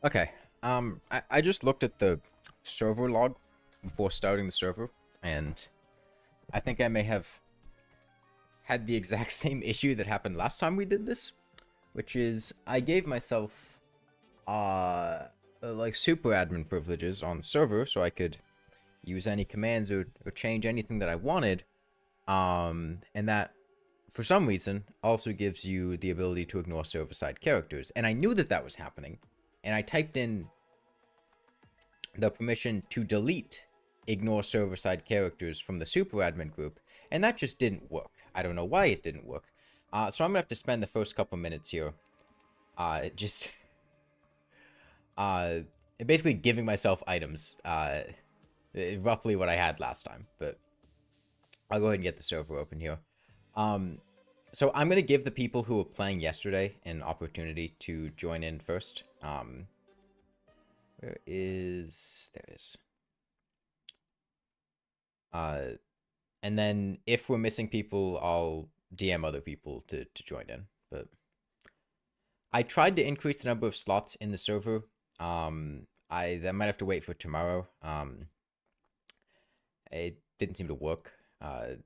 Okay. I just looked at the server log before starting the server, and I think I may have had the exact same issue that happened last time we did this, which is I gave myself like super admin privileges on the server so I could use any commands or change anything that I wanted. And that for some reason also gives you the ability to ignore server side characters. And I knew that that was happening, and I typed in the permission to delete ignore server side characters from the super admin group, and that just didn't work. I don't know why it didn't work. So I'm gonna have to spend the first couple minutes here just uh basically giving myself items, roughly what I had last time, but I'll go ahead and get the server open here. So I'm gonna give the people who were playing yesterday an opportunity to join in first. Where is... There it is. And then if we're missing people, I'll DM other people to join in. But I tried to increase the number of slots in the server. That might have to wait for tomorrow. It didn't seem to work. I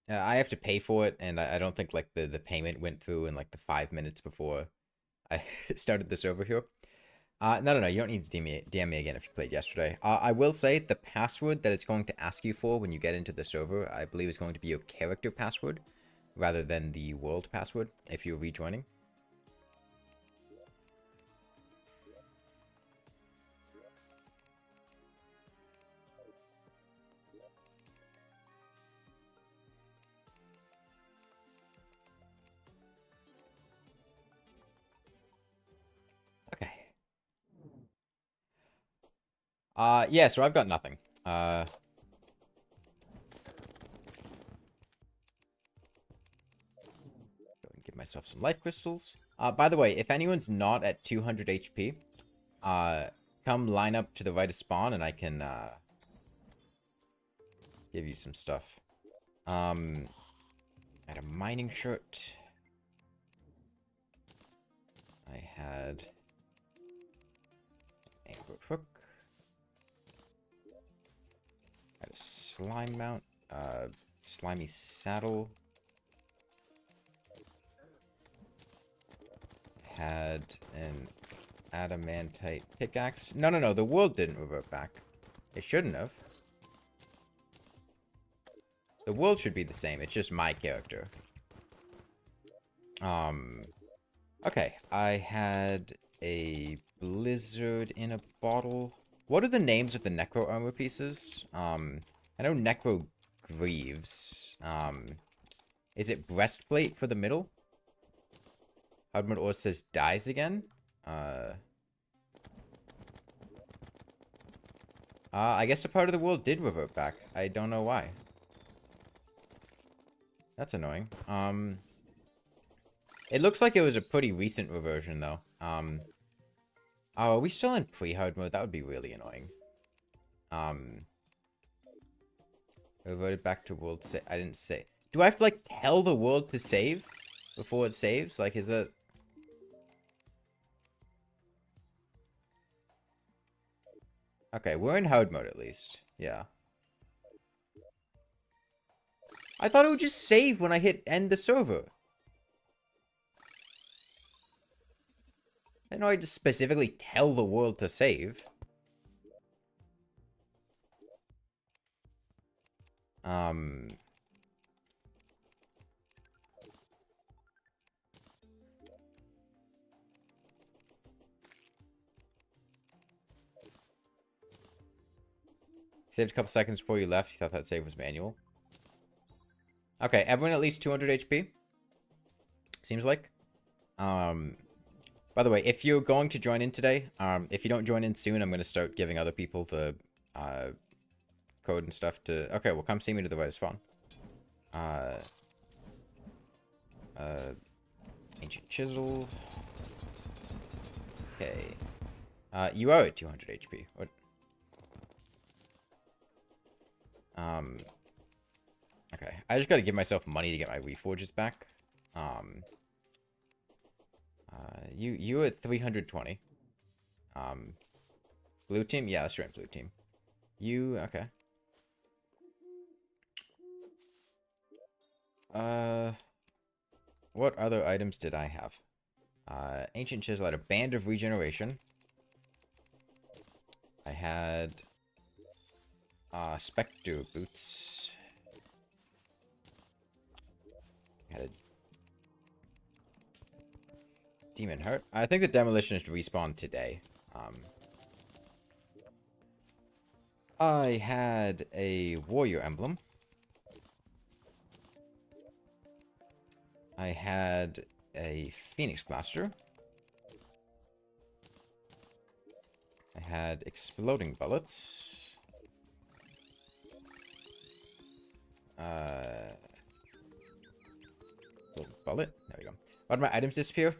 have to pay for it, and I don't think like the payment went through in like the 5 minutes before I started the server here. No, you don't need to DM me again if you played yesterday. I will say the password that it's going to ask you for when you get into the server, I believe is going to be your character password, rather than the world password if you're rejoining. Okay. Yeah, so I've got nothing. Go and give myself some life crystals. By the way, if anyone's not at 200 HP, come line up to the right of spawn and I can, give you some stuff. I had a mining shirt. I had an amber hook. I had a slime mount. Slimy saddle. Had an adamantite pickaxe. No. The world didn't revert back. It shouldn't have. The world should be the same. It's just my character. Okay. I had a blizzard in a bottle. What are the names of the necro armor pieces? I know necro greaves. Is it breastplate for the middle? Hardmode or says dies again. I guess a part of the world did revert back. I don't know why. That's annoying. It looks like it was a pretty recent reversion, though. Oh, are we still in pre-hard mode? That would be really annoying. Reverted back to world save. I didn't say. Do I have to, like, tell the world to save before it saves? Like, is it... Okay, we're in hard mode at least. Yeah. I thought it would just save when I hit end the server. I know I just specifically tell the world to save. Saved a couple seconds before you left. You thought that save was manual. Okay, everyone at least 200 HP. Seems like. By the way, if you're going to join in today, if you don't join in soon, I'm going to start giving other people the code and stuff to... Okay, well, come see me to the right of spawn. Ancient chisel. Okay. You are at 200 HP. What? Okay. I just gotta give myself money to get my reforges back. You at 320. Blue team? Yeah, that's right, blue team. You, okay. What other items did I have? Ancient Chisel had a Band of Regeneration. I had Spectre Boots. I had a Demon Heart. I think the Demolitionist respawned today. I had a Warrior Emblem. I had a Phoenix Blaster. I had Exploding Bullets. Bullet? There we go. Why did my items disappear?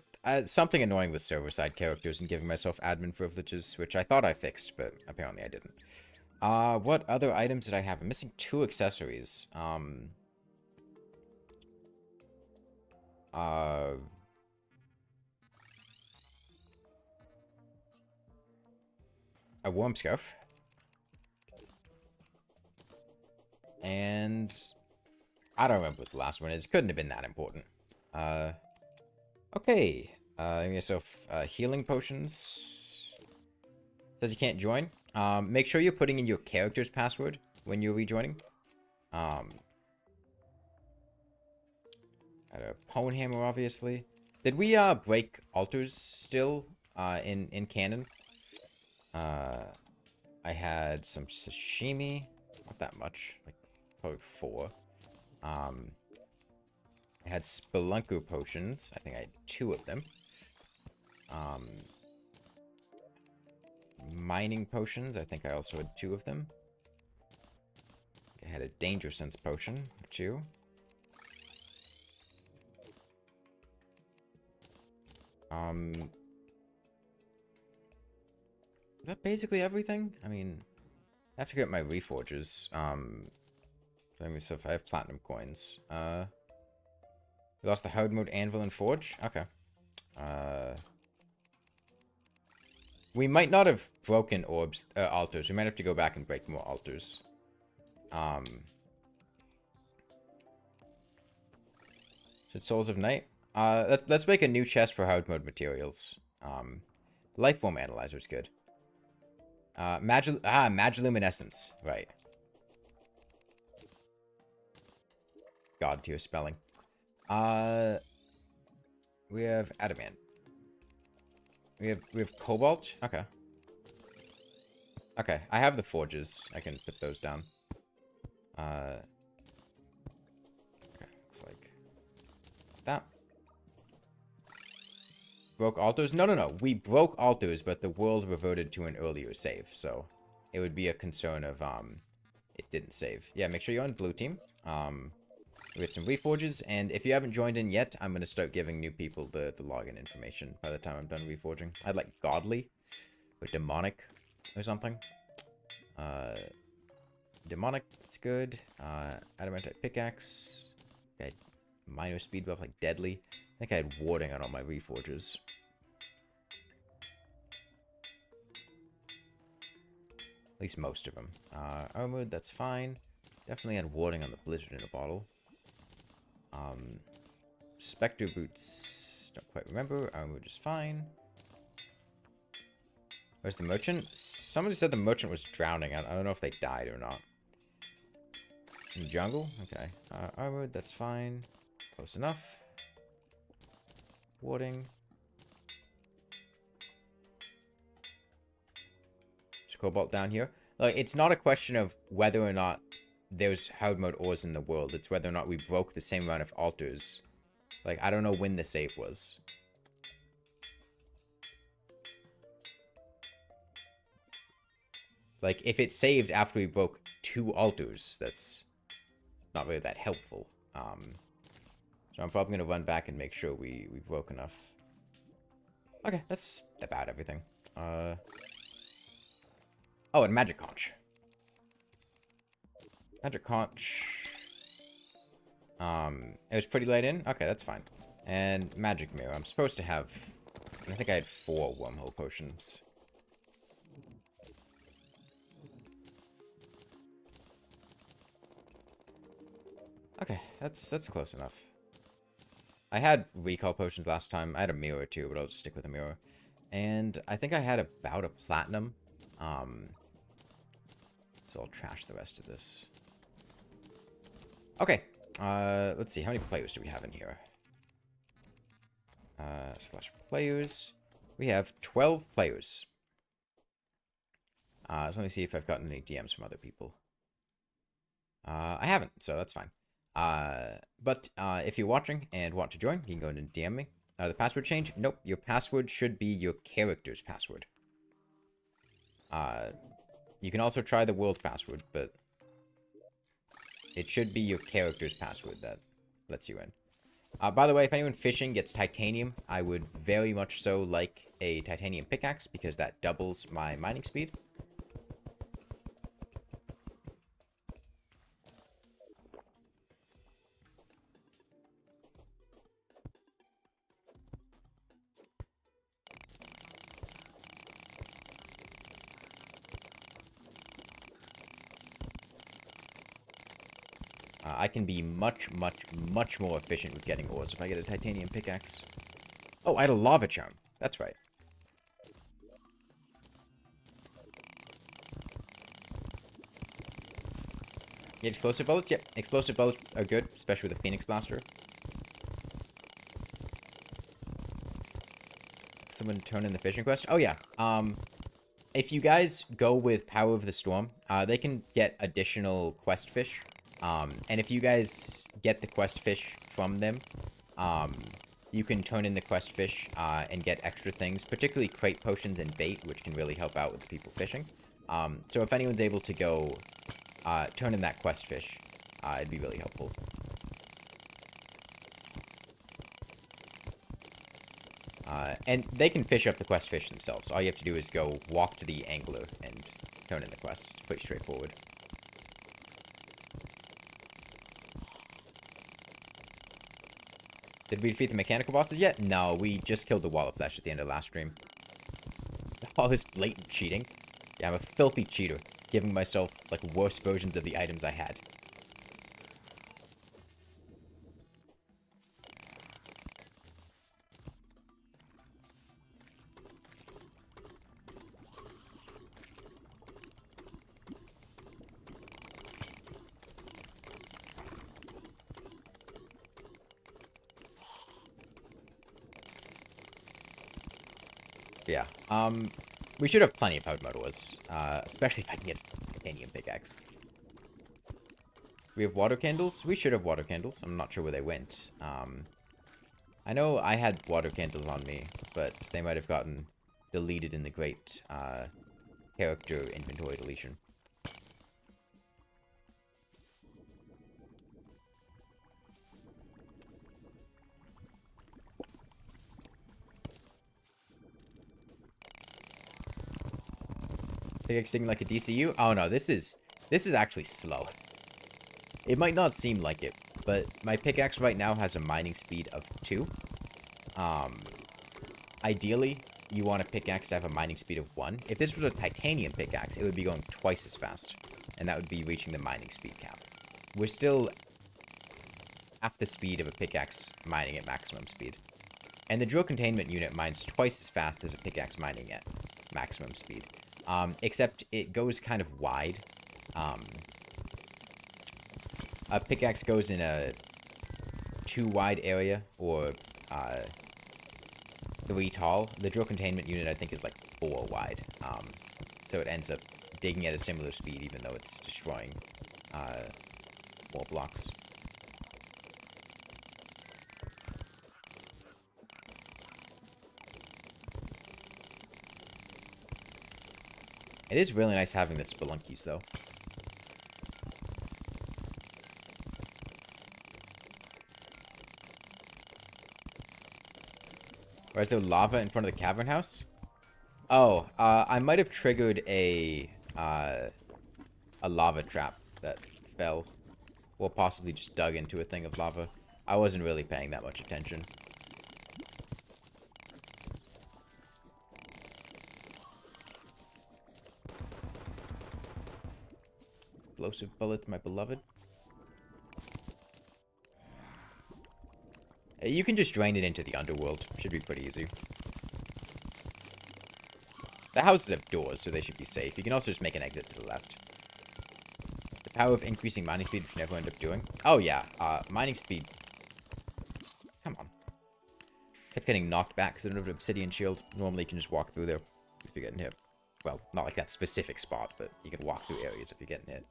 Something annoying with server-side characters and giving myself admin privileges, which I thought I fixed, but apparently I didn't. What other items did I have? I'm missing 2 accessories. A Worm Scarf. And I don't remember what the last one is. Couldn't have been that important. Okay. Give yourself healing potions. Says you can't join. Make sure you're putting in your character's password when you're rejoining. Had a Pwn Hammer, obviously. Did we break altars still in canon? I had some sashimi. Not that much. Like, probably 4. I had Spelunker potions. I think I had 2 of them. Mining potions. I think I also had 2 of them. I had a Danger Sense potion, 2. Is that basically everything? I mean, I have to get my reforges. So if I have platinum coins. We lost the Hardmode Anvil and Forge? Okay. We might not have broken altars. We might have to go back and break more altars. Souls of Night? Let's make a new chest for Hardmode materials. Lifeform Analyzer is good. Magiluminescence. Right. God tier spelling. We have Adamant. We have Cobalt? Okay. Okay, I have the forges. I can put those down. Okay, looks like that. Broke altars? No. We broke altars, but the world reverted to an earlier save, so it would be a concern of it didn't save. Yeah, make sure you're on blue team. We have some reforges, and if you haven't joined in yet, I'm gonna start giving new people the login information by the time I'm done reforging. I'd like godly or demonic or something. Demonic, it's good. Adamantite pickaxe. I had minor speed buff like deadly. I think I had warding on all my reforges. At least most of them. Armored, that's fine. Definitely had warding on the blizzard in a bottle. Spectre boots. Don't quite remember. Armored is fine. Where's the merchant? Somebody said the merchant was drowning. I don't know if they died or not. In the jungle? Okay. Armored, that's fine. Close enough. Warding. There's Cobalt down here. Like, it's not a question of whether or not there's Hardmode ores in the world. It's whether or not we broke the same amount of altars. Like, I don't know when the save was. Like, if it saved after we broke 2 altars, that's not really that helpful. So I'm probably going to run back and make sure we broke enough. Okay, that's about everything. Oh, and Magic Conch. Magic Conch. It was pretty late in? Okay, that's fine. And Magic Mirror. I'm supposed to have And I think I had 4 wormhole potions. Okay, that's close enough. I had recall potions last time. I had a mirror too, but I'll just stick with a mirror. And I think I had about a platinum. So I'll trash the rest of this. Okay. Let's see. How many players do we have in here? Slash players. We have 12 players. So let me see if I've gotten any DMs from other people. I haven't, so that's fine. But if you're watching and want to join, you can go and DM me. The password change? Nope. Your password should be your character's password. You can also try the world password, but it should be your character's password that lets you in. By the way, if anyone fishing gets titanium, I would very much so like a titanium pickaxe because that doubles my mining speed. I can be much more efficient with getting ores if I get a titanium pickaxe. Oh, I had a lava charm. That's right. You get explosive bullets? Yep. Explosive bullets are good, especially with a Phoenix Blaster. Someone turn in the fishing quest? Oh, yeah. If you guys go with Power of the Storm, they can get additional quest fish. And if you guys get the quest fish from them, you can turn in the quest fish and get extra things, particularly crate potions and bait, which can really help out with the people fishing. So if anyone's able to go turn in that quest fish, it'd be really helpful. And they can fish up the quest fish themselves. All you have to do is go walk to the angler and turn in the quest. It's pretty straightforward. Did we defeat the mechanical bosses yet? No, we just killed the wall of flesh at the end of last stream. All this blatant cheating. Yeah, I'm a filthy cheater, giving myself, like, worse versions of the items I had. Yeah, we should have plenty of Hardmode ores, especially if I can get a titanium pickaxe. We have water candles? We should have water candles. I'm not sure where they went. I know I had water candles on me, but they might have gotten deleted in the great, character inventory deletion. Pickaxe sticking like a DCU? Oh no, this is actually slow. It might not seem like it, but my pickaxe right now has a mining speed of 2. Ideally, you want a pickaxe to have a mining speed of 1. If this was a titanium pickaxe, it would be going twice as fast, and that would be reaching the mining speed cap. We're still half the speed of a pickaxe mining at maximum speed. And the drill containment unit mines twice as fast as a pickaxe mining at maximum speed. Except it goes kind of wide. A pickaxe goes in a 2 wide area, or 3 tall. The drill containment unit, I think, is like 4 wide. So it ends up digging at a similar speed, even though it's destroying more blocks. It is really nice having the spelunkies, though. Or is there lava in front of the cavern house? Oh, I might have triggered a lava trap that fell. Or possibly just dug into a thing of lava. I wasn't really paying that much attention. explosive bullet, my beloved. You can just drain it into the underworld. Should be pretty easy. The houses have doors, so they should be safe. You can also just make an exit to the left. The power of increasing mining speed, which you never end up doing. Oh, yeah. Mining speed. Come on. Kept getting knocked back because I don't have an obsidian shield. Normally, you can just walk through there if you're getting hit. Well, not like that specific spot, but you can walk through areas if you're getting hit.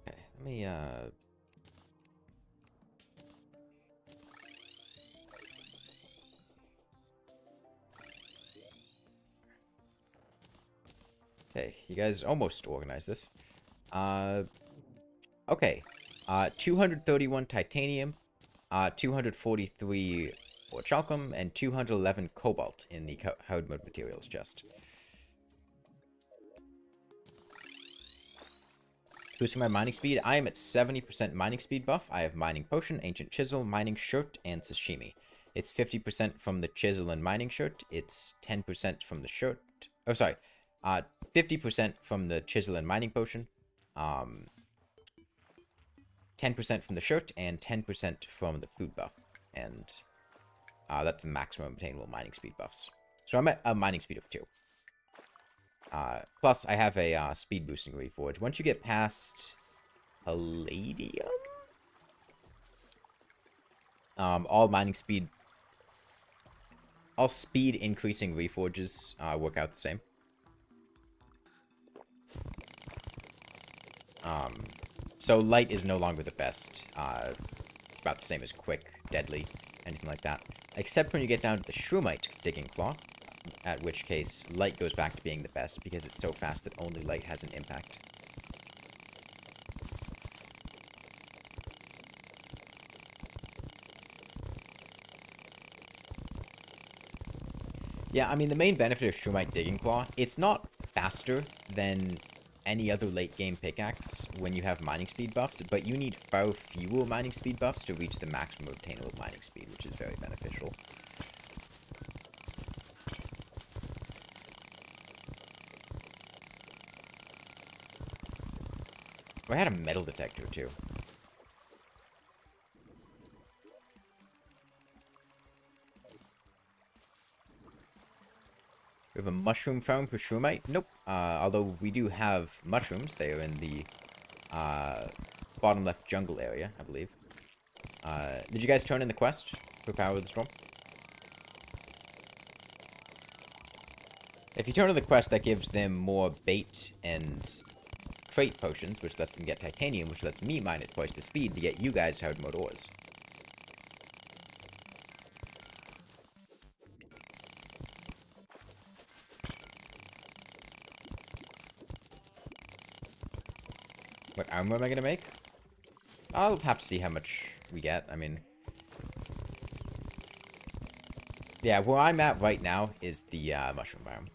Okay, let me, Okay, you guys almost organized this. Okay. 231 titanium, 243 orichalcum, and 211 cobalt in the Hardmode materials chest. Boosting my mining speed, I am at 70% mining speed buff. I have mining potion, ancient chisel, mining shirt, and sashimi. It's 50% from the chisel and mining shirt. It's 10% from the shirt. Oh, sorry. 50% from the chisel and mining potion. 10% from the shirt, and 10% from the food buff. And that's the maximum obtainable mining speed buffs. So I'm at a mining speed of 2. Plus, I have a speed boosting reforge. Once you get past Palladium, all speed increasing reforges work out the same. So light is no longer the best. It's about the same as quick, deadly, anything like that. Except when you get down to the Shroomite digging claw, at which case light goes back to being the best because it's so fast that only light has an impact. Yeah, I mean, the main benefit of Shroomite digging claw, it's not faster than any other late game pickaxe when you have mining speed buffs, but you need far fewer mining speed buffs to reach the maximum obtainable mining speed, which is very beneficial. I had a metal detector too. We have a mushroom farm for Shroomite? Nope. Although we do have mushrooms. They are in the bottom left jungle area, I believe. Did you guys turn in the quest for Power of the Storm? If you turn in the quest, that gives them more bait and trait potions, which lets them get titanium, which lets me mine at twice the speed to get you guys Hardmode ores. What armor am I gonna make? I'll have to see how much we get. I mean, yeah, where I'm at right now is the mushroom biome.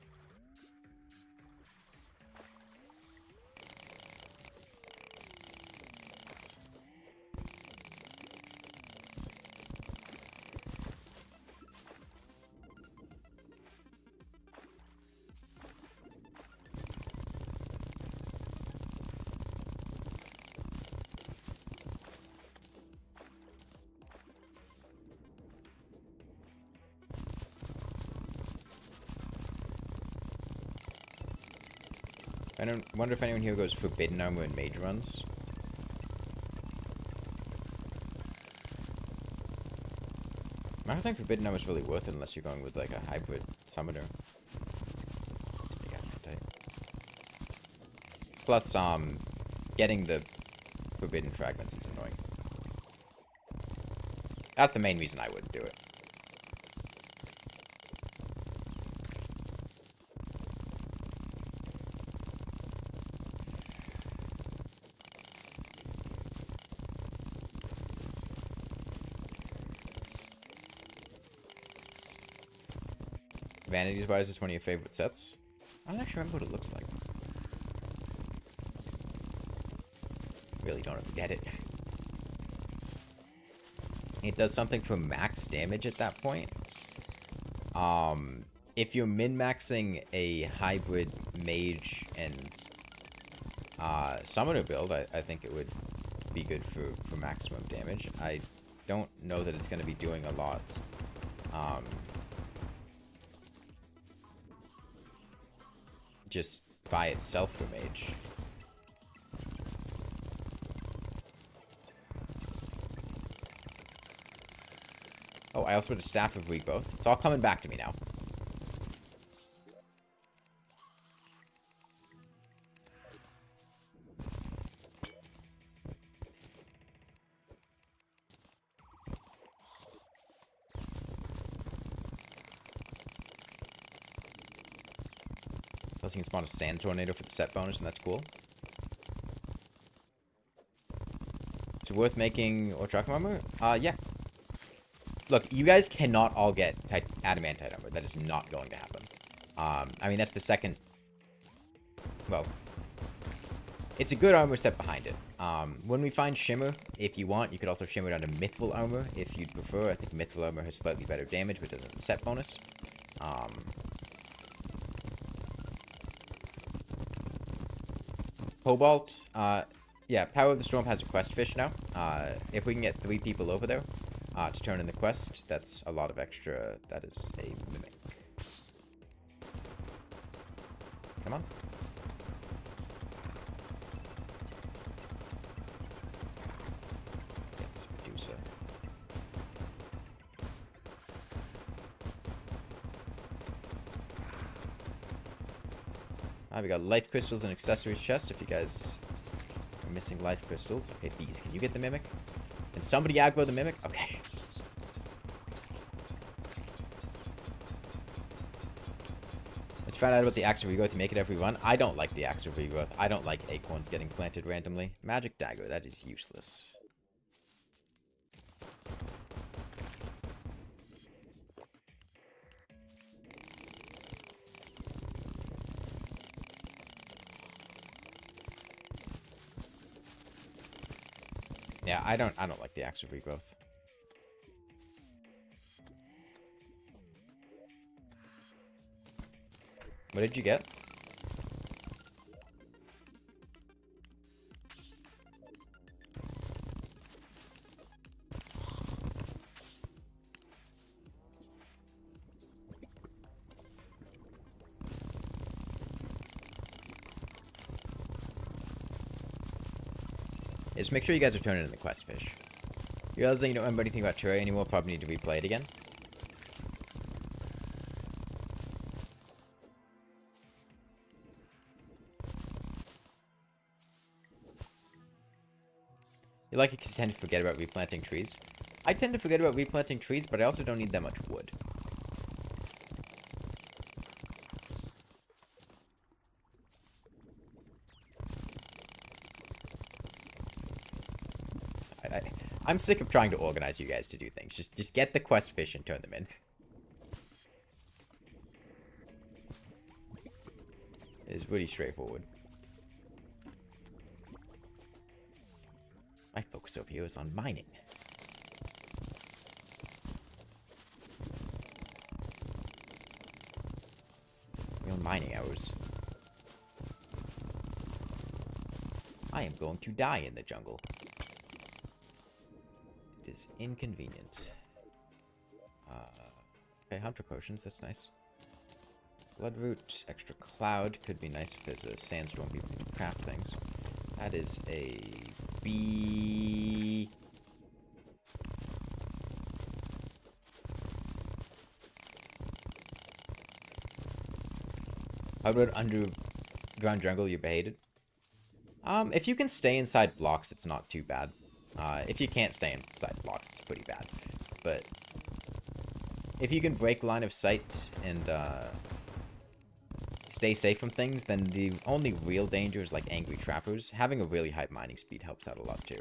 I wonder if anyone here goes Forbidden Armor and Mage runs. I don't think Forbidden Armor is really worth it unless you're going with like a hybrid summoner. Plus, getting the Forbidden Fragments is annoying. That's the main reason I wouldn't do it. Vanity's Rise is one of your favorite sets? I don't actually remember what it looks like. Really don't ever get it. It does something for max damage at that point. If you're min-maxing a hybrid mage and summoner build, I think it would be good for maximum damage. I don't know that it's going to be doing a lot. Just by itself for mage. Oh, I also had a Staff of Regrowth. It's all coming back to me now. Plus you can spawn a Sand Tornado for the set bonus, and that's cool. Is it worth making Orchaka armor? Yeah. Look, you guys cannot all get Adamantite armor. That is not going to happen. I mean, that's the second... Well, it's a good armor set behind it. When we find Shimmer, if you want, you could also Shimmer down to Mythful armor if you'd prefer. I think Mythful armor has slightly better damage, but doesn't have the set bonus. Cobalt, yeah, Power of the Storm has a quest fish now. If we can get 3 people over there to turn in the quest, that's a lot of extra. That is a Mimic. Come on. Get this Medusa. We got life crystals and accessories chest if you guys are missing life crystals. Okay, bees, can you get the Mimic? Can somebody aggro the Mimic? Okay. Let's find out about the Axe of Regrowth. You make it every run. I don't like the Axe of Regrowth. I don't like acorns getting planted randomly. Magic Dagger, that is useless. Yeah, I don't like the Axe of Regrowth. What did you get? Just make sure you guys are turning in the quest fish. You realize that you don't remember anything about Terraria anymore, probably need to replay it again. You like it because you tend to forget about replanting trees. I tend to forget about replanting trees, but I also don't need that much wood. I'm sick of trying to organize you guys to do things. Just get the quest fish and turn them in. It's really straightforward. My focus over here is on mining. Real mining hours. I am going to die in the jungle. It is inconvenient. Okay, Hunter Potions, that's nice. Bloodroot, extra cloud, could be nice if there's a sandstorm people can craft things. That is a bee. Hardmode underground jungle, you're baited. If you can stay inside blocks, it's not too bad. If you can't stay inside blocks, it's pretty bad. But if you can break line of sight and stay safe from things, then the only real danger is like angry trappers. Having a really high mining speed helps out a lot too.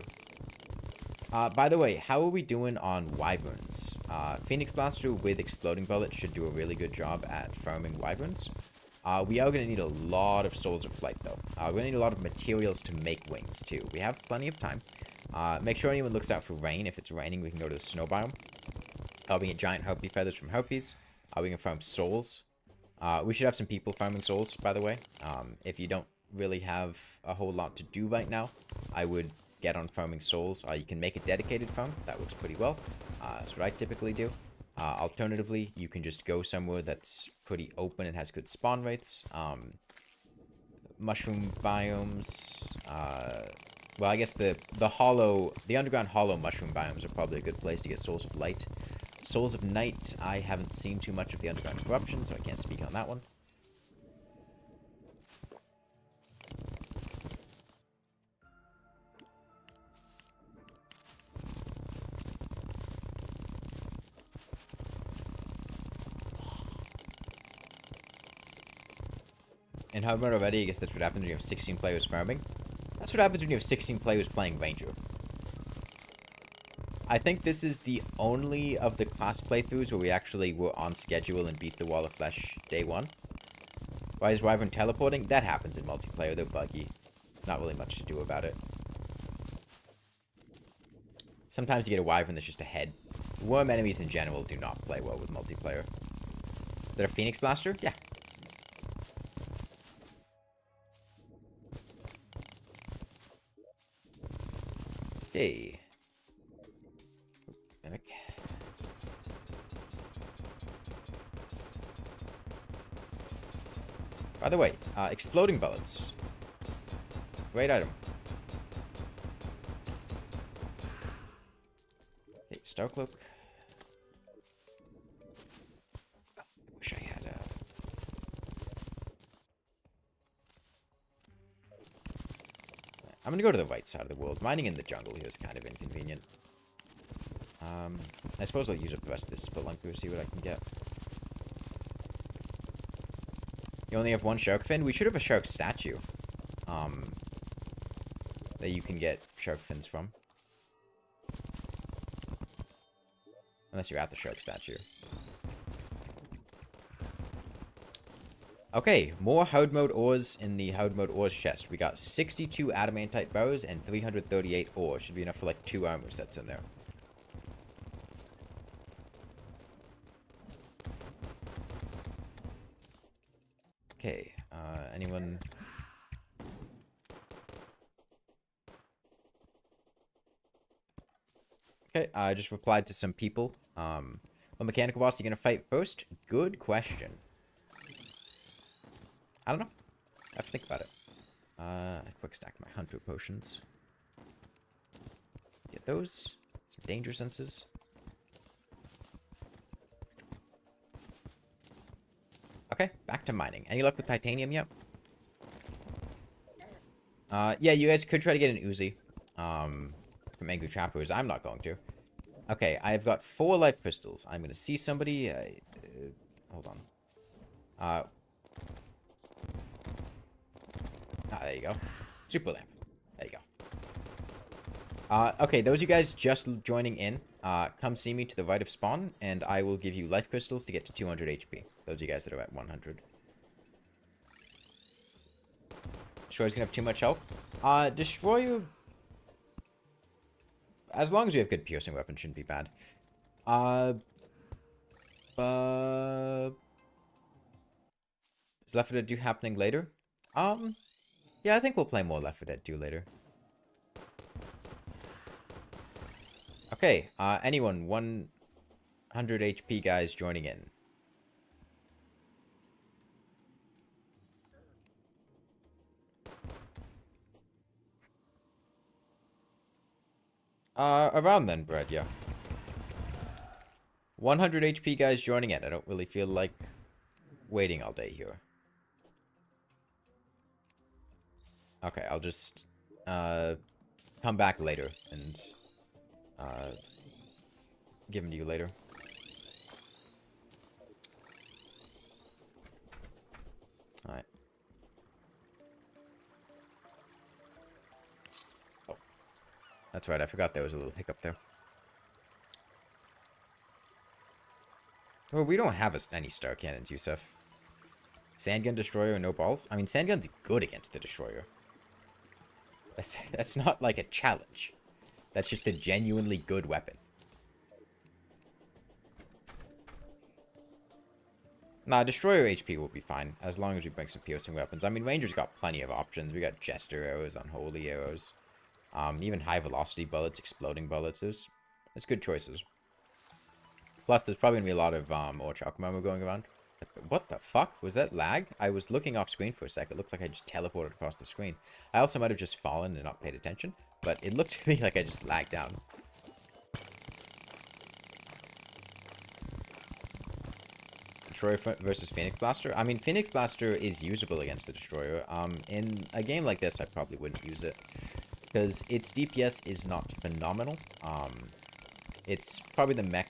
By the way, how are we doing on wyverns? Phoenix Blaster with exploding bullets should do a really good job at farming wyverns. We are going to need a lot of Souls of Flight though. We're going to need a lot of materials to make wings too. We have plenty of time. Make sure anyone looks out for rain. If it's raining, we can go to the snow biome. We get giant harpy feathers from harpies. We can farm souls. We should have some people farming souls, by the way. If you don't really have a whole lot to do right now, I would get on farming souls. You can make a dedicated farm. That works pretty well. That's what I typically do. Alternatively, you can just go somewhere that's pretty open and has good spawn rates. Mushroom biomes. Well, I guess the underground hollow mushroom biomes are probably a good place to get Souls of Light. Souls of Night, I haven't seen too much of the underground corruption, so I can't speak on that one. In Hardmode already, I guess that's what happens when you have 16 players farming. That's what happens when you have 16 players playing Ranger. I think this is the only of the class playthroughs where we actually were on schedule and beat the Wall of Flesh day 1. Why is Wyvern teleporting? That happens in multiplayer. They're buggy. Not really much to do about it. Sometimes you get a Wyvern that's just ahead. Worm enemies in general do not play well with multiplayer. Is that a Phoenix Blaster? Yeah. Okay. Mimic. By the way, exploding bullets. Great item. Okay, Starcloak. I wish I had I'm gonna go to the right side of the world. Mining in the jungle here is kind of inconvenient. I suppose I'll use up the rest of this spelunker, see what I can get. You only have one shark fin? We should have a shark statue. That you can get shark fins from. Unless you're at the shark statue. Okay, more Hardmode ores in the Hardmode ores chest. We got 62 adamantite bows and 338 ore. Should be enough for like 2 armor sets in there. Okay, anyone? Okay, I just replied to some people. What mechanical boss are you gonna fight first? Good question. I don't know. I have to think about it. Quick stack my hunter potions. Get those. Some danger senses. Okay, back to mining. Any luck with titanium yet? Yeah, you guys could try to get an Uzi. From Angry Trappers. I'm not going to. Okay, I've got 4 life crystals. I'm gonna see somebody. Hold on. There you go. Super lamp. There you go. Okay, those of you guys just joining in, come see me to the right of spawn, and I will give you life crystals to get to 200 HP. Those of you guys that are at 100. Destroyer's gonna have too much health. Destroyer... As long as we have good piercing weapons, shouldn't be bad. Is Left 4 Dead 2 happening later? Yeah, I think we'll play more Left 4 Dead 2 later. Okay, anyone 100 HP guys joining in. Around then, Brad, yeah. 100 HP guys joining in. I don't really feel like waiting all day here. Okay, I'll just, come back later and, give them to you later. Alright. Oh. That's right, I forgot there was a little hiccup there. Well, we don't have any star cannons, Yusuf. Sandgun, Destroyer, no balls? I mean, Sandgun's good against the Destroyer. That's not like a challenge. That's just a genuinely good weapon. Nah, Destroyer HP will be fine, as long as we bring some piercing weapons. I mean, Ranger's got plenty of options. We got Jester arrows, Unholy arrows, even high velocity bullets, exploding bullets. There's good choices. Plus, there's probably going to be a lot of Orchak Momo going around. What the fuck? Was that lag? I was looking off screen for a sec. It looked like I just teleported across the screen. I also might have just fallen and not paid attention, but it looked to me like I just lagged down. Destroyer versus Phoenix Blaster. I mean, Phoenix Blaster is usable against the Destroyer. In a game like this, I probably wouldn't use it, because its DPS is not phenomenal. It's probably the mech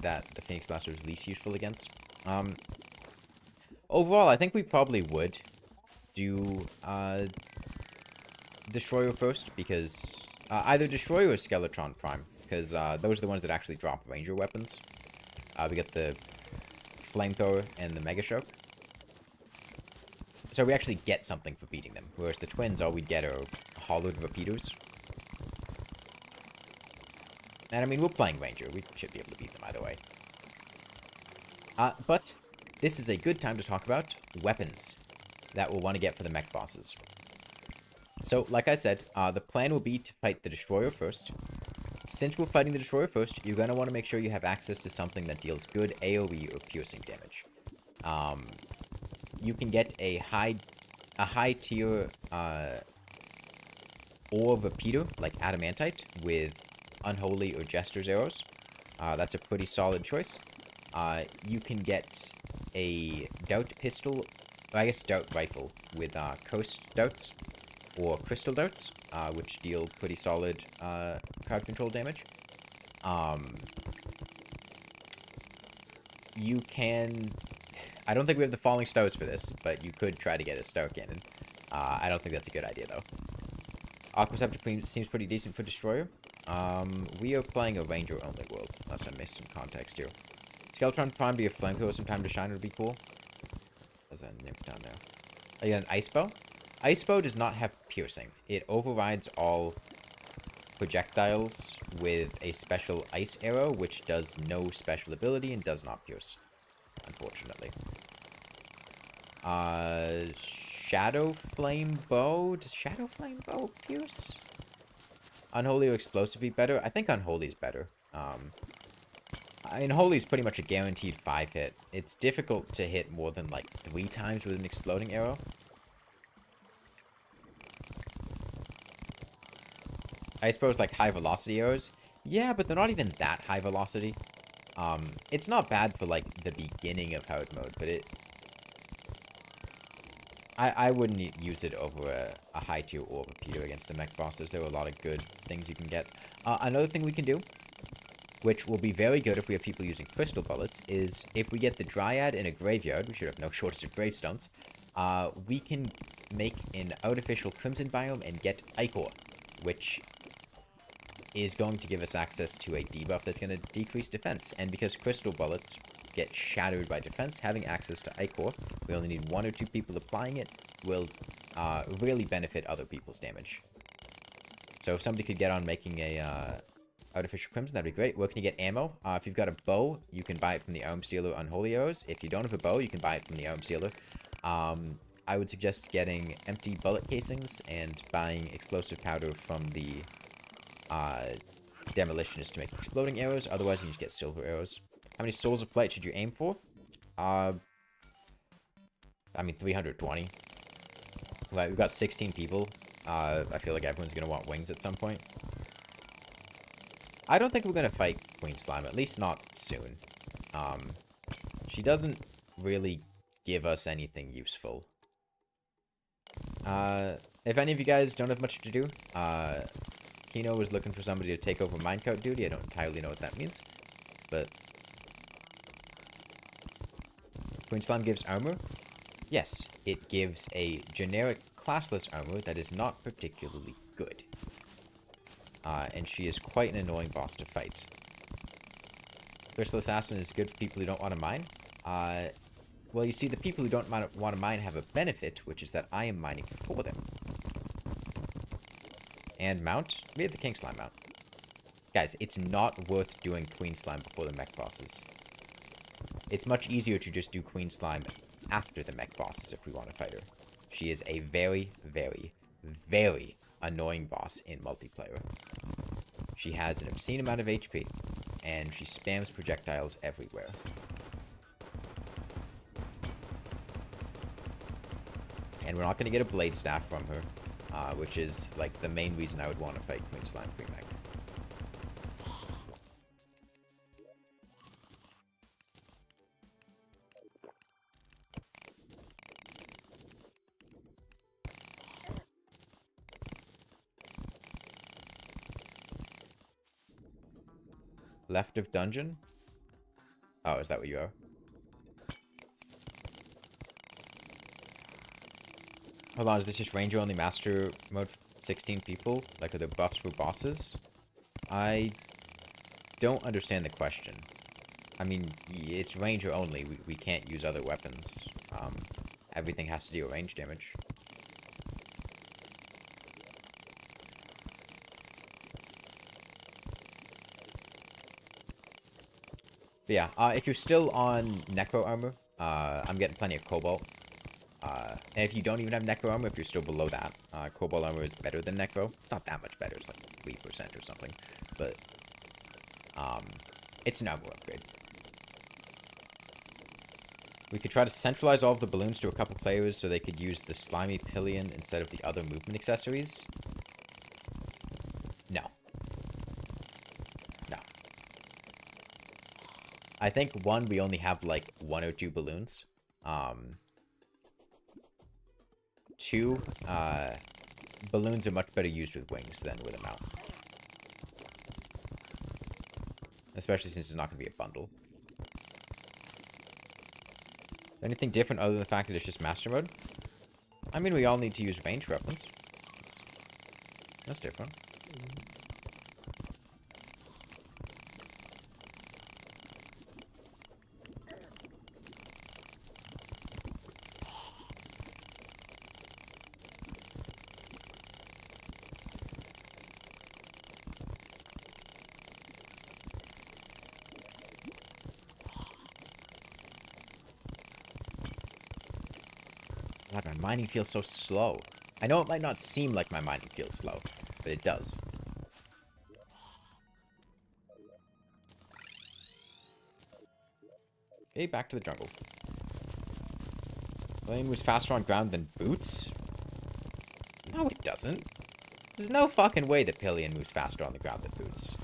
that the Phoenix Blaster is least useful against. Overall, I think we probably would do Destroyer first, because either Destroyer or Skeletron Prime, because those are the ones that actually drop Ranger weapons. We get the Flamethrower and the Mega Shock. So we actually get something for beating them, whereas the twins, all we'd get are hollowed repeaters. And I mean, we're playing Ranger. We should be able to beat them either way. But this is a good time to talk about weapons that we'll want to get for the mech bosses. So, like I said, the plan will be to fight the Destroyer first. Since we're fighting the Destroyer first, you're going to want to make sure you have access to something that deals good AoE or piercing damage. You can get a high tier ore repeater, like Adamantite, with Unholy or Jester's arrows. That's a pretty solid choice. You can get a Doubt pistol, or I guess Doubt rifle, with Coast Doubts or Crystal Doubts, which deal pretty solid crowd control damage. You can... I don't think we have the Falling Stones for this, but you could try to get a Star Cannon. I don't think that's a good idea, though. Aquaceptor seems pretty decent for Destroyer. We are playing a Ranger-only world, unless I missed some context here. Skeletron Prime be a Flamethrower sometime to shine would be cool. There's a nymph down there. Oh, you got an Ice Bow? Ice Bow does not have piercing. It overrides all projectiles with a special ice arrow, which does no special ability and does not pierce, unfortunately. Shadow Flame Bow? Does Shadow Flame Bow pierce? Unholy or Explosive be better? I think Unholy is better. Unholy is pretty much a guaranteed 5-hit. It's difficult to hit more than like 3 times with an exploding arrow. I suppose like high velocity arrows. Yeah, but they're not even that high velocity. It's not bad for like the beginning of Hardmode, but I wouldn't use it over a high tier or repeater against the mech bosses. There are a lot of good things you can get. Another thing we can do, which will be very good if we have people using crystal bullets, is if we get the Dryad in a graveyard, we should have no shortage of gravestones, we can make an artificial Crimson biome and get Ichor, which is going to give us access to a debuff that's going to decrease defense. And because crystal bullets get shattered by defense, having access to Ichor, we only need 1 or 2 people applying it, will really benefit other people's damage. So if somebody could get on making a artificial crimson, that'd be great. Where can you get ammo? If you've got a bow, you can buy it from the Arm Stealer Unholy Arrows. If you don't have a bow, you can buy it from the Arm Stealer. I would suggest getting empty bullet casings and buying explosive powder from the Demolitionist to make exploding arrows. Otherwise, you can just get silver arrows. How many Souls of Flight should you aim for? I mean, 320. Like, we've got 16 people. I feel like everyone's going to want wings at some point. I don't think we're going to fight Queen Slime, at least not soon. She doesn't really give us anything useful. If any of you guys don't have much to do, Kino was looking for somebody to take over minecart duty. I don't entirely know what that means, but Queen Slime gives armor? Yes, it gives a generic classless armor that is not particularly good. And she is quite an annoying boss to fight. Crystal Assassin is good for people who don't want to mine. Well, you see, the people who don't want to mine have a benefit, which is that I am mining for them. And mount? We have the King Slime mount. Guys, it's not worth doing Queen Slime before the mech bosses. it's much easier to just do Queen Slime after the mech bosses if we want to fight her. She is a very, very, very annoying boss in multiplayer. She has an obscene amount of HP, and she spams projectiles everywhere. And we're not going to get a Blade Staff from her, which is, like, the main reason I would want to fight Queen Slime pre-mech. Left of dungeon? Oh, is that what you are? Hold on, is this just Ranger only master mode 16 people? Like, are there buffs for bosses? I don't understand the question. I mean, it's Ranger only. We can't use other weapons. Everything has to deal range damage. But yeah, if you're still on Necro Armor, I'm getting plenty of Cobalt. And if you don't even have Necro Armor, if you're still below that, Cobalt Armor is better than Necro. It's not that much better, it's like 3% or something. But, it's an armor upgrade. We could try to centralize all of the balloons to a couple players so they could use the Slimy Pillion instead of the other movement accessories. No. No. I think, one, we only have, like, 1 or 2 balloons. Two, balloons are much better used with wings than with a mount. Especially since it's not going to be a bundle. Anything different other than the fact that it's just master mode? I mean, we all need to use range weapons. That's different. God, my mining feels so slow. I know it might not seem like my mining feels slow, but it does. Okay, back to the jungle. Golem moves faster on ground than Boots? No, it doesn't. There's no fucking way that Pillion moves faster on the ground than Boots.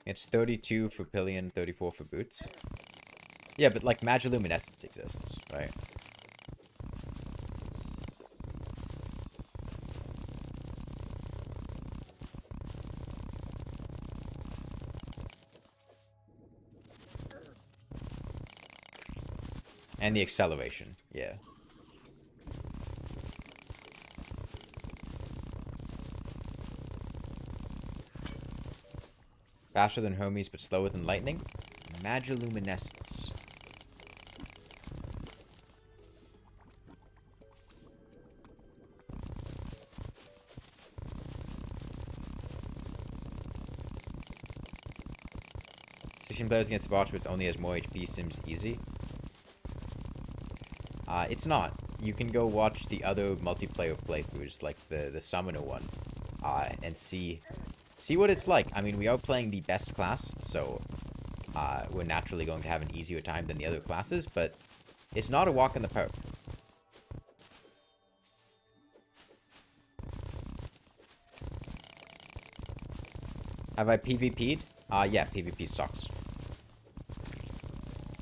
It's 32 for Pillion, 34 for Boots. Yeah, but like Magiluminescence exists, right? And the acceleration, yeah. Faster than Hermes, but slower than lightning? Magiluminescence. Switching players against a boss which only has more HP seems easy. It's not. You can go watch the other multiplayer playthroughs, like the Summoner one, and see what it's like. I mean, we are playing the best class, so we're naturally going to have an easier time than the other classes, but it's not a walk in the park. Have I PvP'd? Yeah, PvP sucks.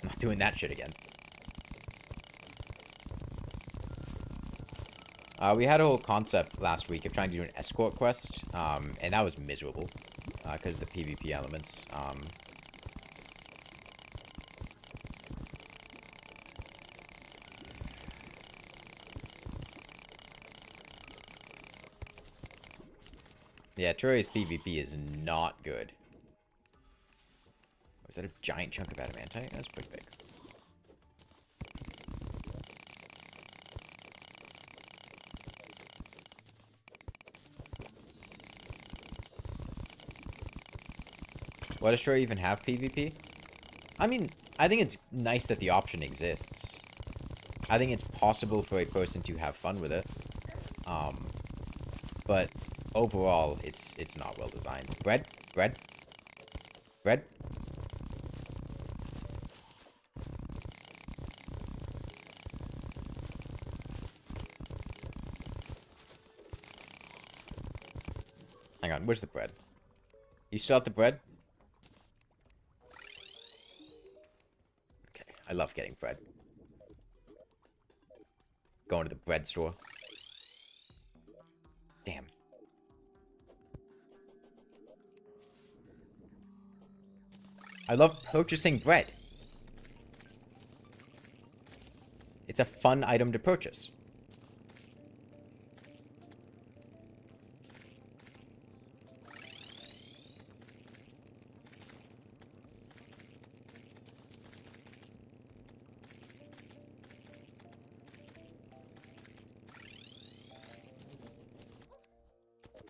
I'm not doing that shit again. We had a whole concept last week of trying to do an escort quest, and that was miserable, because of the PvP elements. Yeah, Terraria's PvP is not good. Was that a giant chunk of adamantite? That's pretty big. Why does Terraria even have PvP? I mean, I think it's nice that the option exists. I think it's possible for a person to have fun with it. But overall, it's not well designed. Bread? Bread? Bread? Hang on, where's the bread? You still have the bread? Okay, I love getting bread. Going to the bread store. Damn. I love purchasing bread. It's a fun item to purchase.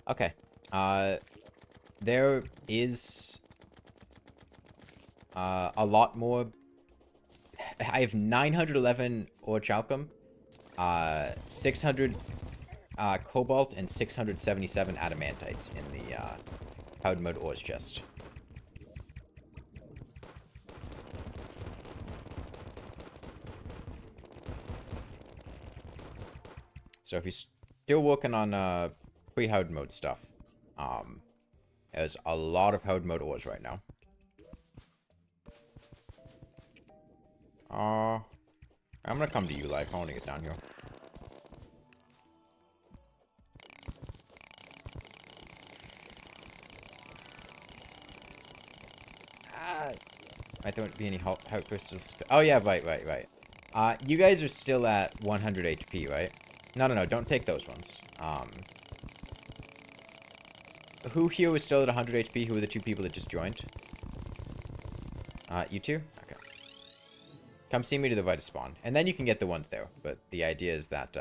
Okay. There is a lot more. I have 911 orichalcum, 600 cobalt, and 677 adamantite in the Hardmode ores chest. So if you're still working on pre-Hardmode stuff, there's a lot of Hardmode ores right now. I'm gonna come to you, Life. I want to get down here. I don't be any heart crystals. Oh yeah, right. You guys are still at 100 HP, right? No, don't take those ones. Who here was still at 100 HP? Who were the two people that just joined? You two? Okay. Come see me to the right of spawn. And then you can get the ones there. But the idea is that,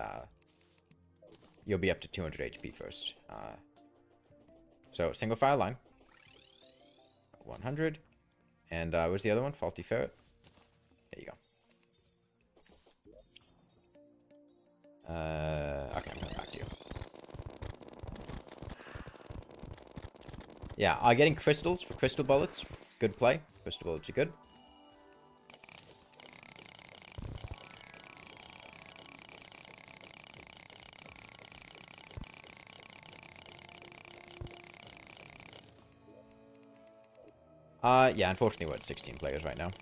you'll be up to 200 HP first. So, single file line. 100. And, where's the other one? Faulty Ferret. There you go. Okay, I'm coming back to you. Yeah, getting crystals for crystal bullets. Good play. Crystal bullets are good. Yeah, unfortunately we're at 16 players right now.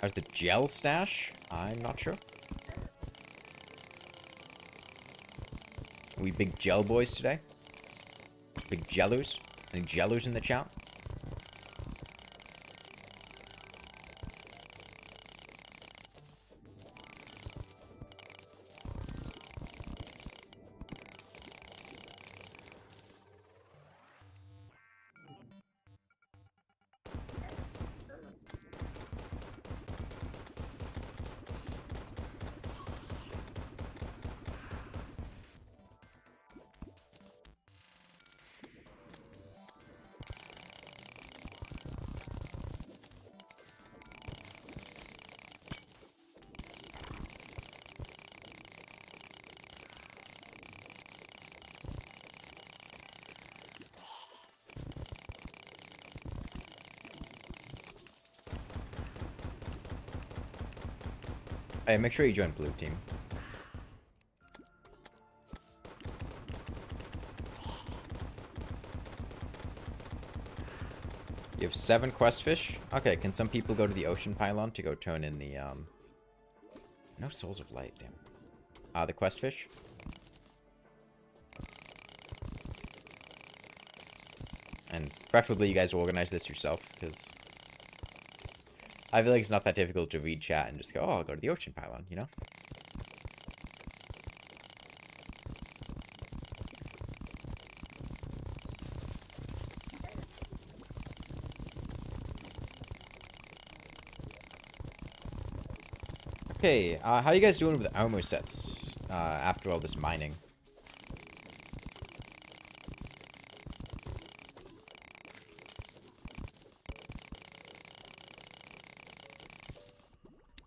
How's the gel stash? I'm not sure. Are we big gel boys today? Big gellers? Any gellers in the chat? Hey, make sure you join blue team. You have 7 quest fish? Okay, can some people go to the ocean pylon to go turn in the, no souls of light, damn. The quest fish? And preferably you guys organize this yourself, because I feel like it's not that difficult to read chat and just go, oh, I'll go to the ocean pylon, you know? Okay, how you guys doing with armor sets after all this mining?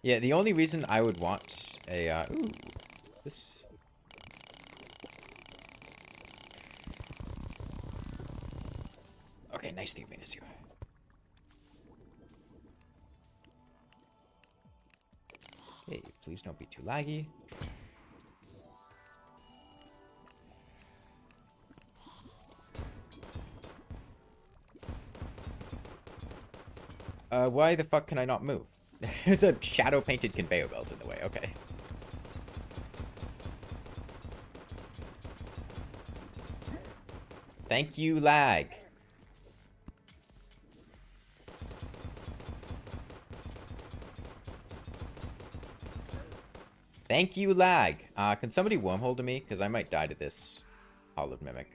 Yeah, the only reason I would want a, ooh, this... Okay, nice thing, Venus here. Okay, please don't be too laggy. Why the fuck can I not move? There's a shadow-painted conveyor belt in the way, okay. Thank you, lag. Thank you, lag. Can somebody wormhole to me? Because I might die to this hollowed mimic.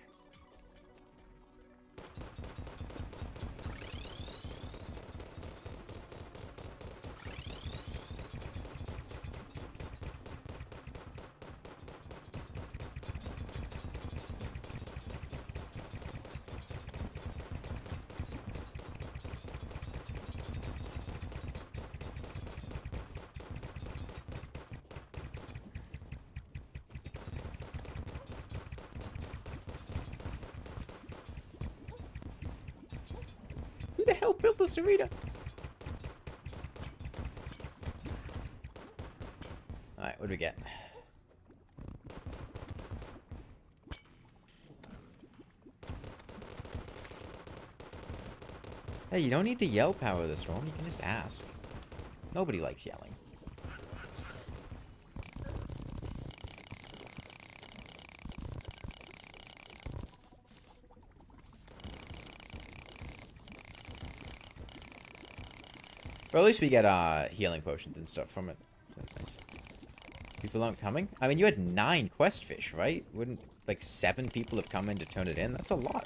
Who the hell built this arena? Alright, what do we get? Hey, you don't need to yell power this one. You can just ask. Nobody likes yelling. Or at least we get healing potions and stuff from it. That's nice. People aren't coming? I mean, you had 9 quest fish, right? Wouldn't, like, 7 people have come in to turn it in? That's a lot.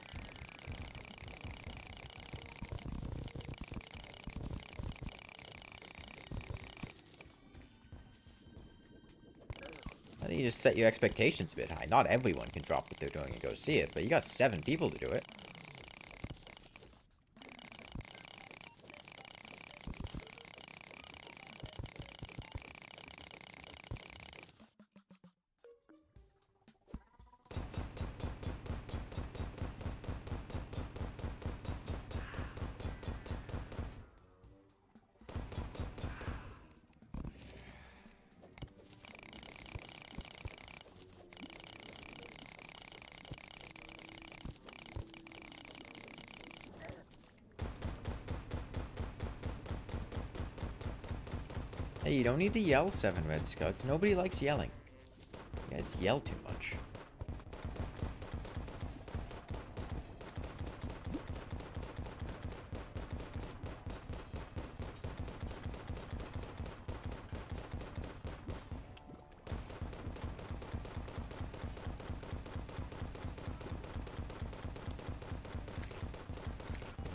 I think you just set your expectations a bit high. Not everyone can drop what they're doing and go see it, but you got 7 people to do it. Hey, you don't need to yell, 7 Red Scouts. Nobody likes yelling. You guys yell too much.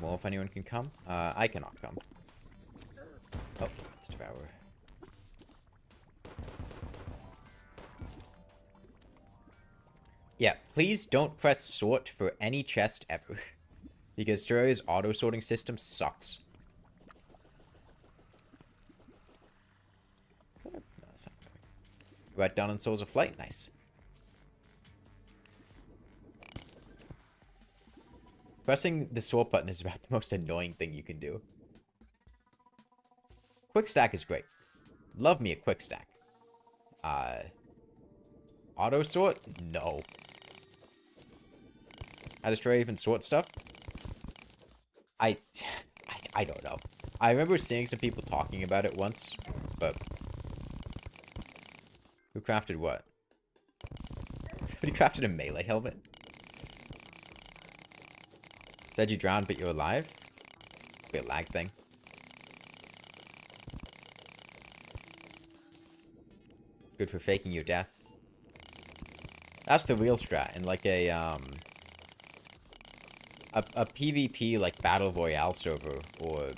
Well, if anyone can come. I cannot come. Oh, it's Devourer. Yeah, please don't press sort for any chest ever. Because Terraria's auto-sorting system sucks. No, that's not perfect. Right down on Souls of Flight, nice. Pressing the sort button is about the most annoying thing you can do. Quick stack is great. Love me a quick stack. Auto sort? No. How does Terraria even sort stuff? I don't know. I remember seeing some people talking about it once, but who crafted what? Somebody crafted a melee helmet. Said you drowned, but you're alive. Be a lag thing. Good for faking your death. That's the real strat in like a PvP like Battle Royale server or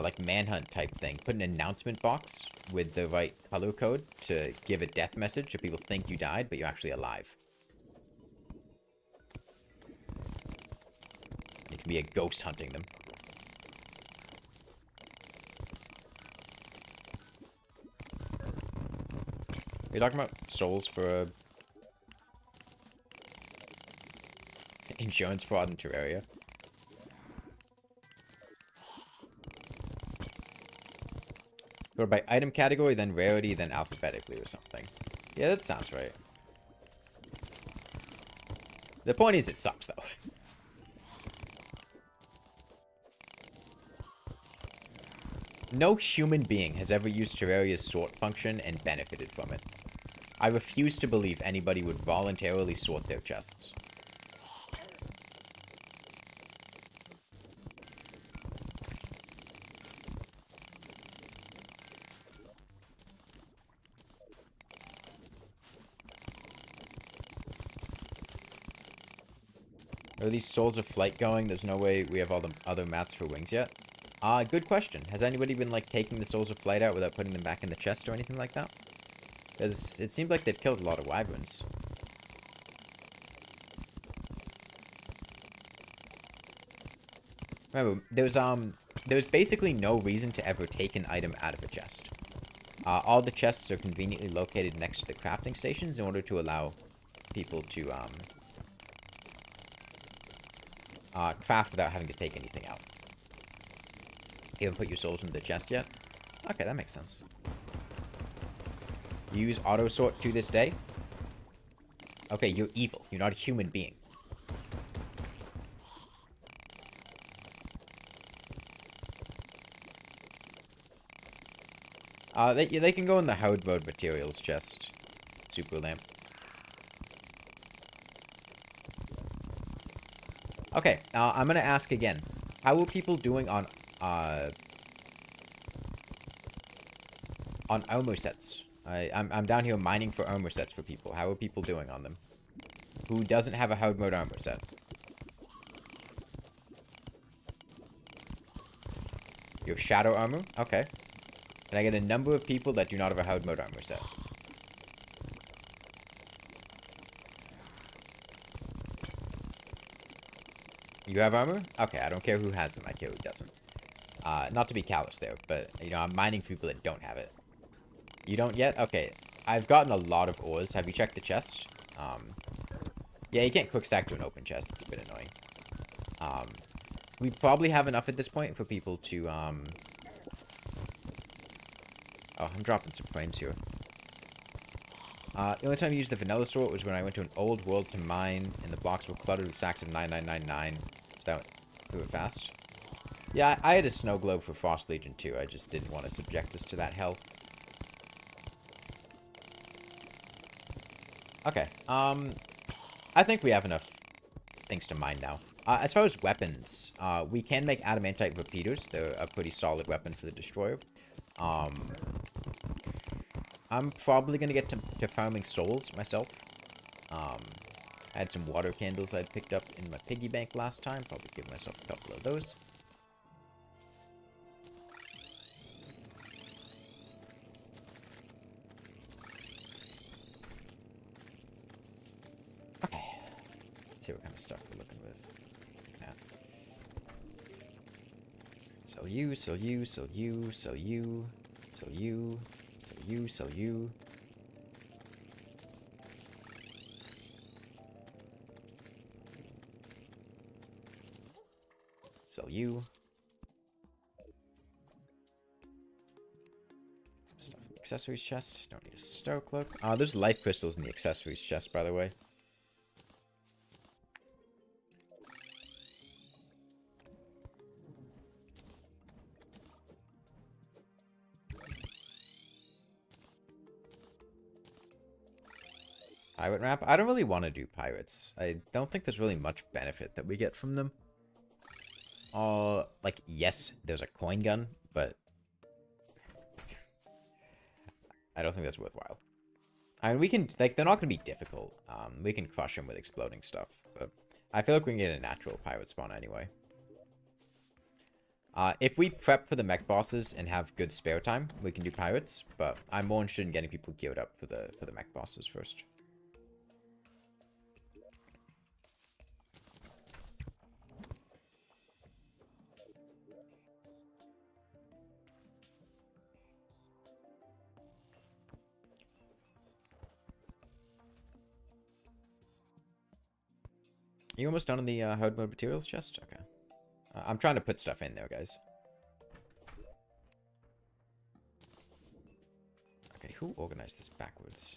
like manhunt type thing. Put an announcement box with the right color code to give a death message so people think you died, but you're actually alive. It can be a ghost hunting them. Are you talking about souls for insurance fraud in Terraria? Go by item category, then rarity, then alphabetically or something. Yeah, that sounds right. The point is, it sucks, though. No human being has ever used Terraria's sort function and benefited from it. I refuse to believe anybody would voluntarily sort their chests. Are these Souls of Flight going? There's no way we have all the other mats for wings yet. Good question. Has anybody been, like, taking the Souls of Flight out without putting them back in the chest or anything like that? Because it seemed like they've killed a lot of wyverns. Remember, there's basically no reason to ever take an item out of a chest. All the chests are conveniently located next to the crafting stations in order to allow people to, craft without having to take anything out. You haven't put your souls into the chest yet? Okay, that makes sense. You use auto sort to this day? Okay, you're evil. You're not a human being. They can go in the Hardmode materials chest. Super lamp. Okay, I'm gonna ask again. How are people doing on armor sets? I'm down here mining for armor sets for people. How are people doing on them? Who doesn't have a Hardmode armor set? You have shadow armor? Okay. Can I get a number of people that do not have a Hardmode armor set? You have armor? Okay, I don't care who has them. I care who doesn't. Not to be callous there, but, you know, I'm mining for people that don't have it. You don't yet? Okay. I've gotten a lot of ores. Have you checked the chest? Yeah, you can't quick stack to an open chest. It's a bit annoying. We probably have enough at this point for people to, Oh, I'm dropping some frames here. The only time I used the vanilla sort was when I went to an old world to mine, and the blocks were cluttered with sacks of 9999. So that went through it fast. Yeah, I had a snow globe for Frost Legion too. I just didn't want to subject us to that hell. Okay, I think we have enough things to mine now. As far as weapons, we can make adamantite repeaters. They're a pretty solid weapon for the destroyer. I'm probably gonna get to farming souls myself. I had some water candles I'd picked up in my piggy bank last time. Probably give myself a couple of those. Okay. Let's see what kind of stuff we're looking with. Yeah. Sell you, sell you, sell you, sell you, sell you, sell you, sell you. Sell you. Some stuff in the accessories chest. Don't need a star cloak. There's life crystals in the accessories chest, by the way. Pirate wrap? I don't really want to do pirates. I don't think there's really much benefit that we get from them. Like, yes, there's a coin gun, but I don't think that's worthwhile. I mean, we can, like, they're not going to be difficult. We can crush them with exploding stuff, but I feel like we can get a natural pirate spawn anyway. If we prep for the mech bosses and have good spare time, we can do pirates. But I'm more interested in getting people geared up for the mech bosses first. You almost done on the Hardmode materials chest? Okay. I'm trying to put stuff in there, guys. Okay, who organized this backwards?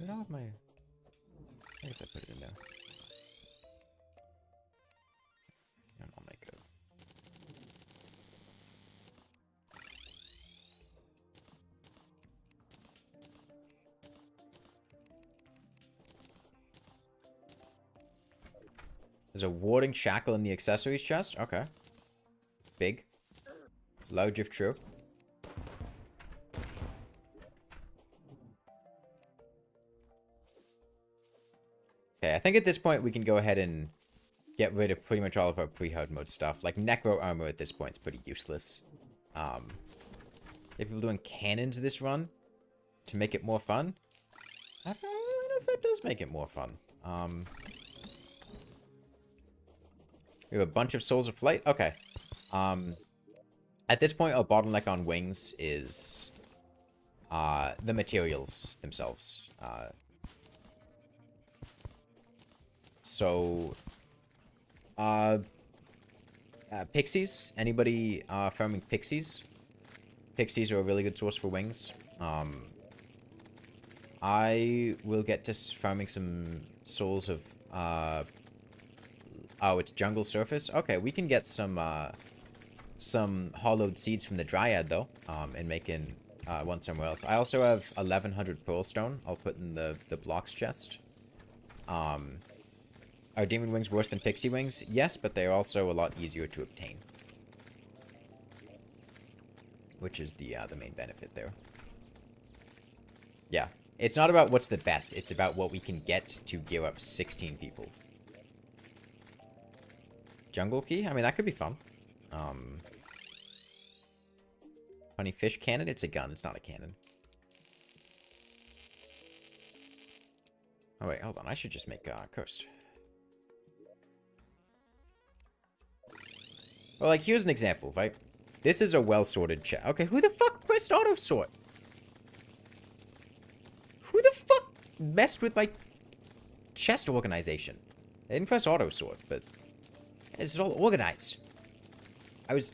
I don't have my... I guess I put it in there. And I'll make it. There's a warding shackle in the accessories chest. Okay. Big. Large if true. Okay, I think at this point we can go ahead and get rid of pretty much all of our pre-hard mode stuff. Like necro armor at this point is pretty useless. If people doing cannons this run to make it more fun, I don't know if that does make it more fun. We have a bunch of Souls of Flight. Okay. At this point, our bottleneck on wings is the materials themselves. Pixies. Anybody farming pixies? Pixies are a really good source for wings. I will get to farming some souls of... oh, it's jungle surface? Okay, we can get some hollowed seeds from the Dryad, though, and making one somewhere else. I also have 1100 Pearl Stone. I'll put in the blocks chest. Are Demon Wings worse than Pixie Wings? Yes, but they're also a lot easier to obtain. Which is the main benefit there. Yeah. It's not about what's the best. It's about what we can get to gear up 16 people. Jungle Key? I mean, that could be fun. Honey Fish Cannon? It's a gun. It's not a cannon. Oh, wait. Hold on. I should just make Cursed. Well, like, here's an example, right? This is a well-sorted chest. Okay, who the fuck pressed auto-sort? Who the fuck messed with my chest organization? I didn't press auto-sort, but it's all organized. I was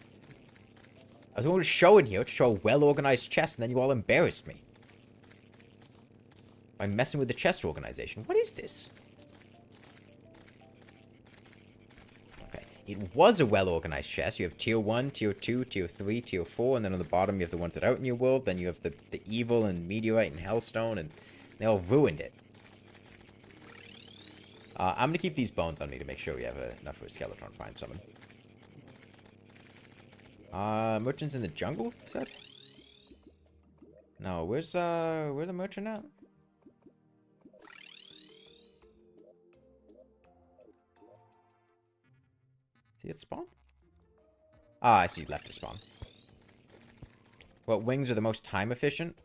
going to show in here to show a well-organized chest, and then you all embarrassed me by messing with the chest organization. What is this? It was a well-organized chest. You have tier 1, tier 2, tier 3, tier 4, and then on the bottom you have the ones that are out in your world. Then you have the evil and meteorite and hellstone, and they all ruined it. I'm going to keep these bones on me to make sure we have enough for a Skeletron Prime summon. Merchant's in the jungle, you said? No, where's the merchant at? Is he at spawn? Ah, I see. Left to spawn. What wings are the most time efficient?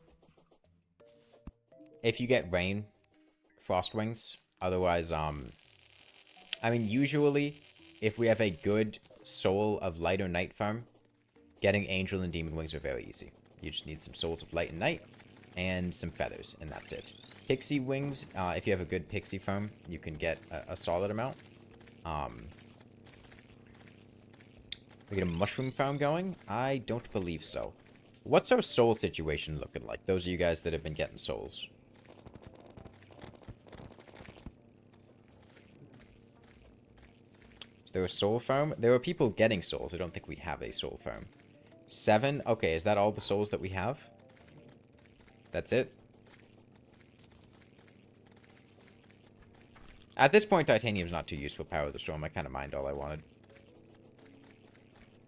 If you get rain, frost wings. Otherwise, I mean, usually, if we have a good soul of light or night farm, getting angel and demon wings are very easy. You just need some souls of light and night, and some feathers, and that's it. Pixie wings, if you have a good pixie farm, you can get a solid amount. We get a mushroom farm going? I don't believe so. What's our soul situation looking like? Those of you guys that have been getting souls. Is there a soul farm? There are people getting souls. I don't think we have a soul farm. 7? Okay, is that all the souls that we have? That's it? At this point, titanium's not too useful. Power of the Storm. I kind of mined all I wanted.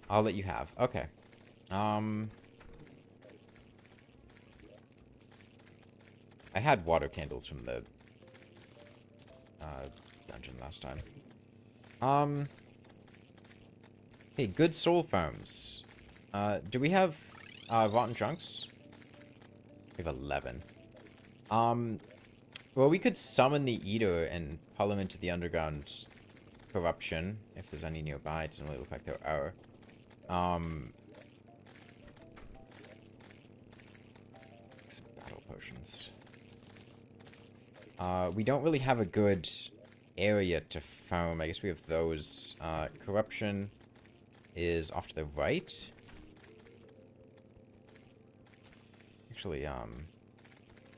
I'll let you have. Okay. I had water candles from the dungeon last time. Hey, good soul farms. Do we have rotten chunks? We have 11. Well, we could summon the Eater and pull him into the underground corruption if there's any nearby. It doesn't really look like there are. Some battle potions. We don't really have a good area to farm. I guess we have those. Corruption is off to the right. Actually,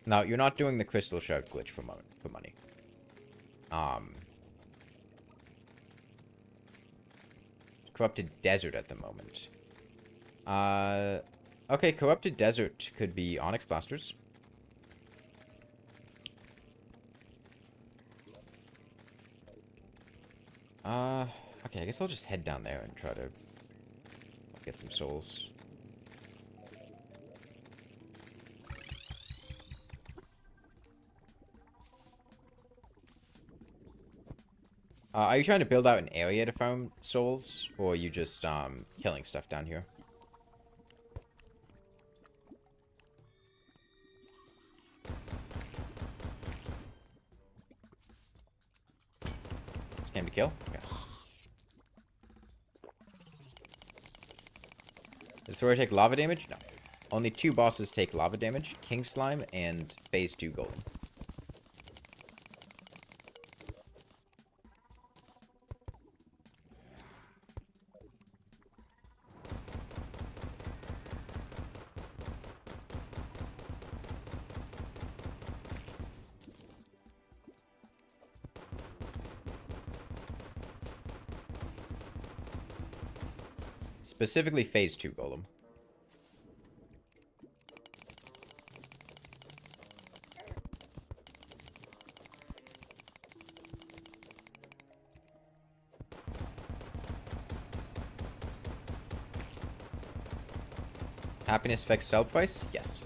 no, you're not doing the crystal shard glitch for money. Corrupted desert at the moment. Okay, corrupted desert could be onyx blasters. Okay, I guess I'll just head down there and try to get some souls. Are you trying to build out an area to farm souls, or are you just, killing stuff down here? Came to kill? Okay. Does Thrower take lava damage? No. Only 2 bosses take lava damage, King Slime and Phase 2 Golem. Specifically Phase 2 Golem. Happiness affects sell price? Yes.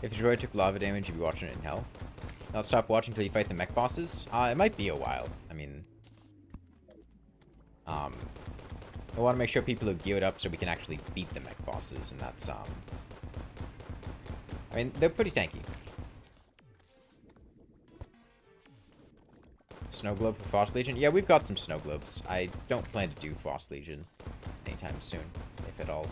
If the droid took lava damage, you'd be watching it in hell. Now stop watching until you fight the mech bosses. It might be a while. I mean, I want to make sure people are geared up so we can actually beat the mech bosses, and that's, I mean, they're pretty tanky. Snow Globe for Frost Legion? Yeah, we've got some Snow Globes. I don't plan to do Frost Legion anytime soon, if at all.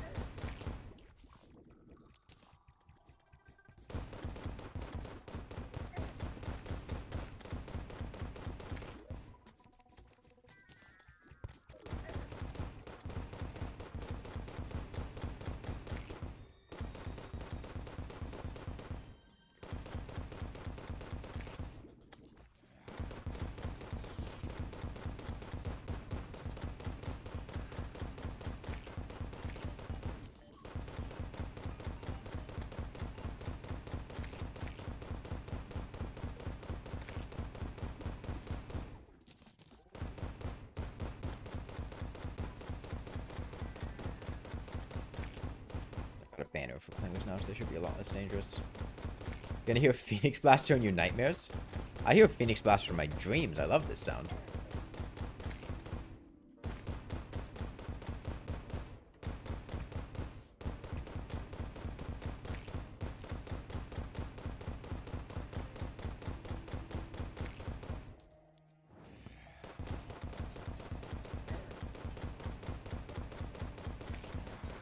A banner for climbers now, so they should be a lot less dangerous. You're gonna hear Phoenix Blaster in your nightmares? I hear Phoenix Blaster in my dreams. I love this sound.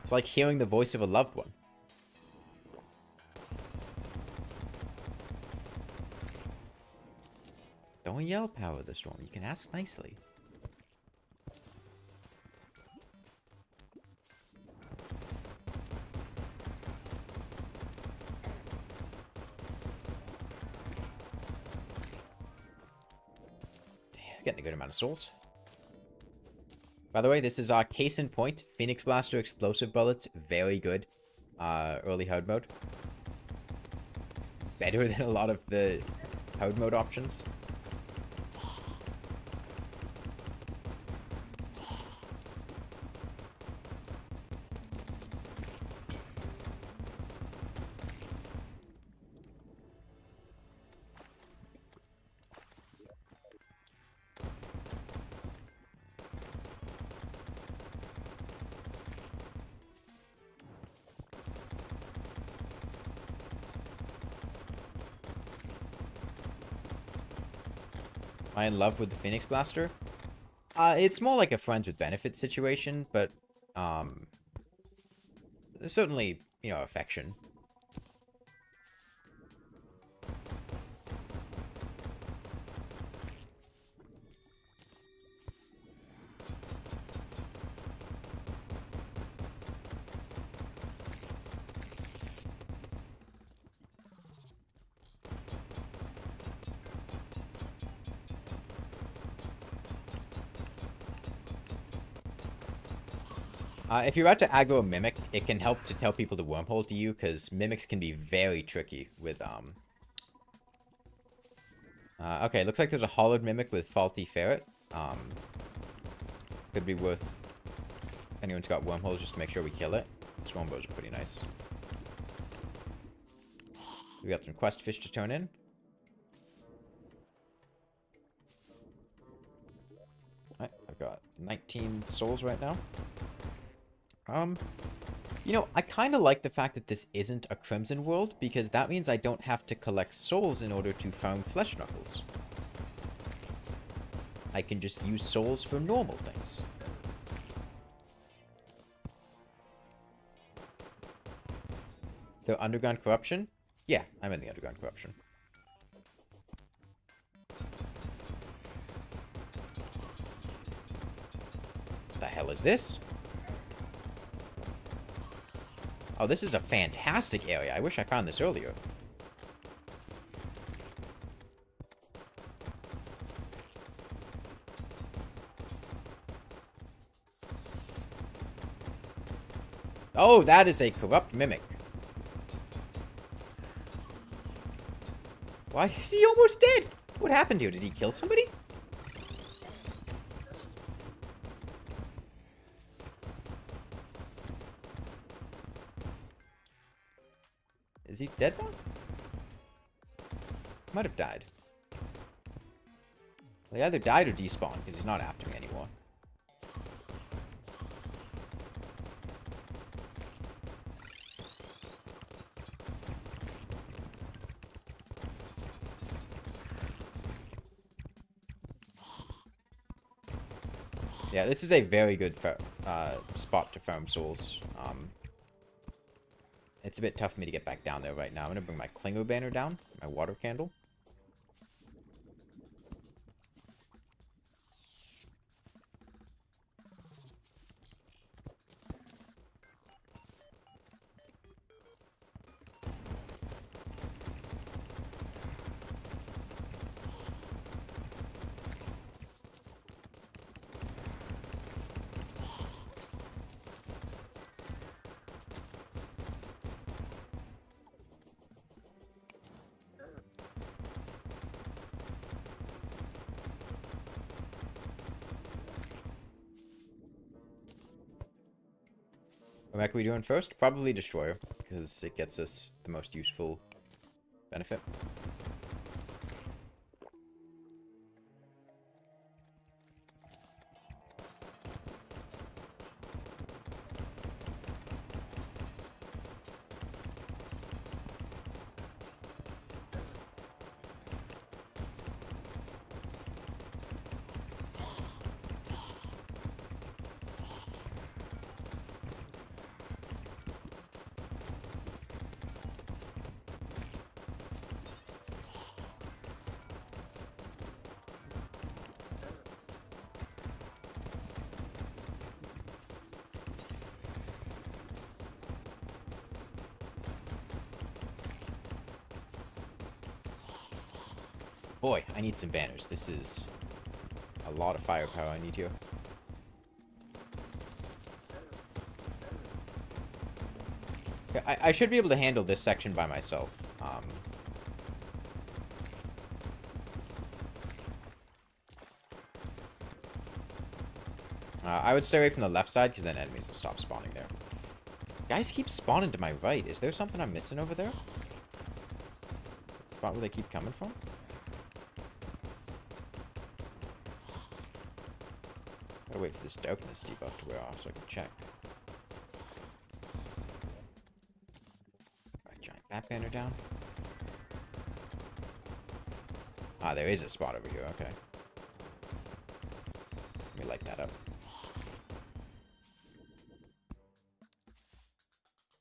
It's like hearing the voice of a loved one. Don't yell, Power of the Storm. You can ask nicely. getting a good amount of souls. By the way, this is our case in point. Phoenix Blaster explosive bullets, very good. Early hard mode. Better than a lot of the hard mode options. Am I in love with the Phoenix Blaster? It's more like a friends with benefits situation, but there's certainly, you know, affection. If you're about to aggro a Mimic, it can help to tell people to wormhole to you, because Mimics can be very tricky with, okay, looks like there's a hollowed Mimic with faulty ferret. Could be worth... Anyone's got wormholes just to make sure we kill it. Stormbows are pretty nice. We got some quest fish to turn in. Alright, I've got 19 souls right now. You know, I kind of like the fact that this isn't a Crimson world, because that means I don't have to collect souls in order to farm Flesh Knuckles. I can just use souls for normal things. So, Underground Corruption? Yeah, I'm in the Underground Corruption. What the hell is this? Oh, this is a fantastic area. I wish I found this earlier. Oh, that is a corrupt mimic. Why is he almost dead? What happened here? Did he kill somebody? Is he dead now? Might have died. Well, he either died or despawned, because he's not after me anymore. Yeah, this is a very good spot to farm souls. It's a bit tough for me to get back down there right now. I'm going to bring my Klinger banner down, my water candle. What mech are we doing first? Probably Destroyer, because it gets us the most useful benefit. Boy, I need some banners. This is lot of firepower I need here. Okay, I should be able to handle this section by myself. I would stay away from the left side, because then enemies will stop spawning there. Guys keep spawning to my right. Is there something I'm missing over there? Spot where they keep coming from? Gotta wait for this darkness debuff to wear off so I can check. Alright, giant bat banner down. Ah, there is a spot over here, okay. Let me light that up.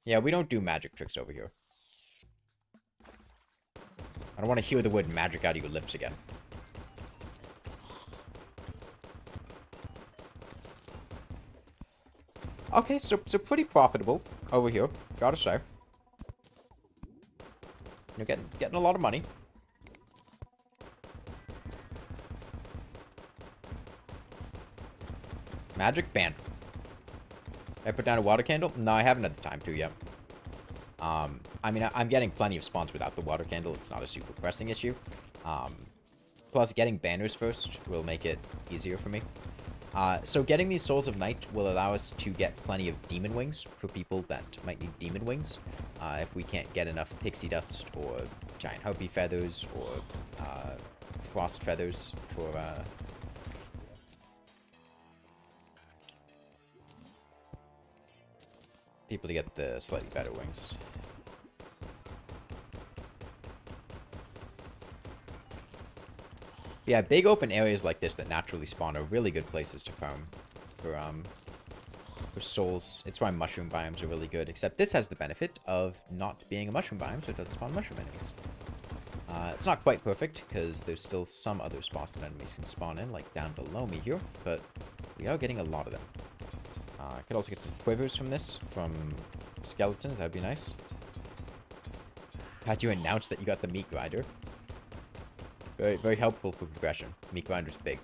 Yeah, we don't do magic tricks over here. I don't want to hear the word magic out of your lips again. Okay, so pretty profitable over here, gotta say. You're getting a lot of money. Magic band. I put down a water candle? No, I haven't had the time to yet. I mean, I'm getting plenty of spawns without the water candle. It's not a super pressing issue. Plus, getting banners first will make it easier for me. So getting these Souls of Night will allow us to get plenty of demon wings for people that might need demon wings. If we can't get enough pixie dust or giant harpy feathers or frost feathers for people to get the slightly better wings. Yeah, big open areas like this that naturally spawn are really good places to farm for souls. It's why mushroom biomes are really good, except this has the benefit of not being a mushroom biome, so it doesn't spawn mushroom enemies. It's not quite perfect, because there's still some other spots that enemies can spawn in, like down below me here, but we are getting a lot of them. I could also get some quivers from this, from skeletons, that'd be nice. Had you announced that you got the meat grinder? Very, very helpful for progression. Meat grinder's big.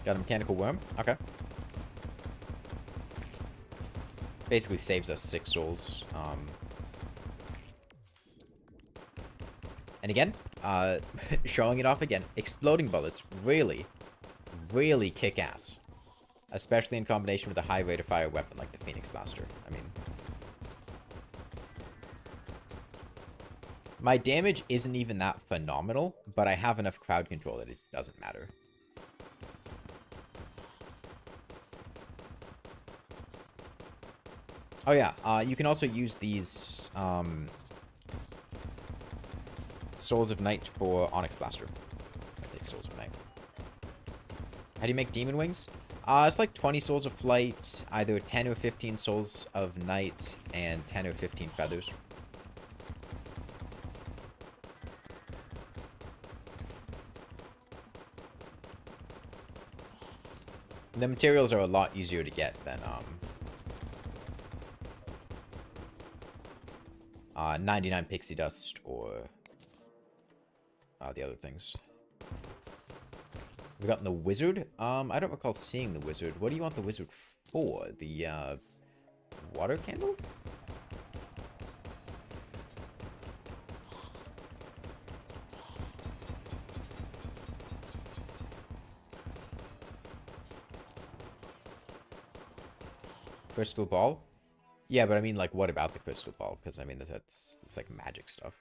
Got a mechanical worm? Okay. Basically saves us 6 souls. And again, showing it off again. Exploding bullets really, really kick ass. Especially in combination with a high rate of fire weapon like the Phoenix Blaster. I mean, my damage isn't even that phenomenal, but I have enough crowd control that it doesn't matter. Oh yeah, you can also use these Souls of Night for Onyx Blaster. I take Souls of Night. How do you make Demon Wings? It's like 20 Souls of Flight, either 10 or 15 Souls of Night, and 10 or 15 feathers. The materials are a lot easier to get than 99 pixie dust or the other things. We've gotten the wizard. I don't recall seeing the wizard. What do you want the wizard for? The water candle? Crystal ball? Yeah, but I mean, like, what about the crystal ball? Because I mean, it's like magic stuff.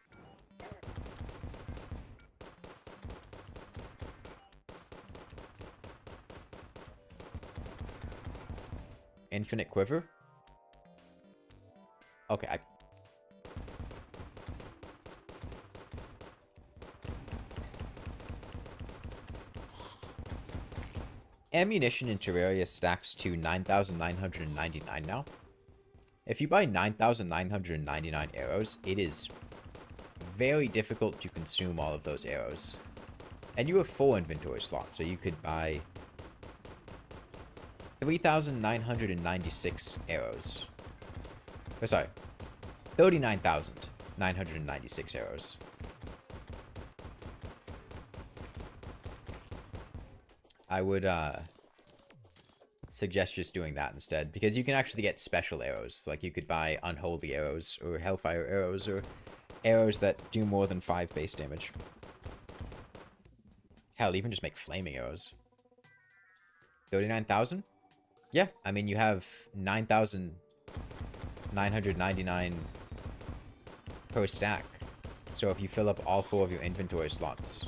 Infinite quiver? Okay, ammunition in Terraria stacks to 9,999 now. If you buy 9,999 arrows, it is very difficult to consume all of those arrows. And you have full inventory slots, so you could buy 3,996 arrows. Oh, sorry. 39,996 arrows. I would suggest just doing that instead, because you can actually get special arrows. Like, you could buy unholy arrows, or hellfire arrows, or arrows that do more than 5 base damage. Hell, even just make flaming arrows. 39,000? Yeah, I mean, you have 9,999 per stack. So if you fill up all 4 of your inventory slots,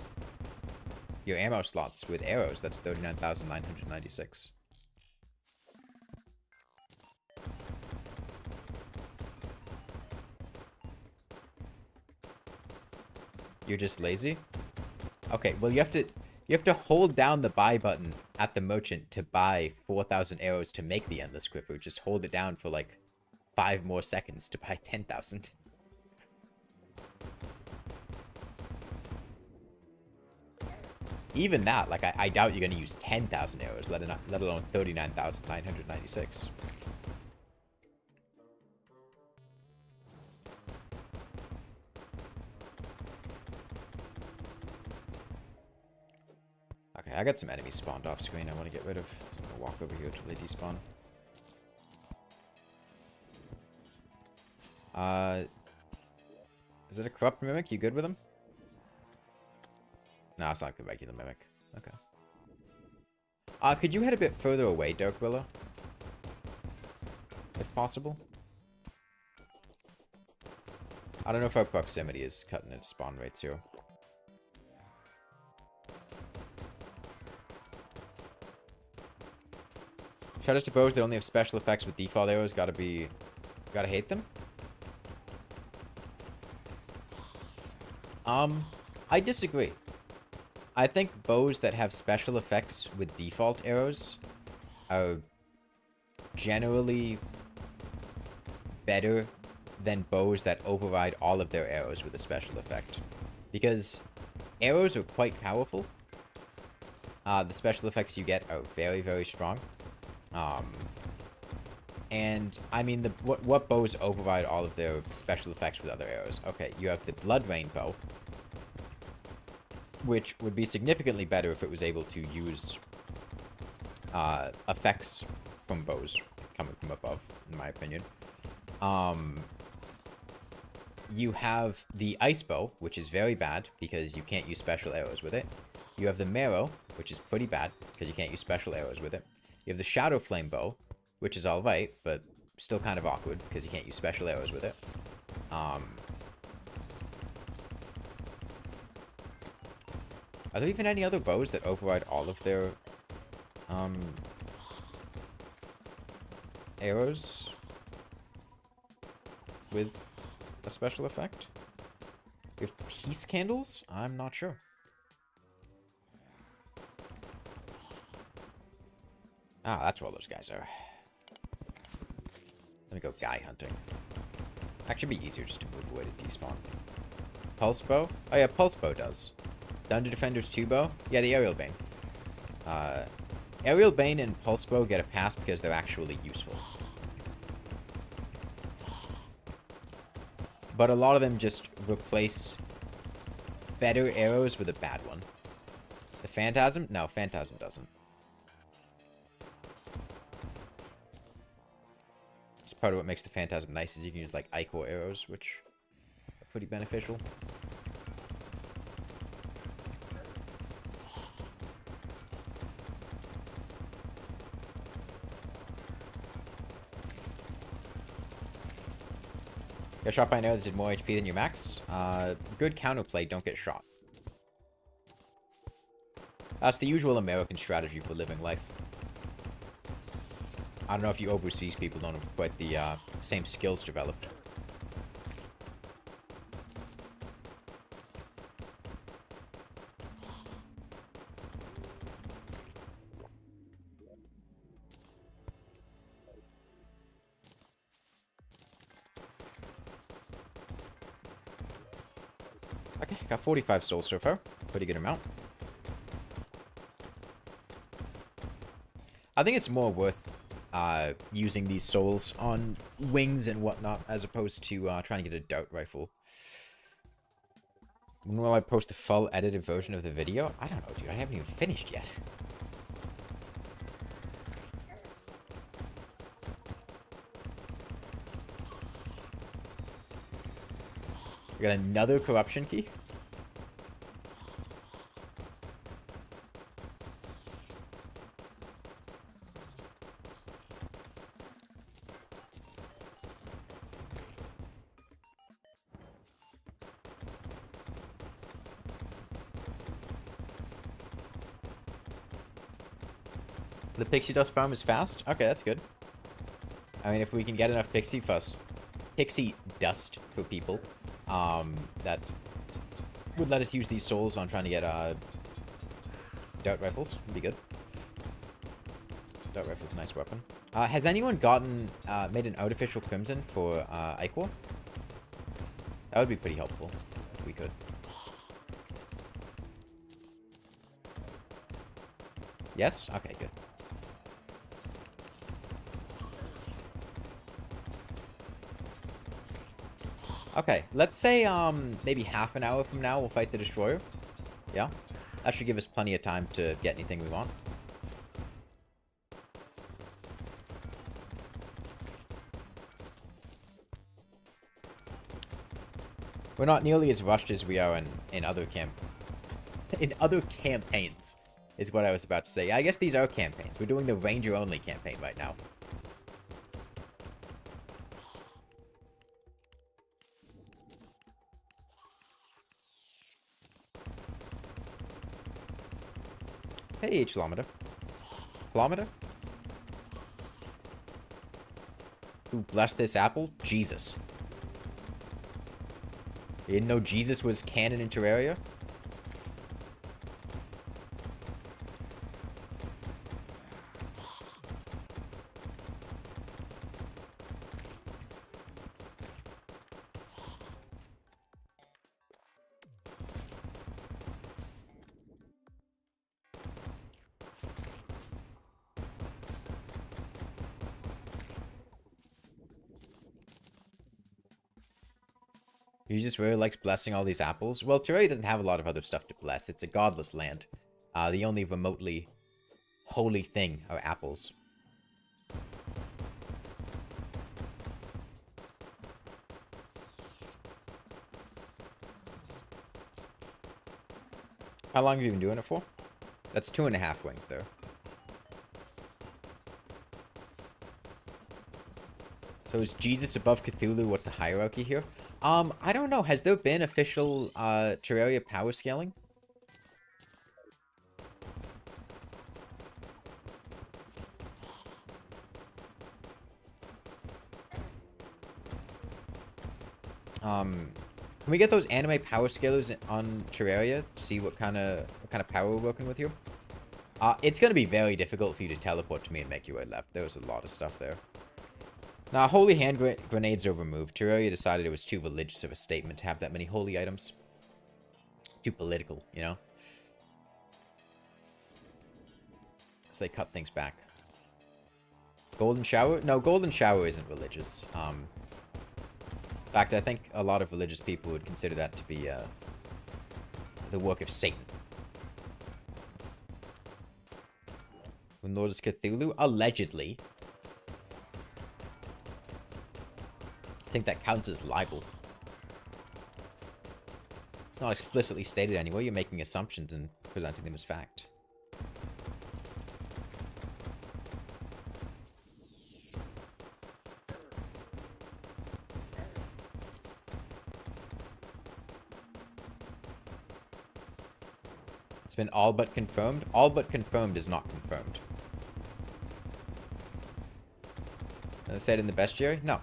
your ammo slots with arrows, that's 39,996. You're just lazy? Okay, well, you have to hold down the buy button at the merchant to buy 4,000 arrows to make the endless quiver. Just hold it down for like 5 more seconds to buy 10,000. Even that, like, I doubt you're gonna use 10,000 arrows, let alone 39,996. Okay, I got some enemies spawned off screen I want to get rid of. So I'm gonna walk over here till they despawn. Is it a corrupt mimic? You good with him? No, it's not the regular mimic. Okay. Could you head a bit further away, Dark Willow? If possible. I don't know if our proximity is cutting its spawn rates here. Should I suppose they only have special effects with default arrows? Gotta hate them? I disagree. I think bows that have special effects with default arrows are generally better than bows that override all of their arrows with a special effect. Because arrows are quite powerful. The special effects you get are very, very strong. And, I mean, what bows override all of their special effects with other arrows? Okay, you have the Blood Rain bow, which would be significantly better if it was able to use effects from bows coming from above, in my opinion. You have the Ice bow, which is very bad because you can't use special arrows with it. You have the Marrow, which is pretty bad because you can't use special arrows with it. You have the Shadow Flame bow, which is alright, but still kind of awkward because you can't use special arrows with it. Are there even any other bows that override all of their arrows with a special effect? We have Peace Candles? I'm not sure. Ah, that's where all those guys are. Let me go guy hunting. Actually, it'd be easier just to move away to despawn. Pulse bow? Oh yeah, Pulse bow does. Dungeon Defender's 2 bow? Yeah, the Aerial Bane. Aerial Bane and Pulse bow get a pass because they're actually useful. But a lot of them just replace better arrows with a bad one. The Phantasm? No, Phantasm doesn't. It's part of what makes the Phantasm nice is you can use like Ichor arrows, which are pretty beneficial. Got shot by an arrow that did more HP than your max. Good counterplay, don't get shot. That's the usual American strategy for living life. I don't know if you overseas people don't have quite the same skills developed. Okay, got 45 souls so far. Pretty good amount. I think it's more worth using these souls on wings and whatnot as opposed to trying to get a dart rifle. When will I post the full edited version of the video? I don't know, dude. I haven't even finished yet. We got another corruption key. The pixie dust farm is fast? Okay, that's good. I mean, if we can get enough pixie dust for people, that would let us use these souls on trying to get, dart rifles. Would be good. Dart rifle's a nice weapon. Has anyone made an artificial crimson for, Ichor? That would be pretty helpful, if we could. Yes? Okay, good. Okay, let's say, maybe half an hour from now we'll fight the Destroyer. Yeah? That should give us plenty of time to get anything we want. We're not nearly as rushed as we are in other campaigns, is what I was about to say. I guess these are campaigns. We're doing the Ranger-only campaign right now. Hey, Kilometer. Kilometer? Who blessed this apple? Jesus. You didn't know Jesus was canon in Terraria? He just really likes blessing all these apples. Well, Terraria doesn't have a lot of other stuff to bless. It's a godless land. The only remotely holy thing are apples. How long have you been doing it for? That's 2.5 wings, though. So is Jesus above Cthulhu? What's the hierarchy here? I don't know. Has there been official, Terraria power scaling? Can we get those anime power scalers on Terraria? See what kind of power we're working with here? It's gonna be very difficult for you to teleport to me and make your way left. There was a lot of stuff there. Now, holy hand grenades are removed. Terraria decided it was too religious of a statement to have that many holy items. Too political, you know? So they cut things back. Golden shower? No, golden shower isn't religious. In fact, I think a lot of religious people would consider that to be the work of Satan. When Lord is Cthulhu? Allegedly. I think that counts as libel. It's not explicitly stated anywhere. You're making assumptions and presenting them as fact. It's been all but confirmed. All but confirmed is not confirmed. I said in the bestiary? No.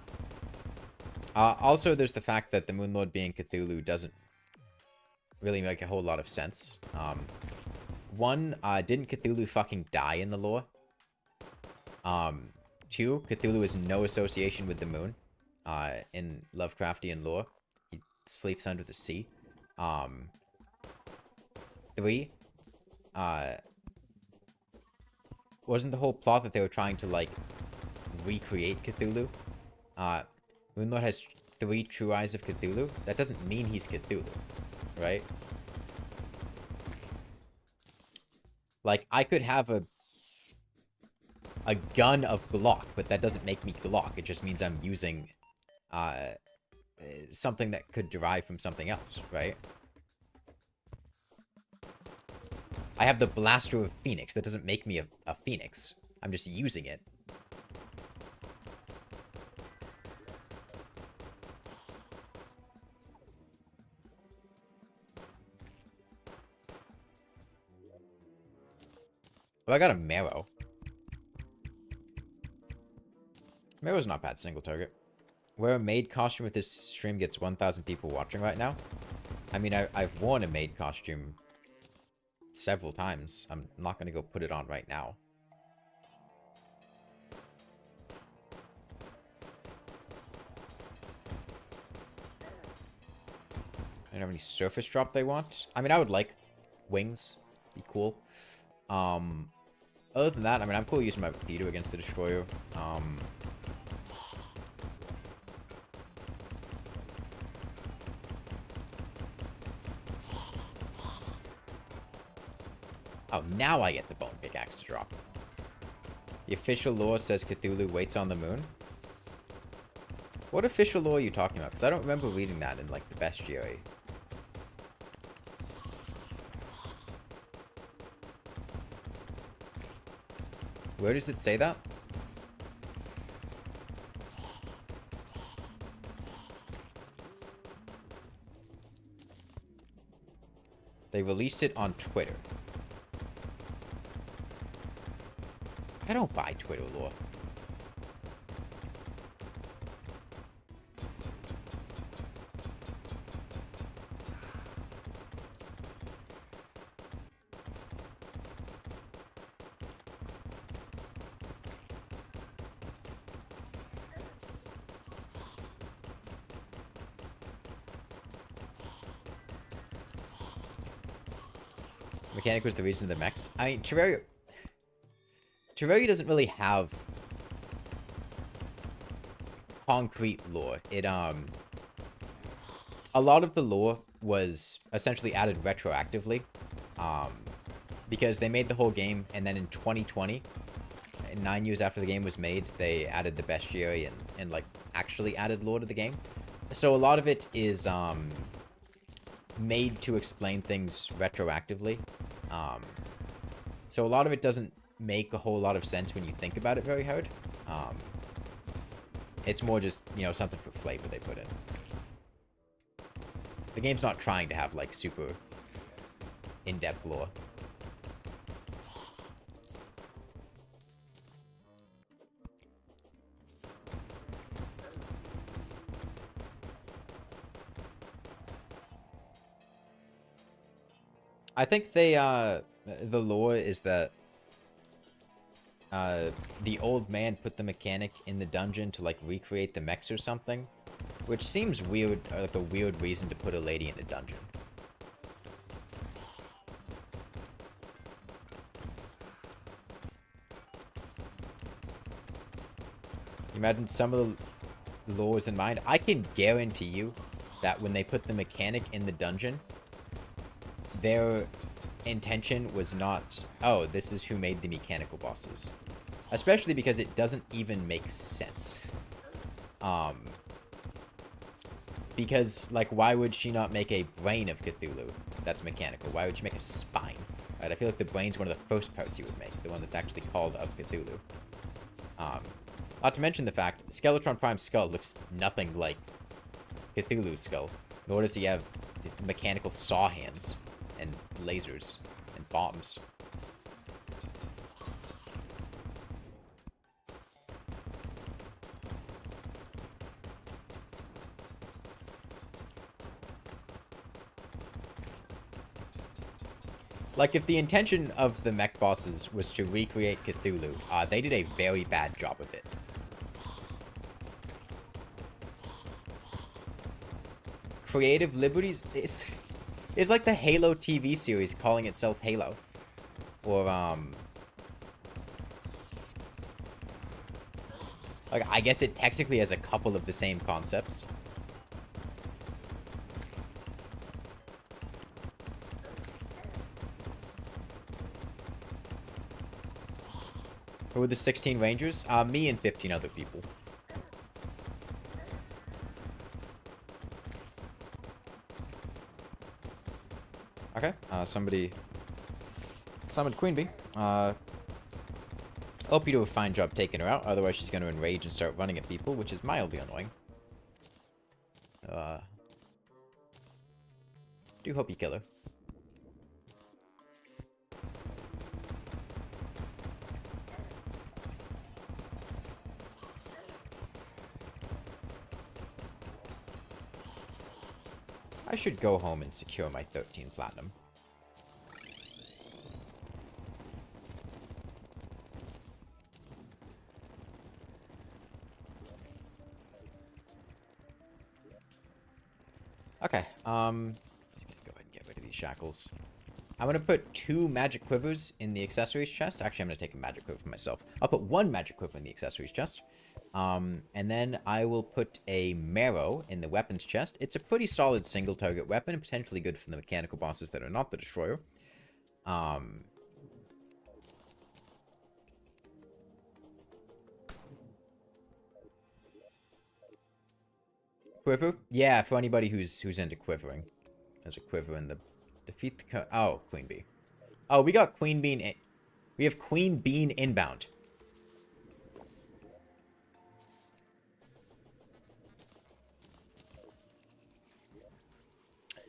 Also, there's the fact that the Moon Lord being Cthulhu doesn't really make a whole lot of sense. One, didn't Cthulhu fucking die in the lore? Two, Cthulhu has no association with the moon, in Lovecraftian lore. He sleeps under the sea. Three, wasn't the whole plot that they were trying to, like, recreate Cthulhu? Moonlord has 3 true eyes of Cthulhu. That doesn't mean he's Cthulhu, right? Like, I could have a gun of Glock, but that doesn't make me Glock. It just means I'm using, something that could derive from something else, right? I have the Blaster of Phoenix. That doesn't make me a Phoenix. I'm just using it. Oh, I got a Marrow. Marrow's not bad single target. Wear a maid costume if this stream gets 1,000 people watching right now. I mean, I've worn a maid costume several times. I'm not going to go put it on right now. I don't have any surface drop they want. I mean, I would like wings. Be cool. Other than that, I mean, I'm cool using my Vito against the Destroyer. Oh, now I get the Bone Pickaxe to drop. The official lore says Cthulhu waits on the moon. What official lore are you talking about? Because I don't remember reading that in, like, the bestiary. Where does it say that? They released it on Twitter. I don't buy Twitter lore. Mechanic was the reason of the mechs. I mean, Terraria doesn't really have concrete lore. A lot of the lore was essentially added retroactively, because they made the whole game, and then in 2020, 9 years after the game was made, they added the bestiary and like actually added lore to the game. So a lot of it is made to explain things retroactively. So a lot of it doesn't make a whole lot of sense when you think about it very hard. It's more just, you know, something for flavor they put in. The game's not trying to have, like, super in-depth lore. I think they, the lore is that the old man put the mechanic in the dungeon to, like, recreate the mechs or something. Which seems weird, like a weird reason to put a lady in a dungeon. Imagine some of the lores in mind. I can guarantee you that when they put the mechanic in the dungeon, their intention was not, oh, this is who made the mechanical bosses. Especially because it doesn't even make sense. Because, like, why would she not make a brain of Cthulhu that's mechanical? Why would she make a spine? Right? I feel like the brain's one of the first parts you would make. The one that's actually called of Cthulhu. Not to mention the fact, Skeletron Prime's skull looks nothing like Cthulhu's skull. Nor does he have mechanical saw hands and lasers and bombs. Like, if the intention of the mech bosses was to recreate Cthulhu, they did a very bad job of it. Creative liberties? It's like the Halo TV series calling itself Halo. Or, Like, I guess it technically has a couple of the same concepts. Who were the 16 Rangers? Me and 15 other people. Okay, somebody summoned Queen Bee. Hope you do a fine job taking her out, otherwise she's going to enrage and start running at people, which is mildly annoying. Do hope you kill her. I should go home and secure my 13 platinum. Okay, just gonna go ahead and get rid of these shackles. I'm gonna put 2 magic quivers in the accessories chest. Actually, I'm gonna take a magic quiver for myself. I'll put 1 magic quiver in the accessories chest. And then I will put a marrow in the weapons chest. It's a pretty solid single target weapon and potentially good for the mechanical bosses that are not the destroyer. Quiver? Yeah, for anybody who's into quivering. There's a quiver in the defeat the oh, Queen Bee. Oh, we got Queen Bean in. We have Queen Bean inbound.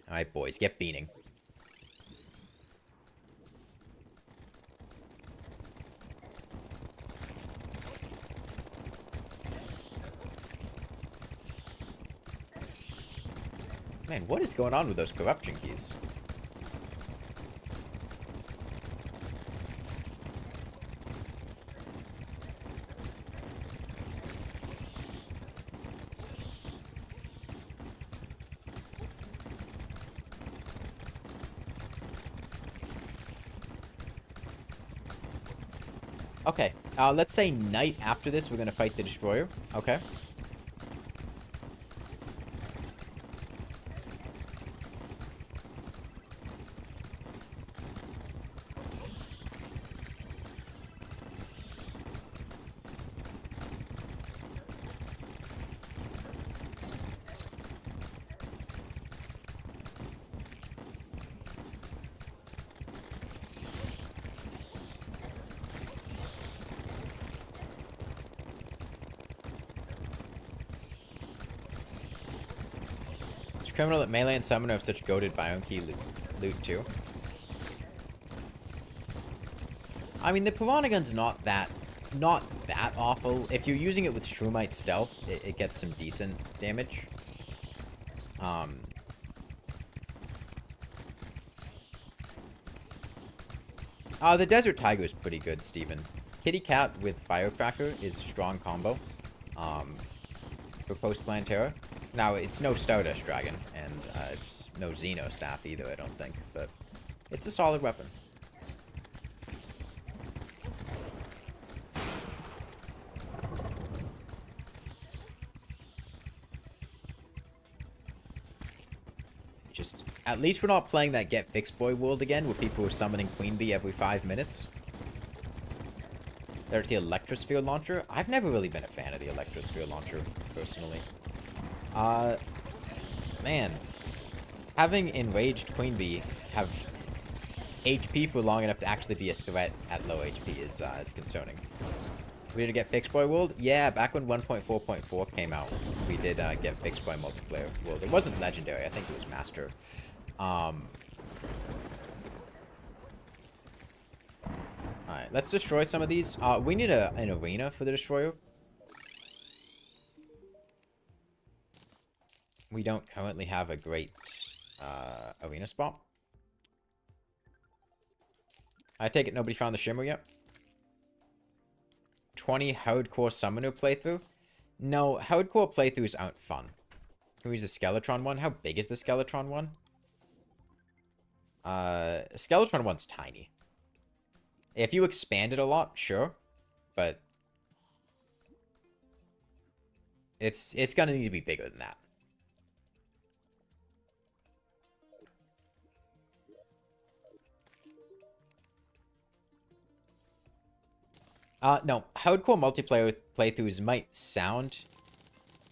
Alright, boys, get beaning. Man, what is going on with those corruption keys? Okay, let's say night after this, we're gonna fight the destroyer. Okay. Criminal that melee and summoner have such goated biome key loot too. I mean, the Piranha Gun's not that awful. If you're using it with Shroomite stealth, it gets some decent damage. The Desert Tiger is pretty good, Steven. Kitty Cat with Firecracker is a strong combo. For Post-Plantera. Now, it's no Stardust Dragon, and it's no Xeno Staff either, I don't think, but it's a solid weapon. Just, at least we're not playing that Get Fixed Boy world again, where people are summoning Queen Bee every 5 minutes. There's the Electrosphere Launcher. I've never really been a fan of the Electrosphere Launcher, personally. Man. Having Enraged Queen Bee have HP for long enough to actually be a threat at low HP is concerning. We did Get Fixed Boy World? Yeah, back when 1.4.4 came out, we did Get Fixed Boy multiplayer world. It wasn't Legendary, I think it was Master. Alright, let's destroy some of these. We need an arena for the destroyer. We don't currently have a great arena spot. I take it nobody found the Shimmer yet? 20 hardcore summoner playthrough? No, hardcore playthroughs aren't fun. Who's the Skeletron one? How big is the Skeletron one? Skeletron one's tiny. If you expand it a lot, sure. But It's gonna need to be bigger than that. No, hardcore multiplayer playthroughs might sound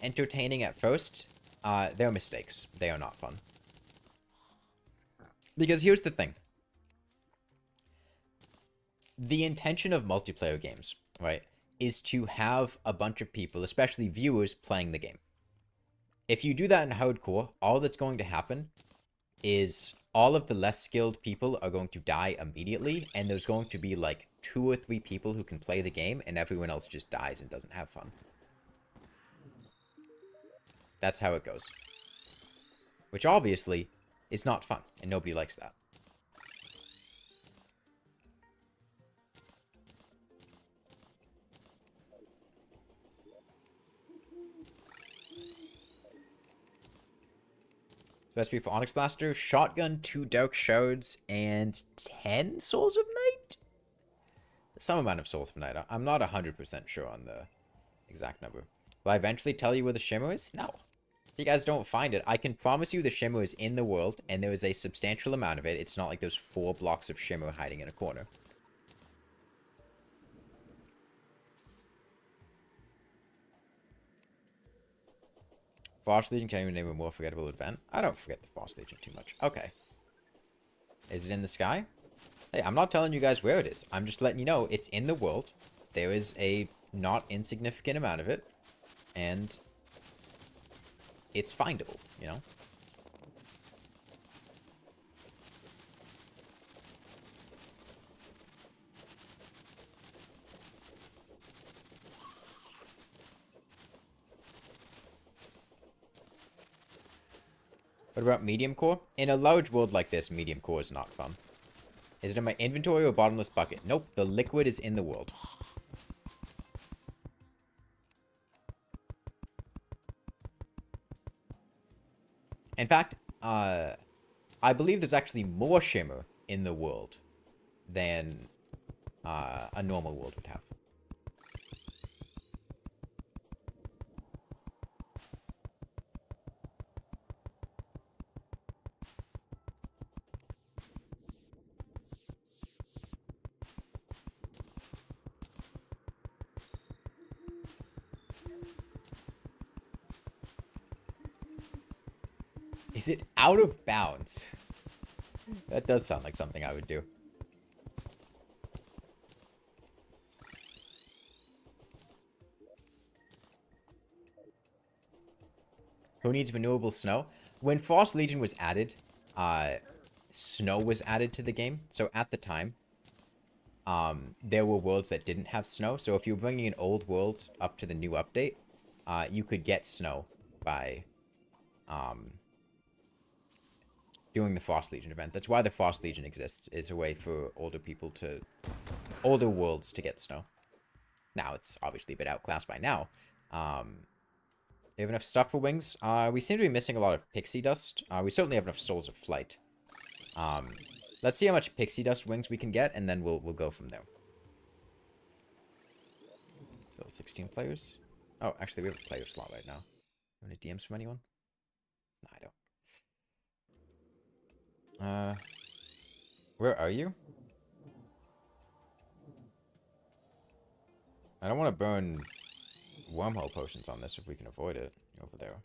entertaining at first. They're mistakes. They are not fun. Because here's the thing. The intention of multiplayer games, right, is to have a bunch of people, especially viewers, playing the game. If you do that in hardcore, all that's going to happen is all of the less skilled people are going to die immediately, and there's going to be like 2 or 3 people who can play the game, and everyone else just dies and doesn't have fun. That's how it goes. Which obviously is not fun, and nobody likes that. Recipe for Onyx Blaster, Shotgun, 2 Dark Shards, and 10 Souls of Night? Some amount of Souls of Night. I'm not 100% sure on the exact number. Will I eventually tell you where the Shimmer is? No. If you guys don't find it, I can promise you the Shimmer is in the world, and there is a substantial amount of it. It's not like there's 4 blocks of Shimmer hiding in a corner. Frost Legion, can you name a more forgettable event? I don't forget the Frost Legion too much. Okay. Is it in the sky? Hey, I'm not telling you guys where it is. I'm just letting you know it's in the world. There is a not insignificant amount of it. And it's findable, you know? What about medium core? In a large world like this, medium core is not fun. Is it in my inventory or bottomless bucket? Nope, the liquid is in the world. In fact, I believe there's actually more shimmer in the world than a normal world would have. Is it out of bounds? That does sound like something I would do. Who needs renewable snow? When Frost Legion was added, snow was added to the game. So at the time, there were worlds that didn't have snow. So if you were bringing an old world up to the new update, you could get snow by doing the Frost Legion event. That's why the Frost Legion exists. It's a way for older worlds to get snow. Now, it's obviously a bit outclassed by now. They have enough stuff for wings. We seem to be missing a lot of pixie dust. We certainly have enough souls of flight. Let's see how much pixie dust wings we can get, and then we'll go from there. Level 16 players. Oh, actually, we have a player slot right now. Any DMs from anyone? No, I don't. Where are you? I don't want to burn wormhole potions on this if we can avoid it. Over there.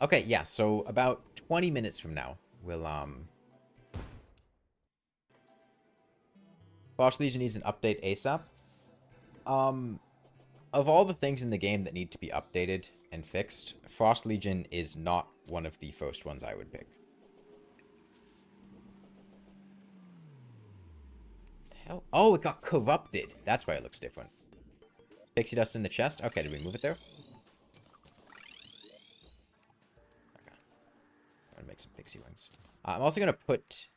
Okay, yeah, so about 20 minutes from now, we'll, Frost Legion needs an update ASAP. Of all the things in the game that need to be updated and fixed, Frost Legion is not one of the first ones I would pick. What the hell? Oh, it got corrupted. That's why it looks different. Pixie dust in the chest? Okay, did we move it there? Okay. I'm gonna make some pixie wings. I'm also gonna put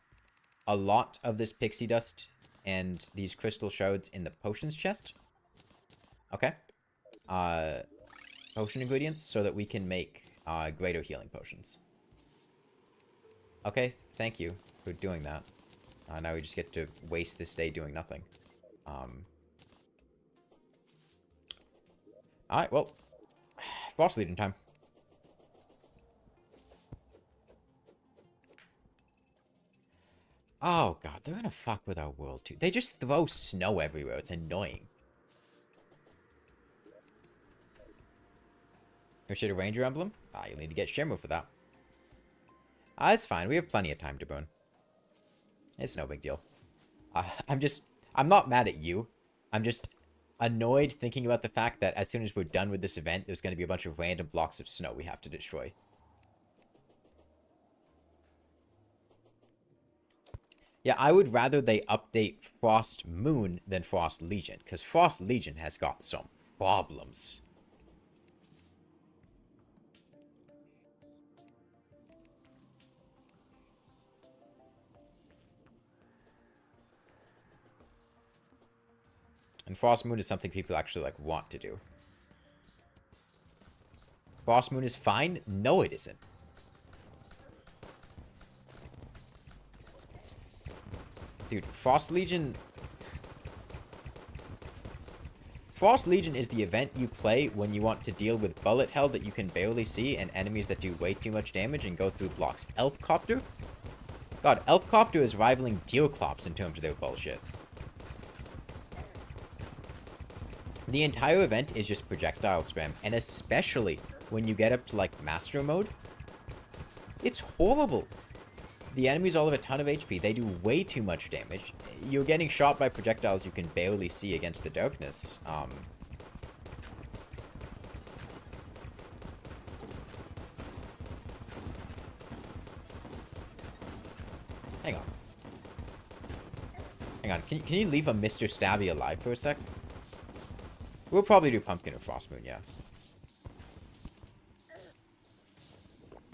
a lot of this pixie dust and these crystal shards in the potions chest. Okay. potion ingredients so that we can make greater healing potions. Okay, thank you for doing that. Now we just get to waste this day doing nothing. Alright, well, Frost Legion time. Oh god, they're gonna fuck with our world too. They just throw snow everywhere. It's annoying. Or should a Ranger Emblem? You'll need to get Shimmer for that. It's fine. We have plenty of time to burn. It's no big deal. I'm not mad at you. I'm just annoyed thinking about the fact that as soon as we're done with this event, there's going to be a bunch of random blocks of snow we have to destroy. Yeah, I would rather they update Frost Moon than Frost Legion, because Frost Legion has got some problems. And Frost Moon is something people actually, like, want to do. Frost Moon is fine? No, it isn't. Dude, Frost Legion... Frost Legion is the event you play when you want to deal with bullet hell that you can barely see and enemies that do way too much damage and go through blocks. Elfcopter? God, Elfcopter is rivaling Deerclops in terms of their bullshit. The entire event is just projectile spam, and especially when you get up to, like, Master Mode, it's horrible. The enemies all have a ton of HP. They do way too much damage. You're getting shot by projectiles you can barely see against the darkness. Hang on. Hang on. Can you leave a Mr. Stabby alive for a sec? We'll probably do Pumpkin or Frost Moon, yeah.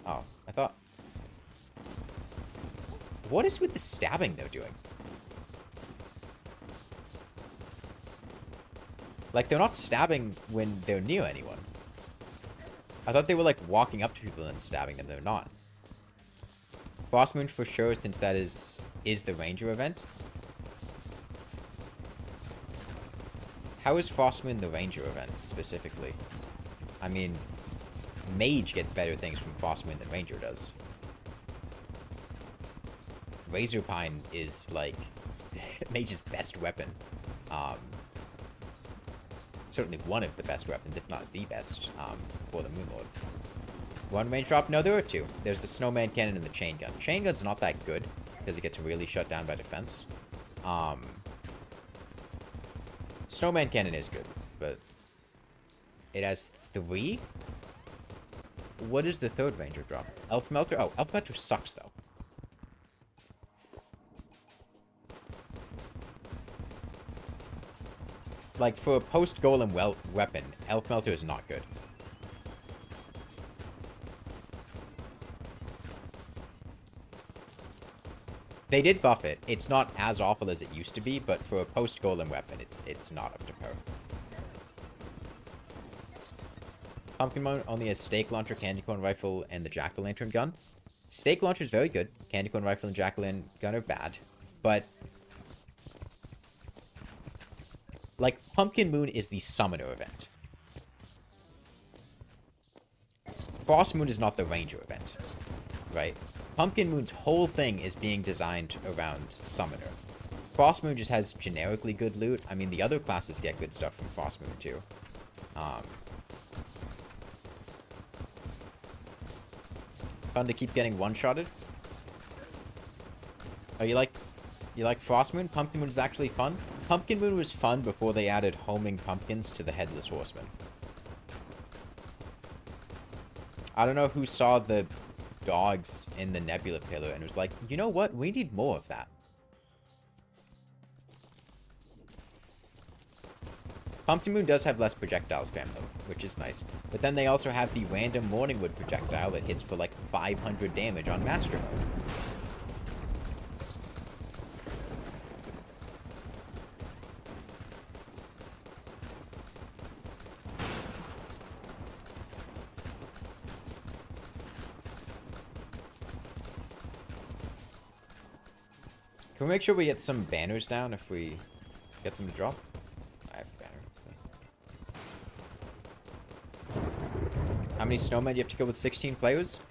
Oh, I thought... What is with the stabbing they're doing? Like, they're not stabbing when they're near anyone. I thought they were, like, walking up to people and stabbing them. They're not. Frost Moon for sure, since that is the Ranger event. How is Frost Moon the Ranger event, specifically? I mean, Mage gets better things from Frost Moon than Ranger does. Razor Pine is, like, Mage's best weapon. Certainly one of the best weapons, if not the best, for the Moonlord. One range drop? No, there are two. There's the Snowman Cannon and the Chain Gun. Chain Gun's not that good, because it gets really shut down by defense. Snowman Cannon is good, but it has 3? What is the third Ranger drop? Elf Melter? Oh, Elf Melter sucks, though. Like, for a post-Golem weapon, Elf Melter is not good. They did buff it. It's not as awful as it used to be, but for a post-Golem weapon, it's not up to par. Pumpkin Moon only has Stake Launcher, Candy Corn Rifle, and the Jack-o'-lantern gun. Stake Launcher is very good. Candy Corn Rifle and Jack-o'-lantern gun are bad. But, like, Pumpkin Moon is the Summoner event. Frost Moon is not the Ranger event, right? Pumpkin Moon's whole thing is being designed around Summoner. Frost Moon just has generically good loot. I mean, the other classes get good stuff from Frost Moon, too. Fun to keep getting one-shotted. Oh, you like Frost Moon? Pumpkin Moon is actually fun. Pumpkin Moon was fun before they added homing pumpkins to the Headless Horseman. I don't know who saw the dogs in the Nebula Pillar and was like, you know what? We need more of that. Pumpkin Moon does have less projectile spam, though, which is nice. But then they also have the random Morningwood projectile that hits for like 500 damage on Master Mode. Can we make sure we get some banners down if we get them to drop? I have a banner. How many snowmen do you have to kill with 16 players?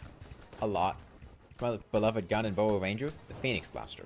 A lot. My beloved gun and bow ranger, the Phoenix Blaster.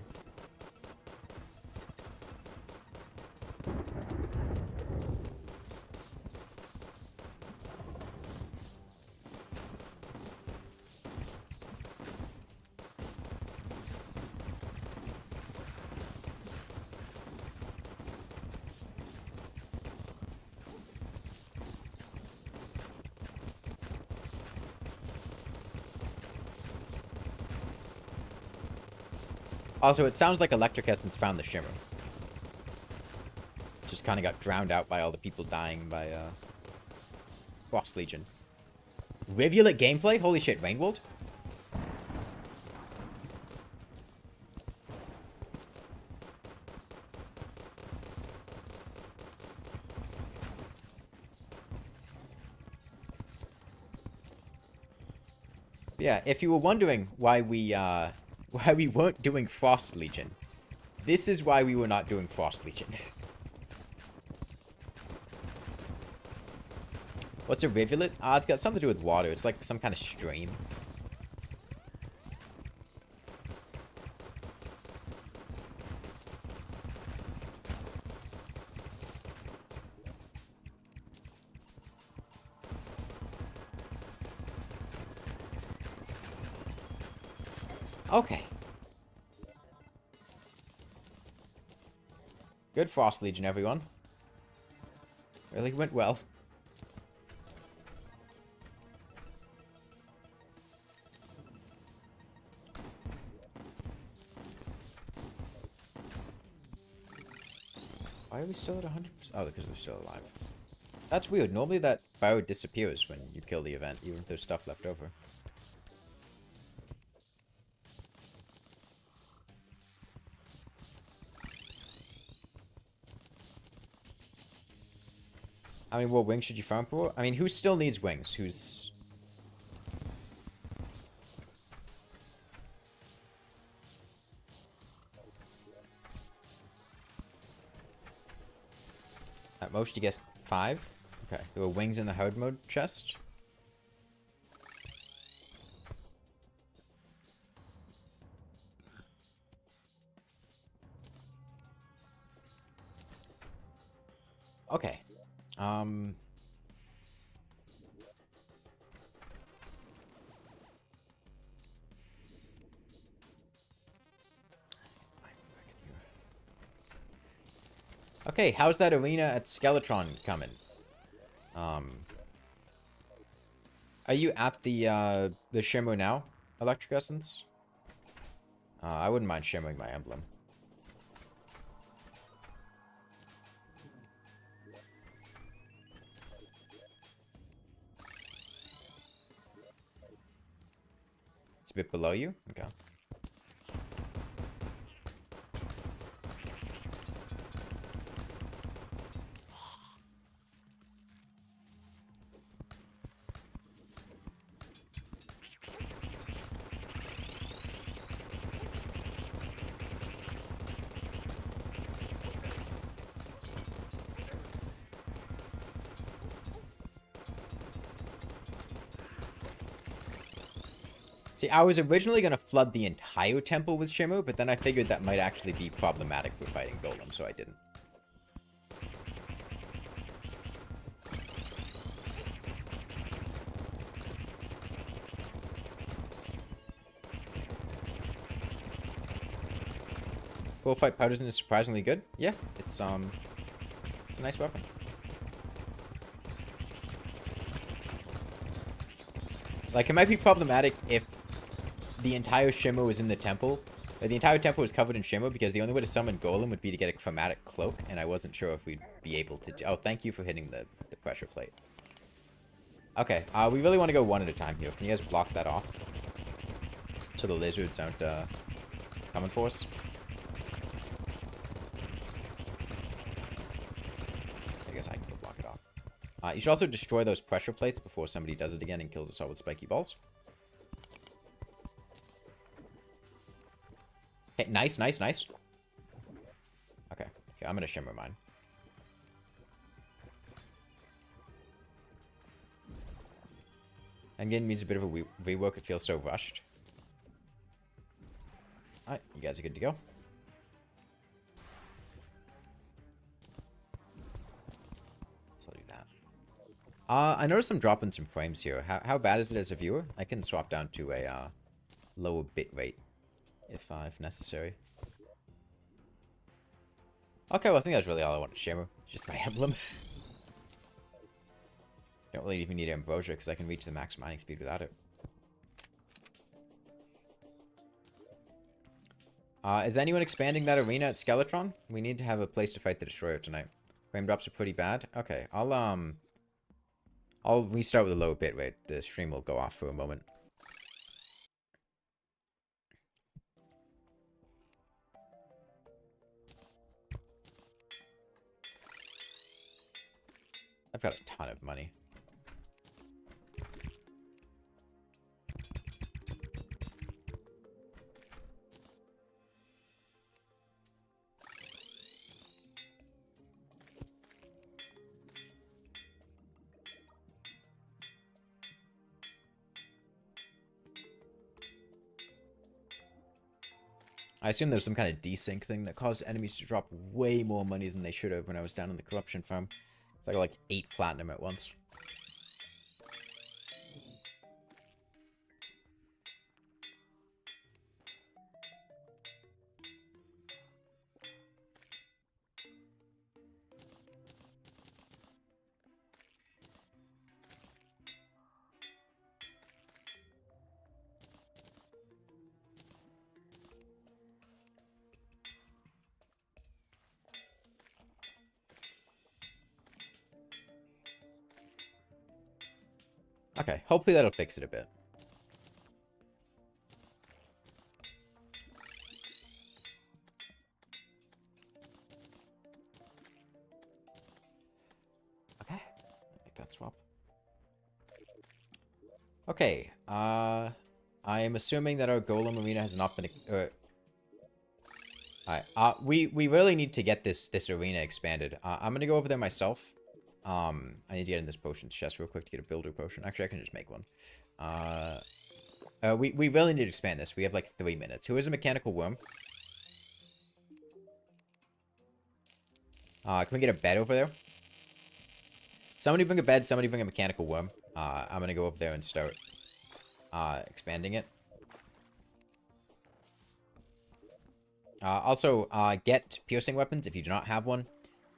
Also, it sounds like Electric Essence found the Shimmer. Just kind of got drowned out by all the people dying by, Frost Legion. Rivulet gameplay? Holy shit, Rainwold? Yeah, if you were wondering why we weren't doing Frost Legion, this is why we were not doing Frost Legion. What's a rivulet? It's got something to do with water. It's like some kind of stream. Okay. Good Frost Legion, everyone. Really went well. Why are we still at 100%? Oh, because they're still alive. That's weird. Normally that bio disappears when you kill the event, even if there's stuff left over. How many more wings should you farm for? I mean, who still needs wings? Who's... At most, you guess 5? Okay, there were wings in the Hardmode chest. Okay. Okay, how's that arena at Skeletron coming? Are you at the Shimmer now, Electric Essence? I wouldn't mind shimmering my emblem. It's a bit below you? Okay. See, I was originally going to flood the entire temple with Shimmer, but then I figured that might actually be problematic for fighting Golem, so I didn't. Chlorophyte Powderson is surprisingly good. Yeah, it's a nice weapon. Like, it might be problematic if the entire Shimmer was in the temple. The entire temple was covered in Shimmer because the only way to summon Golem would be to get a chromatic cloak, and I wasn't sure if we'd be able to do... Oh, thank you for hitting the pressure plate. Okay, we really want to go one at a time here. Can you guys block that off? So the lizards aren't coming for us? I guess I can go block it off. You should also destroy those pressure plates before somebody does it again and kills us all with spiky balls. Okay, nice, nice, nice. Okay, I'm gonna shimmer mine. Endgame needs a bit of a rework. It feels so rushed. Alright, you guys are good to go. So I'll do that. I noticed I'm dropping some frames here. How bad is it as a viewer? I can swap down to a lower bit rate if necessary. Okay, well I think that's really all I want to shimmer. Just my emblem. Don't really even need ambrosia because I can reach the max mining speed without it. Is anyone expanding that arena at Skeletron? We need to have a place to fight the Destroyer tonight. Frame drops are pretty bad. Okay, I'll restart with a low bit rate. The stream will go off for a moment. I've got a ton of money. I assume there's some kind of desync thing that caused enemies to drop way more money than they should have when I was down in the corruption farm. So I got like 8 platinum at once. Okay, hopefully that'll fix it a bit. Okay, make that swap. Okay, I am assuming that our Golem arena has not been... Alright, we really need to get this arena expanded. I'm gonna go over there myself. I need to get in this potions chest real quick to get a builder potion. Actually, I can just make one. We really need to expand this. We have like 3 minutes. Who is a mechanical worm? Can we get a bed over there? Somebody bring a bed, somebody bring a mechanical worm. I'm gonna go over there and start expanding it. Also, get piercing weapons if you do not have one.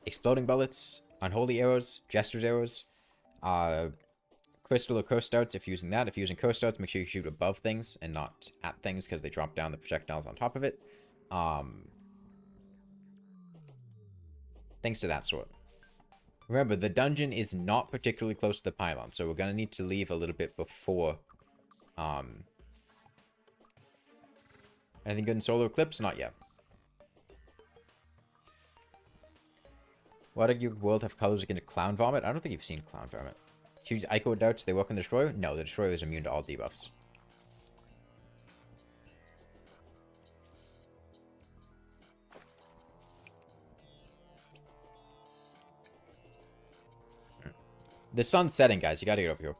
Exploding bullets, unholy arrows, jester's arrows, crystal or curse darts if you're using that. If you're using curse darts, make sure you shoot above things and not at things because they drop down the projectiles on top of it. Things to that sort. Remember, the dungeon is not particularly close to the pylon, so we're going to need to leave a little bit before... Anything good in Solar Eclipse? Not yet. Why do your world have colors akin to Clown Vomit? I don't think you've seen Clown Vomit. Choose Ico Darts, they work on the Destroyer? No, the Destroyer is immune to all debuffs. The sun's setting, guys. You gotta get over here.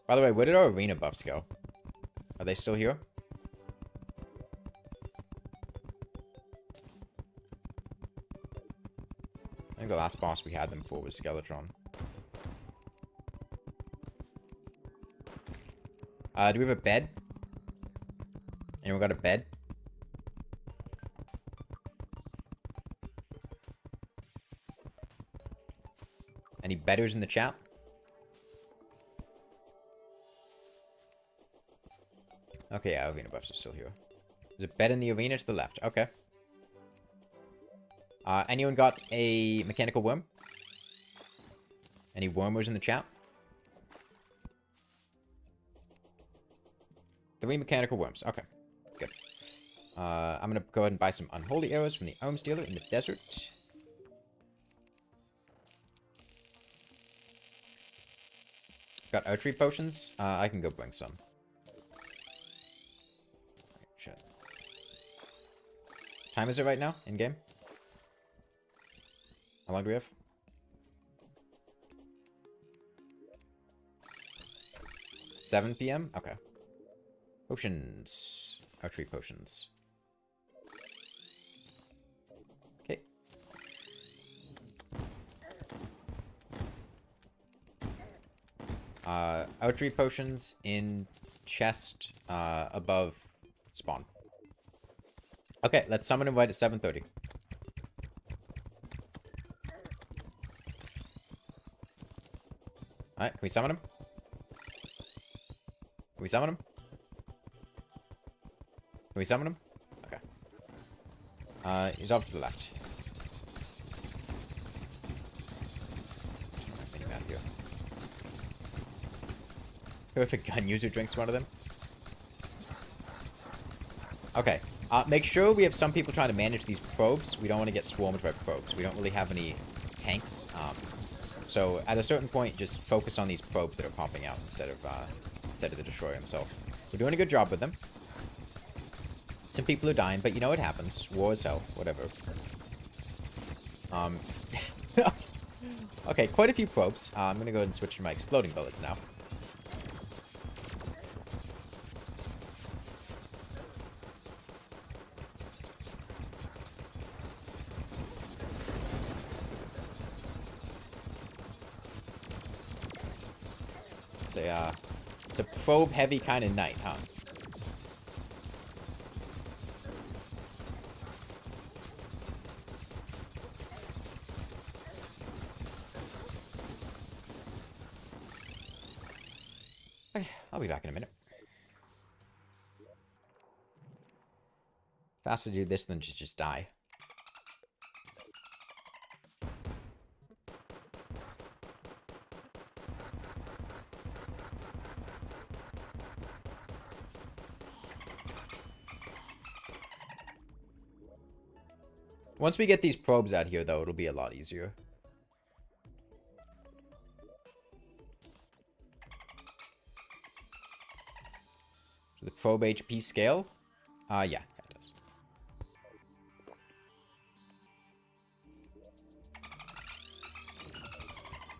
By the way, where did our arena buffs go? Are they still here? I think the last boss we had them for was Skeletron. Do we have a bed? Anyone got a bed? Any betters in the chat? Okay, yeah, arena buffs are still here. There's a bed in the arena to the left. Okay. Anyone got a mechanical worm? Any wormers in the chat? 3 mechanical worms. Okay, good. I'm gonna go ahead and buy some unholy arrows from the arms dealer in the desert. Got archery potions. I can go bring some. time is it right now in game? How long do we have? 7 p.m. Okay. Potions. Archery potions. Okay. Archery potions in chest above spawn. Okay, let's summon him right at 7:30. Alright, can we summon him? Can we summon him? Can we summon him? Okay. He's off to the left. Mini-map here. Perfect gun user drinks one of them. Okay. Make sure we have some people trying to manage these probes. We don't want to get swarmed by probes. We don't really have any tanks. So at a certain point, just focus on these probes that are popping out instead of the destroyer himself. We're doing a good job with them. Some people are dying, but you know it happens. War is hell. Whatever. Okay, quite a few probes. I'm gonna go ahead and switch to my exploding bullets now. It's a probe-heavy kind of night, huh? Okay, I'll be back in a minute. Faster to do this than just die. Once we get these probes out here, though, it'll be a lot easier. So the probe HP scale? Yeah, it does.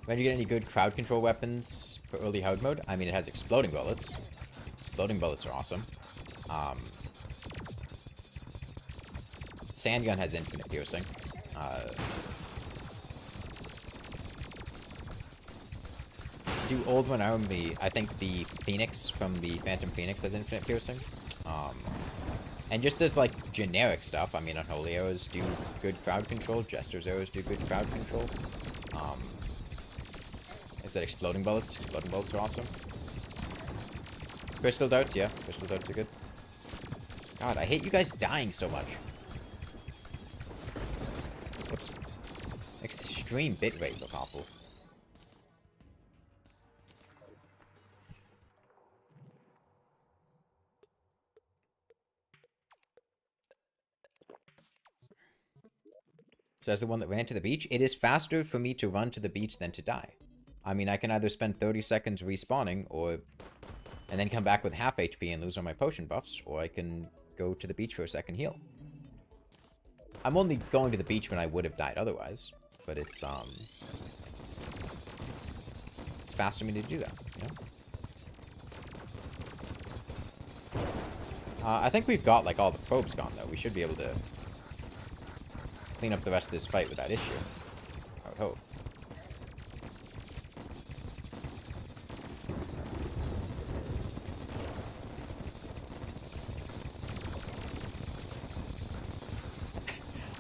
When you get any good crowd control weapons for early hard mode? I mean, it has exploding bullets. Exploding bullets are awesome. Sandgun has infinite piercing. Do old one army. I think the Phoenix from the Phantom Phoenix has infinite piercing. And just as like generic stuff, I mean, unholy arrows do good crowd control. Jester's arrows do good crowd control. Is that exploding bullets? Exploding bullets are awesome. Crystal darts, yeah, crystal darts are good. God, I hate you guys dying so much. Whoops. Extreme bitrate look awful. So that's the one that ran to the beach. It is faster for me to run to the beach than to die. I mean, I can either spend 30 seconds respawning and then come back with half HP and lose all my potion buffs, or I can go to the beach for a second heal. I'm only going to the beach when I would have died otherwise, but it's faster for me to do that, you know? I think we've got, like, all the probes gone, though. We should be able to clean up the rest of this fight without issue. I would hope.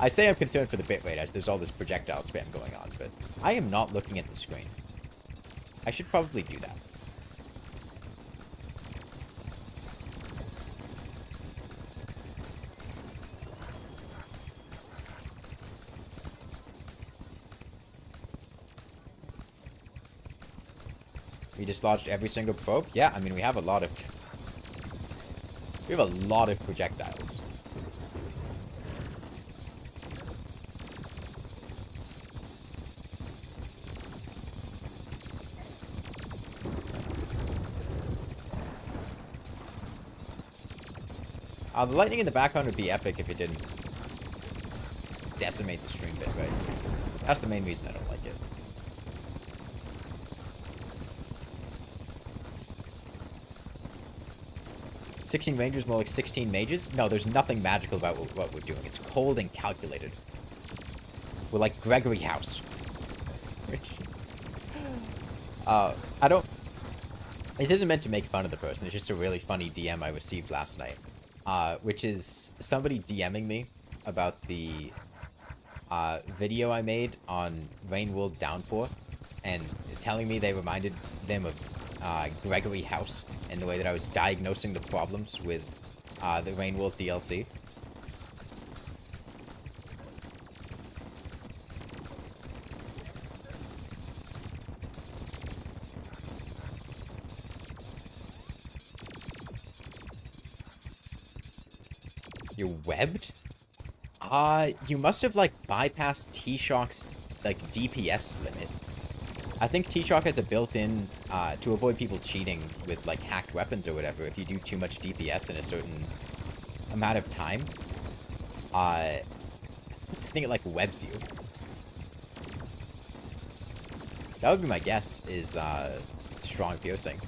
I say I'm concerned for the bitrate as there's all this projectile spam going on, but I am not looking at the screen. I should probably do that. We dislodged every single probe? Yeah, I mean, we have a lot of projectiles. The lightning in the background would be epic if it didn't. decimate the stream bit rate. That's the main reason I don't like it. "16 Rangers more like 16 mages?" No, there's nothing magical about what we're doing. It's cold and calculated. We're like Gregory House. I don't... This isn't meant to make fun of the person. It's just a really funny DM I received last night. Which is somebody DMing me about the video I made on Rainworld Downpour, and telling me they reminded them of Gregory House and the way that I was diagnosing the problems with the Rainworld DLC. You're webbed? You must have, like, bypassed T-Shock's, like, DPS limit. I think T-Shock has a built-in, to avoid people cheating with, like, hacked weapons or whatever. If you do too much DPS in a certain amount of time, I think it, like, webs you. That would be my guess, is, strong piercing.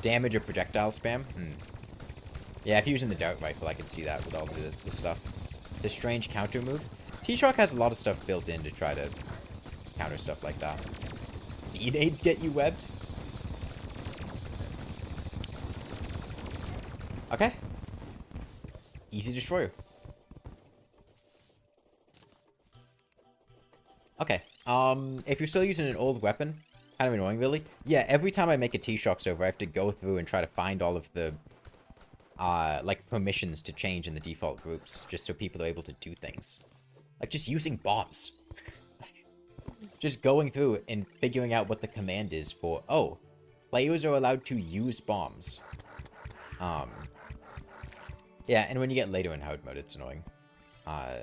Damage or projectile spam? Yeah, if you're using the dart rifle, I can see that with all the stuff. The strange counter move. T-Shock has a lot of stuff built in to try to counter stuff like that. Bead aids get you webbed? Okay. Easy destroyer. Okay. If you're still using an old weapon, kind of annoying, really. Yeah, every time I make a T-Shock server, I have to go through and try to find all of the like, permissions to change in the default groups, just so people are able to do things. Like, just using bombs. Just going through and figuring out what the command is for, oh, players are allowed to use bombs. Yeah, and when you get later in Hardmode, it's annoying. I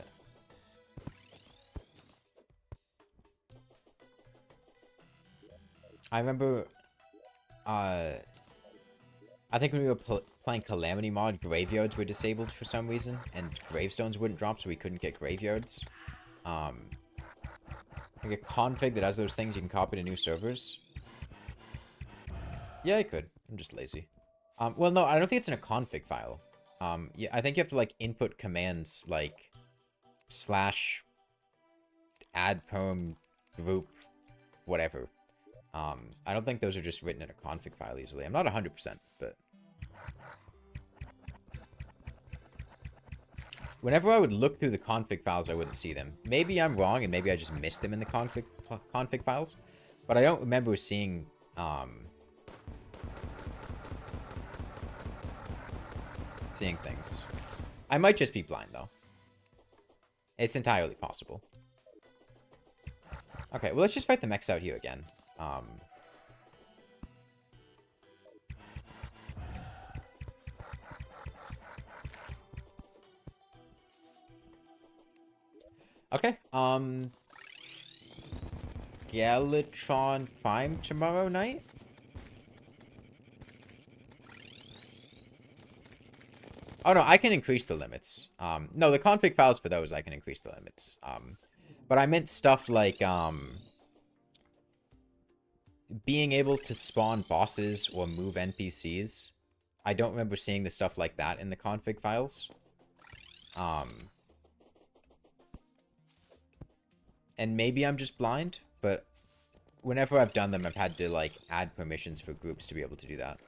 remember, I think when we were playing Calamity mod, graveyards were disabled for some reason, and gravestones wouldn't drop, so we couldn't get graveyards. Like a config that has those things you can copy to new servers. Yeah, I could. I'm just lazy. Well, no, I don't think it's in a config file. Yeah, I think you have to, like, input commands like /add perm group whatever. I don't think those are just written in a config file easily. I'm not 100%, but whenever I would look through the config files, I wouldn't see them. Maybe I'm wrong, and maybe I just missed them in the config files, but I don't remember seeing things. I might just be blind, though. It's entirely possible. Okay, well, let's just fight the mechs out here again. Okay, Skeletron Prime tomorrow night? Oh, no, I can increase the limits. No, the config files for those, I can increase the limits. But I meant stuff like, being able to spawn bosses or move NPCs. I don't remember seeing the stuff like that in the config files. And maybe I'm just blind, but whenever I've done them, I've had to, like, add permissions for groups to be able to do that.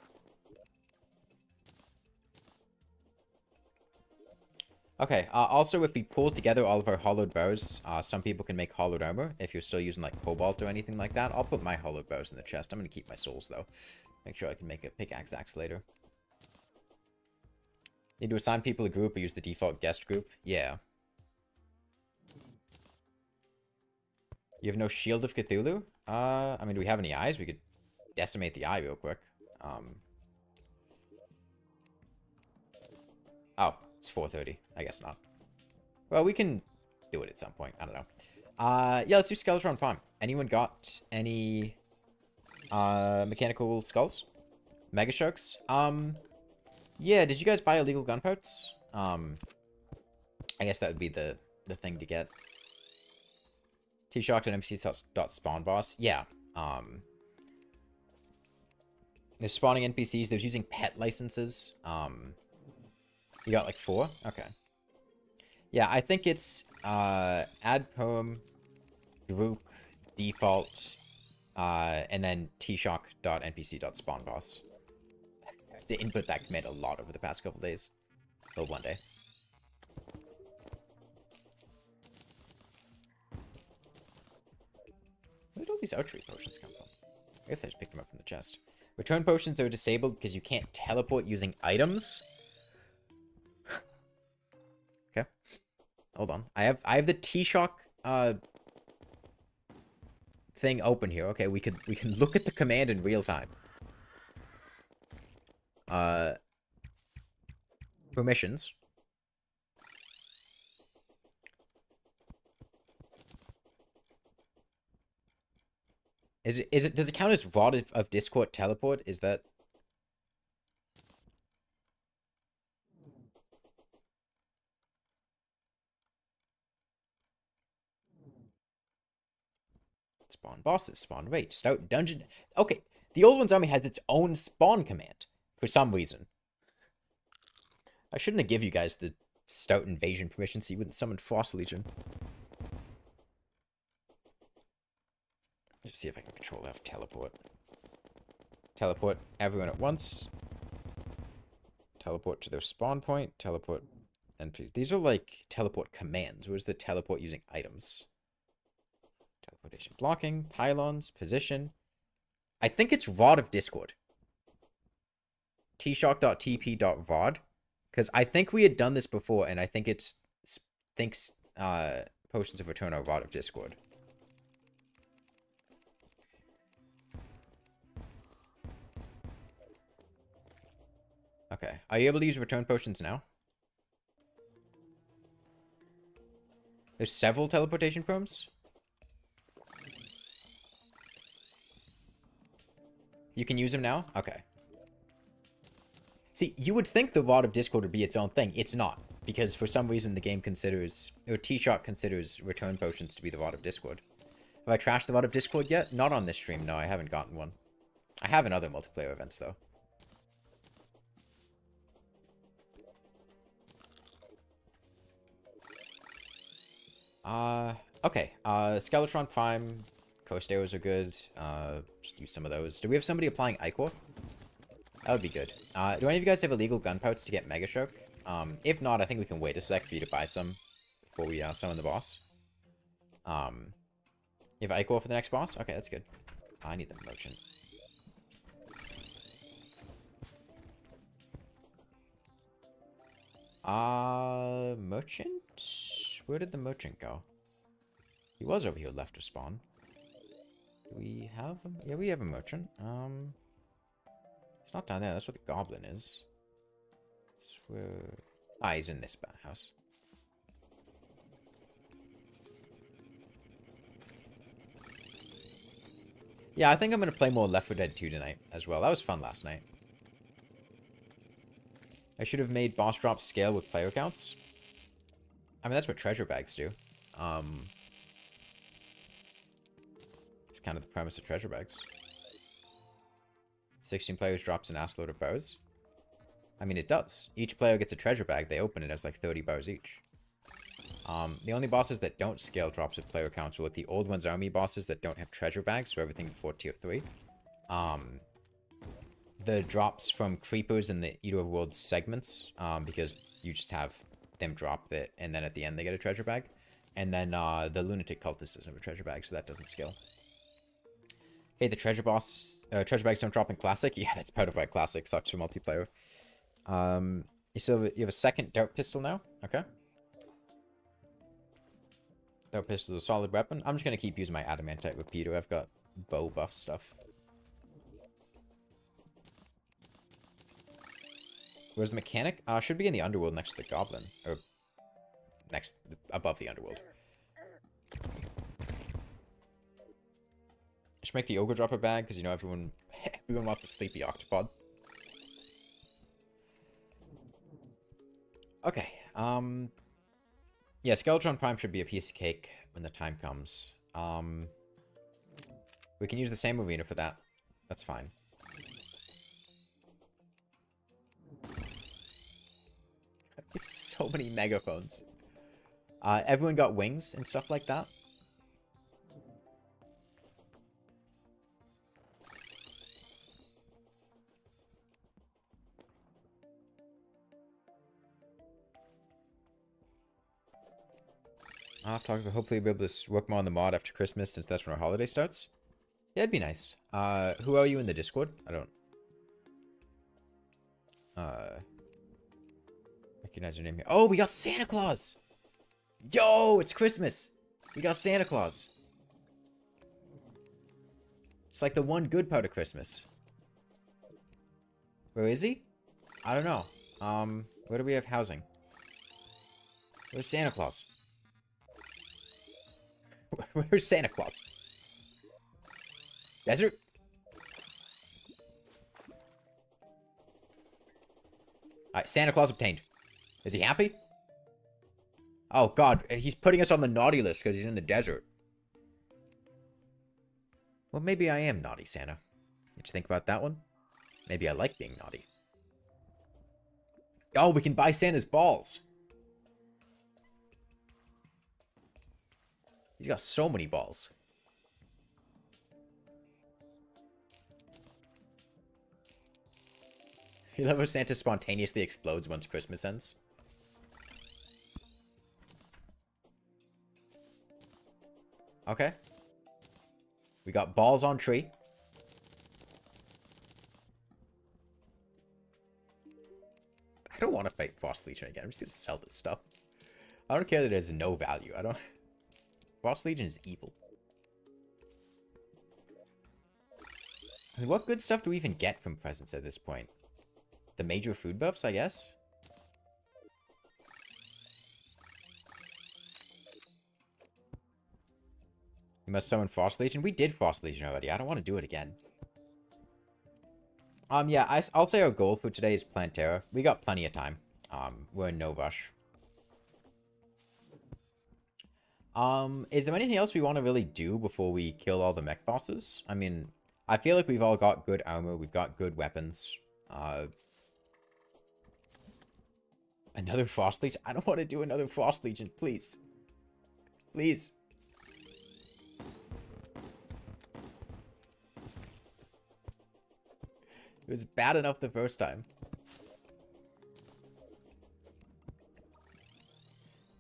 Okay, also, if we pull together all of our hollowed bows, some people can make hollowed armor. If you're still using, like, cobalt or anything like that, I'll put my hollowed bows in the chest. I'm going to keep my souls, though. Make sure I can make a pickaxe axe later. Need to assign people a group or use the default guest group? Yeah. You have no Shield of Cthulhu? I mean, do we have any eyes? We could decimate the eye real quick. Oh, it's 4:30. I guess not. Well, we can do it at some point. I don't know. Yeah, let's do Skeletron Prime. Anyone got any mechanical skulls? Mega Sharks? Yeah, did you guys buy illegal gun parts? I guess that would be the thing to get. T-Shock and NPC.spawn boss. Yeah. They're spawning NPCs. They're using pet licenses. You got like 4? Okay. Yeah, I think it's add poem, group, default, and then tshock.npc.spawnboss. I have to input that command a lot over the past couple days. Till one day. Where did all these archery potions come from? I guess I just picked them up from the chest. Return potions are disabled because you can't teleport using items. Okay. Hold on. I have the T-Shock thing open here. Okay, we can look at the command in real time. Permissions. Does it count as Rod of Discord teleport? Is that... Spawn bosses, spawn rage, stout dungeon... Okay, the old one's army has its own spawn command, for some reason. I shouldn't have given you guys the stout invasion permission so you wouldn't summon Frost Legion. Let's see if I can control F teleport. Teleport everyone at once. Teleport to their spawn point. Teleport NPC. These are like teleport commands. Where's the teleport using items? Teleportation blocking, pylons, position. I think it's Rod of Discord. tshock.tp.rod. Because I think we had done this before, and I think it's thinks Potions of Return are Rod of Discord. Okay. Are you able to use return potions now? There's several teleportation prompts. You can use them now? Okay. See, you would think the Rod of Discord would be its own thing. It's not. Because for some reason the game considers, or T-Shock considers return potions to be the Rod of Discord. Have I trashed the Rod of Discord yet? Not on this stream, no, I haven't gotten one. I have in other multiplayer events, though. Okay. Skeletron Prime, Coast Arrows are good. Just use some of those. Do we have somebody applying Ichor? That would be good. Do any of you guys have illegal gunpowders to get Mega Shark? If not, I think we can wait a sec for you to buy some before we summon the boss. You have Ichor for the next boss? Okay, that's good. I need the merchant. Merchant? Where did the merchant go? He was over here left of spawn. Do we have him? Yeah, we have a merchant. It's not down there. That's where the goblin is. It's where... Ah, he's in this house. Yeah, I think I'm going to play more Left 4 Dead 2 tonight as well. That was fun last night. I should have made boss drops scale with player counts. I mean, that's what treasure bags do. It's kind of the premise of treasure bags. 16 players drops an ass load of bows. I mean, it does. Each player gets a treasure bag. They open it as like 30 bows each. The only bosses that don't scale drops with player counts are like the old one's army bosses that don't have treasure bags, so everything before tier 3. The drops from creepers in the Eater of Worlds segments, because you just have them drop it, and then at the end they get a treasure bag. And then the lunatic cultist doesn't have a treasure bag, so that doesn't scale. Hey, the treasure bags don't drop in classic. Yeah, that's part of why classic sucks for multiplayer. You have a second dart pistol now. Okay. Dart pistol is a solid weapon. I'm just gonna keep using my adamantite repeater. I've got bow buff stuff. Where's the mechanic? Should be in the underworld next to the goblin. Or above the underworld. Should make the ogre drop a bag, because you know everyone wants a sleepy octopod. Okay, yeah, Skeletron Prime should be a piece of cake when the time comes. We can use the same arena for that. That's fine. So many megaphones. Everyone got wings and stuff like that. I'll have to talk about, hopefully we'll be able to work more on the mod after Christmas, since that's when our holiday starts. Yeah, it'd be nice. Who are you in the Discord? I don't recognize your name here. Oh, we got Santa Claus! Yo, it's Christmas! We got Santa Claus. It's like the one good part of Christmas. Where is he? I don't know. Where do we have housing? Where's Santa Claus? Where's Santa Claus? Desert? Alright, Santa Claus obtained. Is he happy? Oh god, he's putting us on the naughty list because he's in the desert. Well, maybe I am naughty, Santa. Did you think about that one? Maybe I like being naughty. Oh, we can buy Santa's balls. He's got so many balls. You love how Santa spontaneously explodes once Christmas ends? Okay. We got balls on tree. I don't want to fight Frost Legion again. I'm just going to sell this stuff. I don't care that it has no value. I don't... Frost Legion is evil. I mean, what good stuff do we even get from presents at this point? The major food buffs, I guess? You must summon Frost Legion. We did Frost Legion already. I don't want to do it again. Yeah, I'll say our goal for today is Plantera. We got plenty of time. We're in no rush. Is there anything else we want to really do before we kill all the mech bosses? I mean, I feel like we've all got good armor. We've got good weapons. Another Frost Legion? I don't want to do another Frost Legion, please. Please. It was bad enough the first time.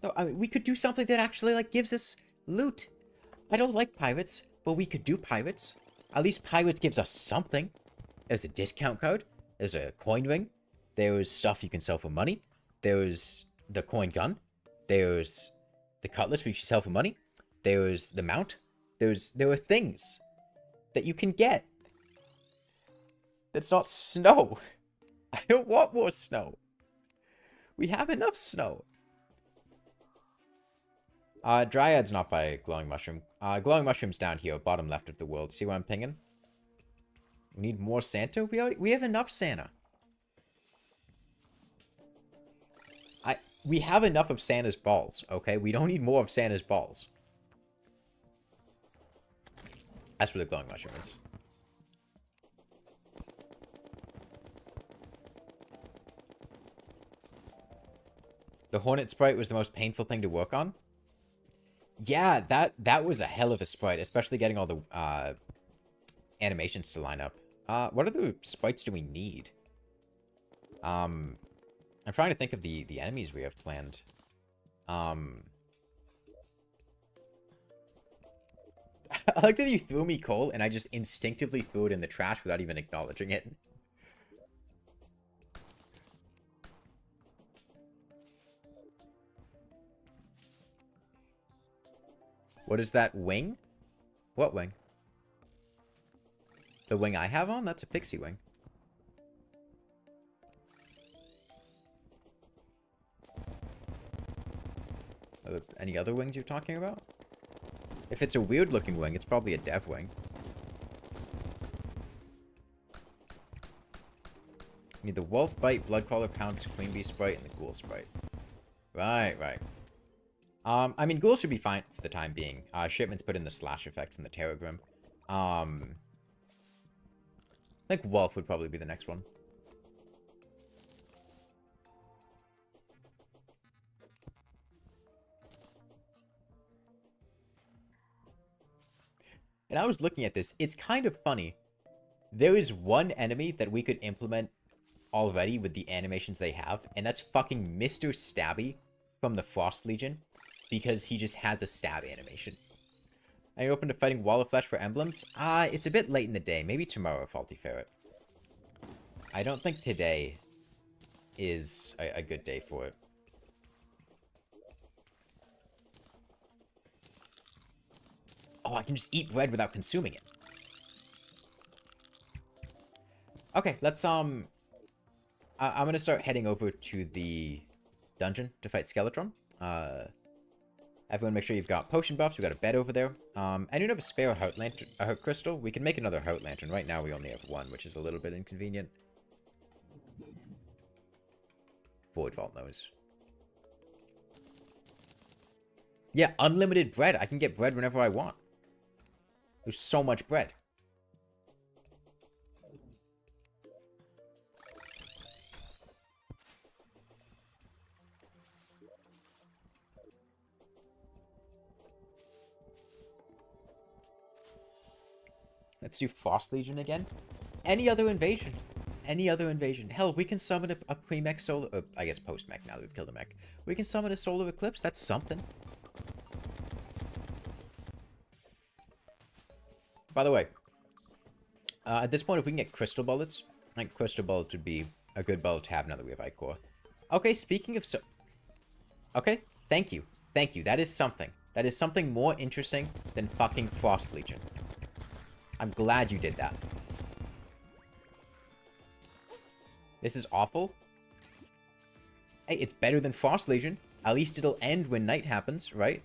No, I mean, we could do something that actually, like, gives us loot. I don't like pirates, but we could do pirates. At least pirates gives us something. There's a discount code. There's a coin ring. There's stuff you can sell for money. There's the coin gun. There's the cutlass which you sell for money. There's the mount. There are things that you can get. That's not snow. I don't want more snow. We have enough snow. Dryad's not by Glowing Mushroom. Glowing Mushroom's down here, bottom left of the world. See where I'm pinging? We need more Santa? We have enough Santa. We have enough of Santa's balls, okay? We don't need more of Santa's balls. That's where the Glowing Mushroom is. The Hornet sprite was the most painful thing to work on. Yeah, that was a hell of a sprite, especially getting all the animations to line up. What other sprites do we need? I'm trying to think of the enemies we have planned. I like that you threw me coal and I just instinctively threw it in the trash without even acknowledging it. What is that wing? What wing? The wing I have on? That's a pixie wing. Are there any other wings you're talking about? If it's a weird looking wing, it's probably a dev wing. You need the Wolf Bite, Bloodcrawler, Pounce, Queen Bee Sprite, and the Ghoul Sprite. Right, right. I mean, ghouls should be fine for the time being. Shipments put in the slash effect from the Terragrim. I think Wolf would probably be the next one. And I was looking at this. It's kind of funny. There is one enemy that we could implement already with the animations they have, and that's fucking Mr. Stabby from the Frost Legion, because he just has a stab animation. Are you open to fighting Wall of Flesh for emblems? It's a bit late in the day. Maybe tomorrow, Faulty Ferret. I don't think today is a good day for it. Oh, I can just eat bread without consuming it. Okay, let's, I'm gonna start heading over to the dungeon to fight Skeletron. Everyone make sure you've got potion buffs. We've got a bed over there. I don't have a spare heart lantern, a heart crystal. We can make another heart lantern. Right now we only have one, which is a little bit inconvenient. Void Vault knows. Yeah, unlimited bread. I can get bread whenever I want. There's so much bread. Let's do Frost Legion again. Any other invasion. Any other invasion. Hell, we can summon a pre-mech solar... I guess post-mech now that we've killed a mech. We can summon a solar eclipse. That's something. By the way, at this point, if we can get crystal bullets, I think crystal bullets would be a good bullet to have now that we have Ichor. Okay, speaking of okay, thank you. Thank you. That is something. That is something more interesting than fucking Frost Legion. I'm glad you did that. This is awful. Hey, it's better than Frost Legion. At least it'll end when night happens, right?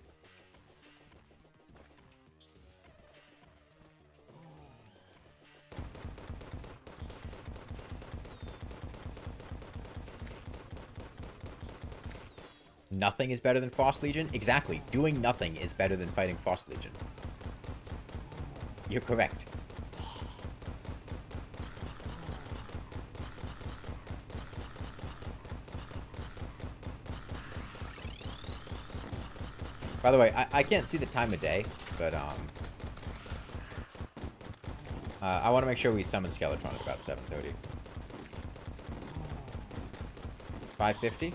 Nothing is better than Frost Legion? Exactly. Doing nothing is better than fighting Frost Legion. You're correct. By the way, I can't see the time of day, but I want to make sure we summon Skeletron at about 7:30. 5:50? Okay.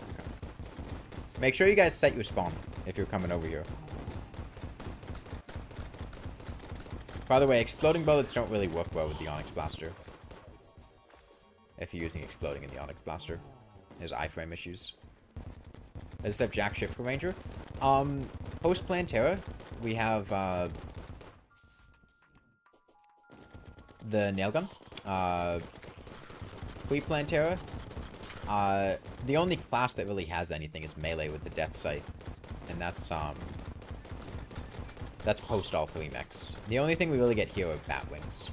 Make sure you guys set your spawn if you're coming over here. By the way, exploding bullets don't really work well with the Onyx Blaster. If you're using exploding in the Onyx Blaster. There's iframe issues. Is that Jack Shift for Ranger? Post-Plantera, we have the nail gun. Pre-Plantera, the only class that really has anything is melee with the Death Sight, and that's post all three mechs. The only thing we really get here are bat wings.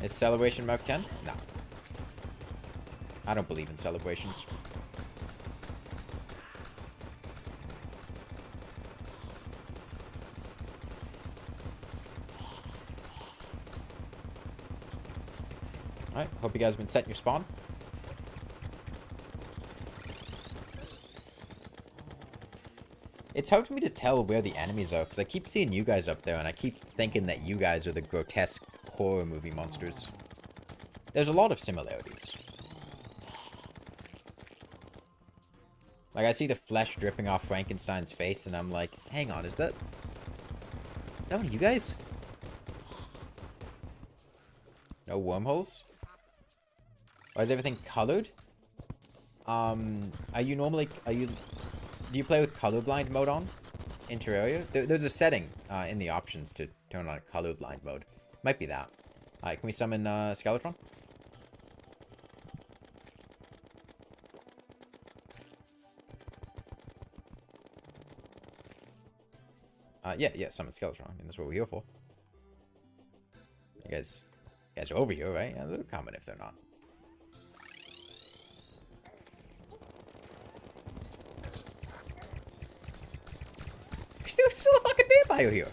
Is Celebration Mark 10? No. I don't believe in celebrations. Alright, hope you guys have been setting your spawn. It's hard for me to tell where the enemies are, because I keep seeing you guys up there, and I keep thinking that you guys are the grotesque horror movie monsters. There's a lot of similarities. Like, I see the flesh dripping off Frankenstein's face, and I'm like, hang on, is that one of you guys? No wormholes? Or is everything colored? Do you play with colorblind mode on in Terraria? There's a setting in the options to turn on a colorblind mode. Might be that. Alright, can we summon Skeletron? Yeah, summon Skeletron. I mean, that's what we're here for. You guys are over here, right? Yeah, they're coming if they're not. there's still a fucking vampire here.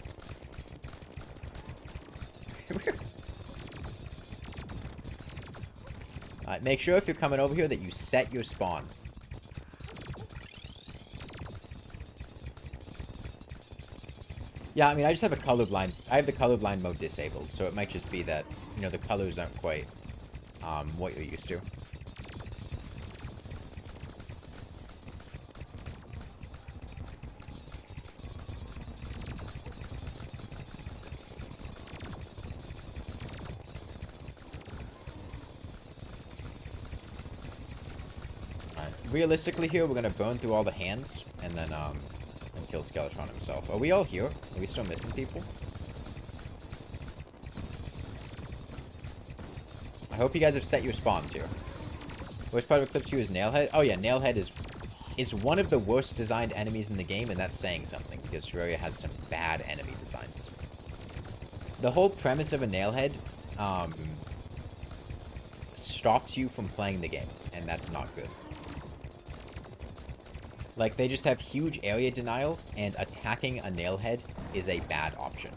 Alright, make sure if you're coming over here that you set your spawn. Yeah, I mean, I just have a colorblind. I have the colorblind mode disabled, so it might just be that, you know, the colors aren't quite what you're used to. Realistically here, we're gonna burn through all the hands, and then, and kill Skeletron himself. Are we all here? Are we still missing people? I hope you guys have set your spawns here. Which part of Eclipse you is Nailhead? Oh yeah, Nailhead is one of the worst designed enemies in the game, and that's saying something, because Terraria has some bad enemy designs. The whole premise of a Nailhead, stops you from playing the game, and that's not good. Like, they just have huge area denial, and attacking a Nailhead is a bad option.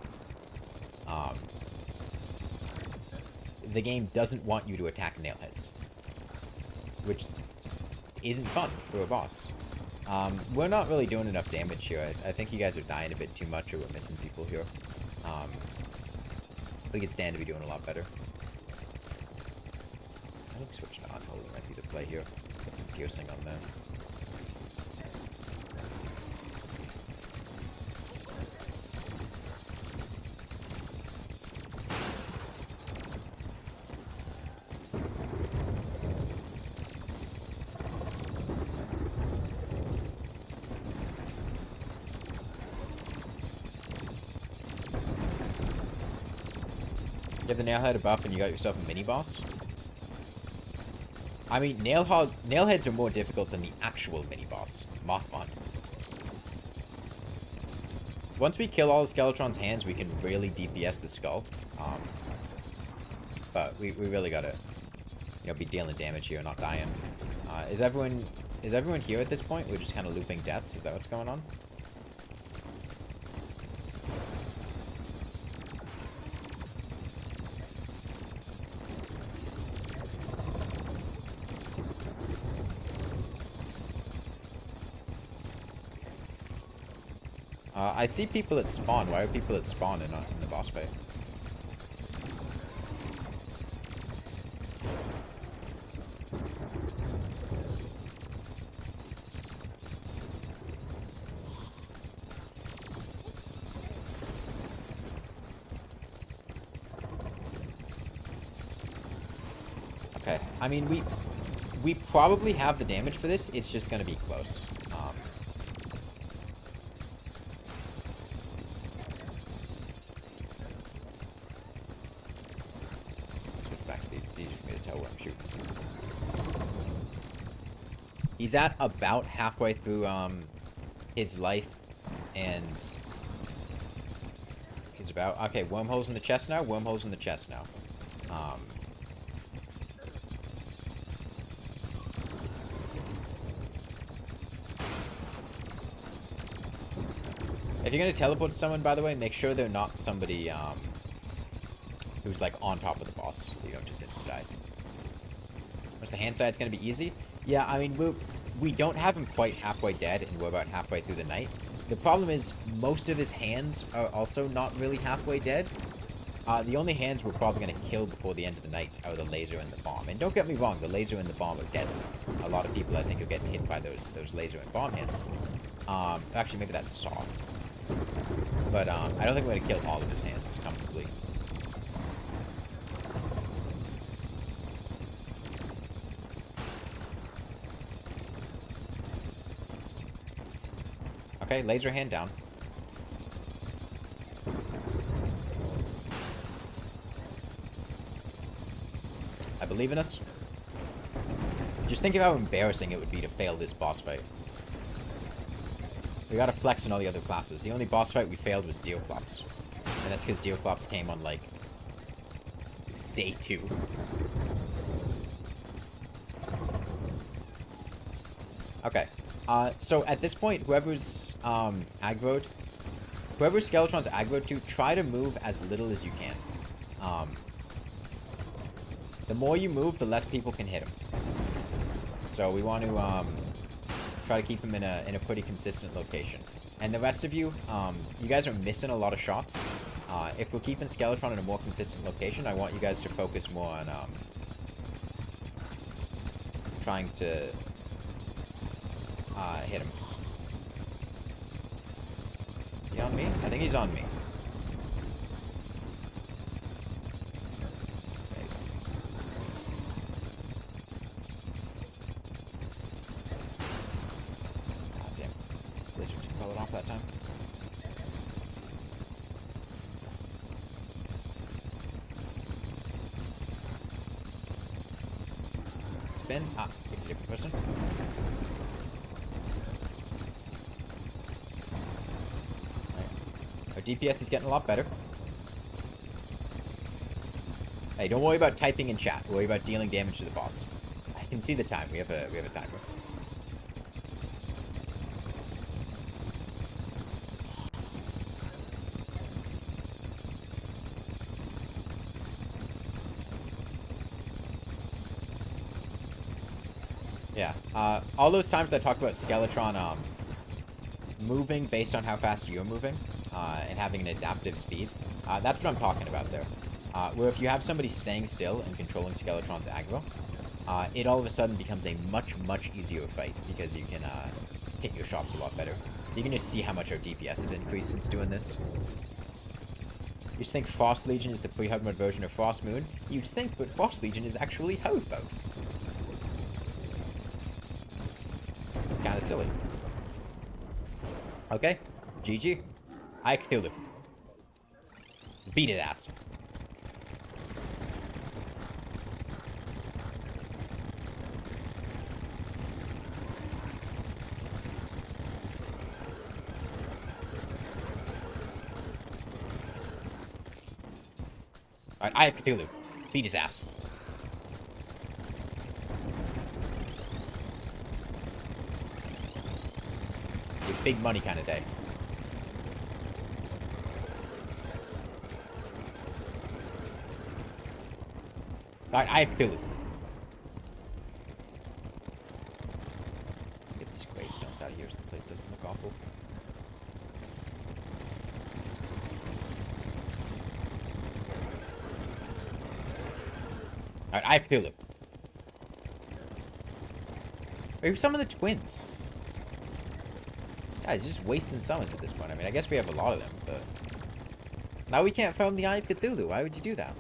The game doesn't want you to attack Nailheads, which isn't fun for a boss. We're not really doing enough damage here. I think you guys are dying a bit too much, or we're missing people here. We could stand to be doing a lot better. I think switching on hold might be the play here. Get some piercing on that. Give the Nailhead a buff and you got yourself a mini-boss. I mean, Nailheads are more difficult than the actual mini-boss, Mothmon. Once we kill all the Skeletron's hands, we can really DPS the skull. But we really gotta, you know, be dealing damage here, not dying. Is everyone here at this point? We're just kind of looping deaths? Is that what's going on? I see people at spawn. Why are people at spawn and not in the boss fight? Okay. I mean, we probably have the damage for this. It's just gonna be close. He's at about halfway through his life, and he's about okay. Wormholes in the chest now. Wormholes in the chest now. If you're gonna teleport to someone, by the way, make sure they're not somebody who's like on top of the boss. So you don't just instant die. What's the hand side's gonna be easy? Yeah, I mean, we don't have him quite halfway dead, and we're about halfway through the night. The problem is, most of his hands are also not really halfway dead. The only hands we're probably going to kill before the end of the night are the laser and the bomb. And don't get me wrong, the laser and the bomb are deadly. A lot of people, I think, are getting hit by those laser and bomb hands. Actually, maybe that's Saw. But I don't think we're going to kill all of his hands comfortably. Okay, laser hand down. I believe in us. Just think of how embarrassing it would be to fail this boss fight. We gotta flex in all the other classes. The only boss fight we failed was Deerclops. And that's because Deerclops came on, like, day 2. Okay. So at this point, whoever's aggroed, whoever Skeletron's aggro to, try to move as little as you can. The more you move, the less people can hit him. So we want to try to keep him in a pretty consistent location. And the rest of you, you guys are missing a lot of shots. If we're keeping Skeletron in a more consistent location, I want you guys to focus more on trying to hit him. Is he on me? I think he's on me. God damn. Blizzard didn't call it off that time. Spin. Ah, it's a different person. Our DPS is getting a lot better. Hey, don't worry about typing in chat. Worry about dealing damage to the boss. I can see the time. We have a timer. Yeah. All those times that I talked about Skeletron moving based on how fast you're moving, and having an adaptive speed, that's what I'm talking about there. Where if you have somebody staying still and controlling Skeletron's aggro, it all of a sudden becomes a much easier fight, because you can hit your shots a lot better. You can just see how much our DPS has increased since doing this. You just think Frost Legion is the pre-Hardmode version of Frost Moon? You'd think, but Frost Legion is actually Hardmode. It's kind of silly. Okay, GG. I Cthulhu. Beat it, ass. Alright, I have Cthulhu. Beat his ass. A big money kind of day. Alright, I have Cthulhu. Get these gravestones out of here so the place doesn't look awful. Alright, I have Cthulhu. Wait, who's some of the twins? Guys, just wasting summons at this point. I mean, I guess we have a lot of them, but... Now we can't farm the Eye of Cthulhu. Why would you do that?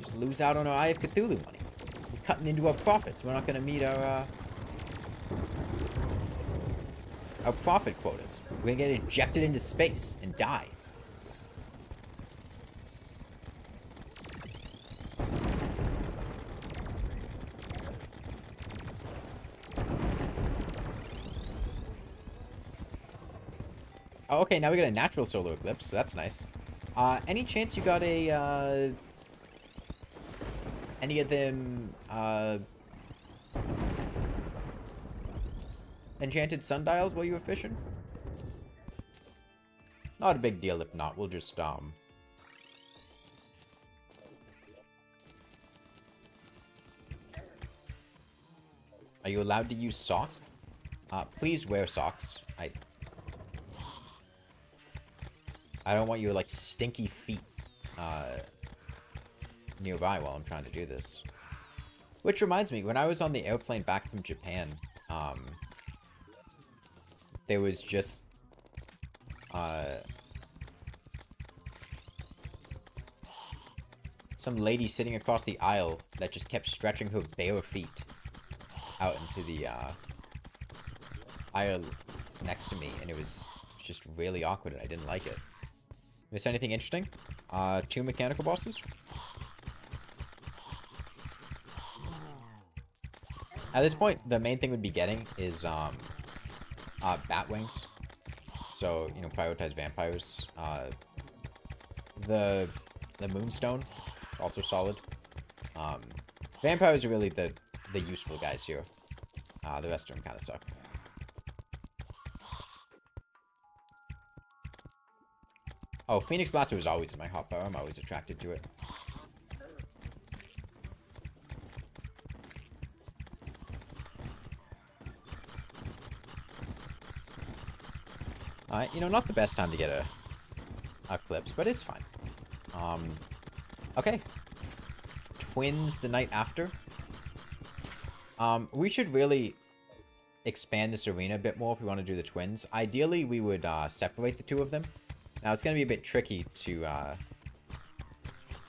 Just lose out on our Eye of Cthulhu money. We're cutting into our profits. We're not going to meet our profit quotas. We're going to get ejected into space and die. Oh, okay, now we got a natural solar eclipse, so that's nice. Any chance you got a, any of them, enchanted sundials while you were fishing? Not a big deal if not, we'll just, Are you allowed to use socks? Please wear socks. I don't want your, like, stinky feet, nearby while I'm trying to do this. Which reminds me, when I was on the airplane back from Japan, there was just, some lady sitting across the aisle that just kept stretching her bare feet out into the, aisle next to me, and it was just really awkward, and I didn't like it. Miss anything interesting? 2 mechanical bosses? At this point, the main thing we'd be getting is, bat wings. So, you know, prioritize vampires. The moonstone, also solid. Vampires are really the useful guys here. The rest of them kind of suck. Oh, Phoenix Blaster is always in my hotbar. I'm always attracted to it. You know, not the best time to get a Eclipse, but it's fine. Okay. Twins the night after. We should really expand this arena a bit more if we want to do the twins. Ideally, we would separate the two of them. Now, it's going to be a bit tricky to...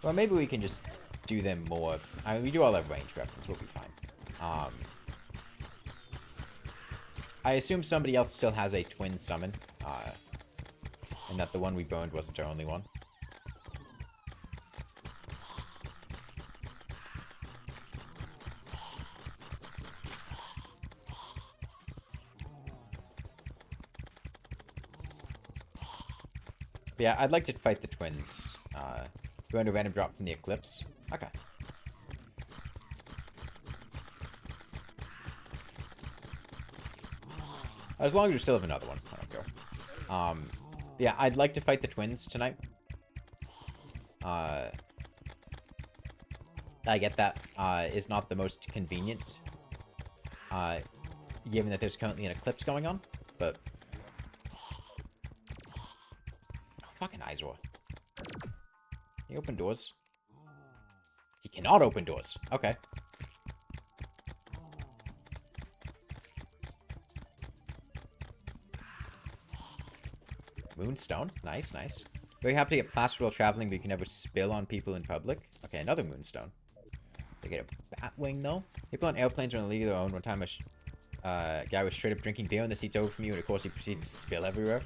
Well, maybe we can just do them more. I mean, we do all have ranged weapons. We'll be fine. I assume somebody else still has a twin summon. And that the one we burned wasn't our only one. But yeah, I'd like to fight the twins. Going to random drop from the Eclipse. Okay. As long as we still have another one. I don't care. Yeah, I'd like to fight the twins tonight. I get that is not the most convenient, given that there's currently an eclipse going on, but... Oh, fucking Izor. Can he open doors? He cannot open doors. Okay. Moonstone. Nice, nice. Very happy to get plaster while traveling, but you can never spill on people in public. Okay, another moonstone. They get a bat wing, though. People on airplanes are in a league of their own. One time a guy was straight up drinking beer in the seats over from you, and of course he proceeded to spill everywhere.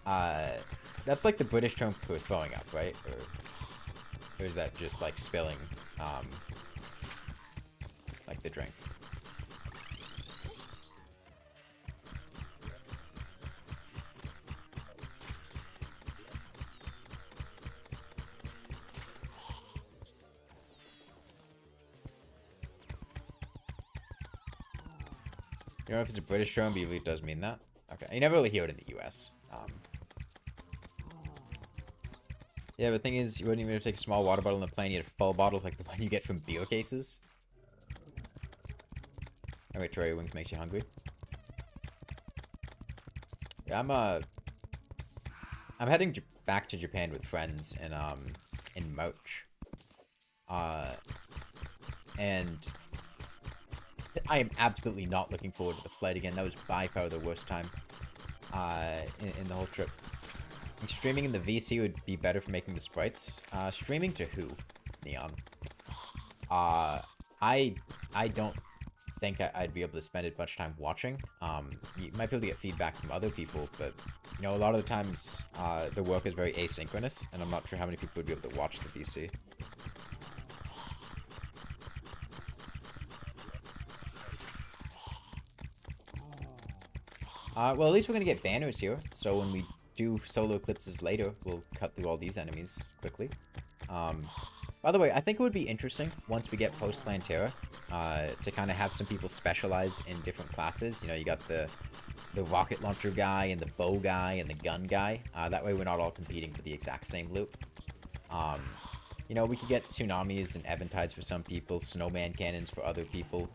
That's like the British term for throwing up, right? Or is that just like spilling, like the drink? You don't know if it's a British term, but it does mean that. Okay, you never really hear it in the US. Yeah, but the thing is, you wouldn't even have to take a small water bottle on the plane. You had a full bottle like the one you get from beer cases. Alright, Terraria Wings makes you hungry. Yeah, I'm heading back to Japan with friends in March. And I am absolutely not looking forward to the flight again. That was by far the worst time in the whole trip. Streaming in the VC would be better for making the sprites. Streaming to who? Neon. I don't think I'd be able to spend as much time watching. You might be able to get feedback from other people, but you know, a lot of the times the work is very asynchronous, and I'm not sure how many people would be able to watch the VC. Well, at least we're gonna get banners here, so when we do solo eclipses later, we'll cut through all these enemies quickly. By the way, I think it would be interesting once we get Post-Plantera to kind of have some people specialize in different classes. You know, you got the rocket launcher guy and the bow guy and the gun guy. That way we're not all competing for the exact same loot. You know, we could get tsunamis and eventides for some people, snowman cannons for other people.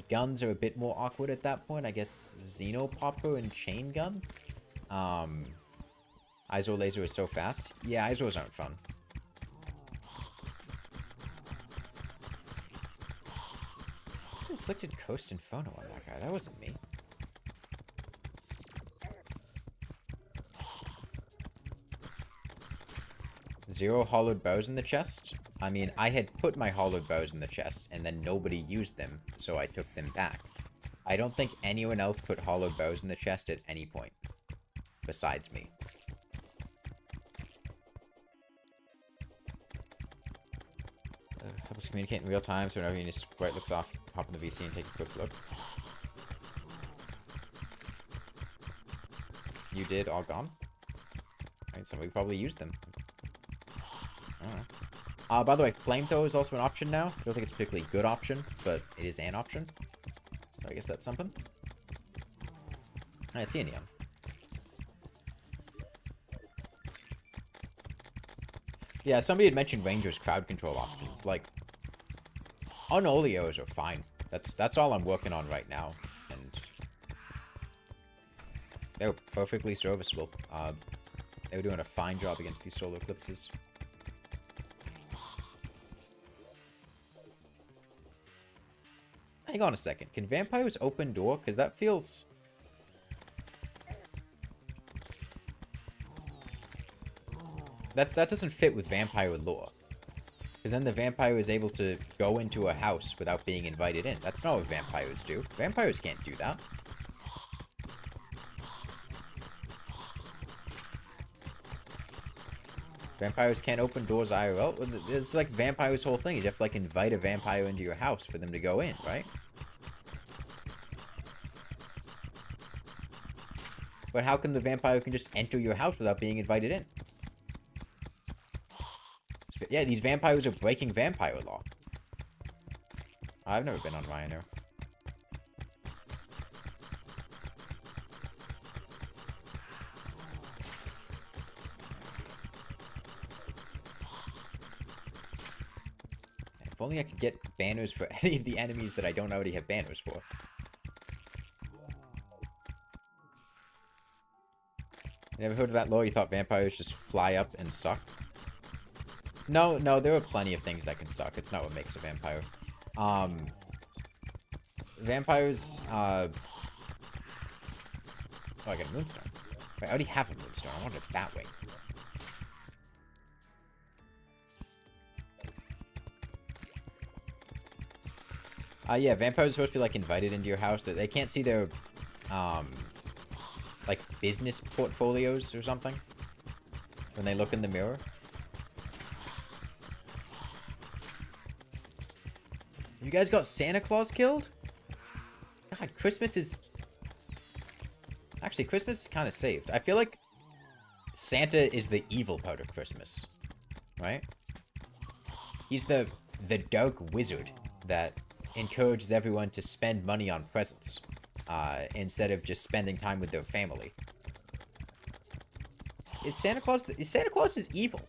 Guns are a bit more awkward at that point. I guess Xenopopper and chain gun. Izor laser is so fast. Yeah, Izors aren't fun. Who inflicted Coast Inferno on that guy? That wasn't me. Zero hollowed bows in the chest? I mean, I had put my hollowed bows in the chest, and then nobody used them, so I took them back. I don't think anyone else put hollowed bows in the chest at any point. Besides me. Help us communicate in real time, so whenever your sprite looks off, hop in the VC and take a quick look. You did, all gone? Alright, somebody probably used them. I don't know. By the way, flamethrower is also an option now. I don't think it's a particularly good option, but it is an option. So I guess that's something. Alright, see you, Neon. Yeah, somebody had mentioned Ranger's crowd control options. Like, Unolios are fine. That's all I'm working on right now. And they're perfectly serviceable. They were doing a fine job against these solar eclipses. Hang on a second. Can vampires open door? Because that feels... That doesn't fit with vampire lore. Because then the vampire is able to go into a house without being invited in. That's not what vampires do. Vampires can't do that. Vampires can't open doors IRL. It's like vampires' whole thing. You have to like invite a vampire into your house for them to go in, right? But how come the vampire can just enter your house without being invited in? Yeah, these vampires are breaking vampire law. I've never been on Ryanair. If only I could get banners for any of the enemies that I don't already have banners for. You never heard of that lore? You thought vampires just fly up and suck? No, there are plenty of things that can suck. It's not what makes a vampire. Vampires, oh, I got a moonstone. Wait, I already have a moonstone. I want it that way. Yeah, vampires are supposed to be, like, invited into your house. That they can't see their, like, business portfolios or something when they look in the mirror. You guys got Santa Claus killed? God, Christmas is... Actually, Christmas is kind of saved. I feel like Santa is the evil part of Christmas, right? He's the dark wizard that encourages everyone to spend money on presents instead of just spending time with their family. Is Santa Claus is evil.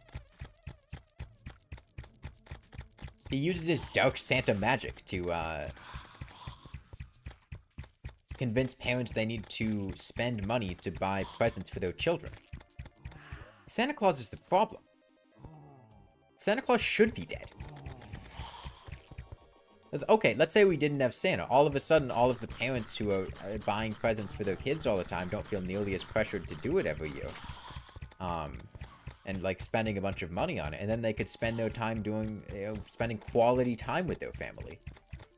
He uses his dark Santa magic to convince parents they need to spend money to buy presents for their children. Santa Claus is the problem. Santa Claus should be dead. Okay, let's say we didn't have Santa. All of a sudden, all of the parents who are buying presents for their kids all the time don't feel nearly as pressured to do it every year. And, like, spending a bunch of money on it. And then they could spend their time doing, spending quality time with their family.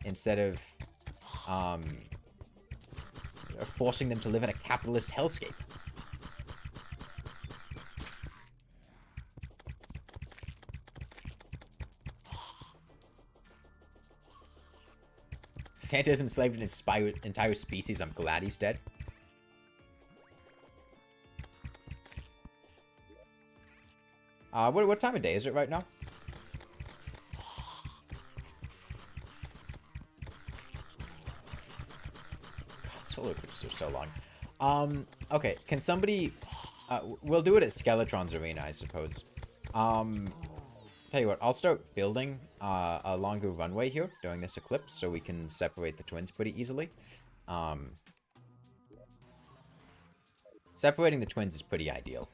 Instead of, forcing them to live in a capitalist hellscape. Santa has enslaved an entire species. I'm glad he's dead. What time of day is it right now? God, solar eclipses are so long. Okay, can somebody... we'll do it at Skeletron's arena, I suppose. Tell you what, I'll start building a longer runway here during this eclipse so we can separate the twins pretty easily. Separating the twins is pretty ideal.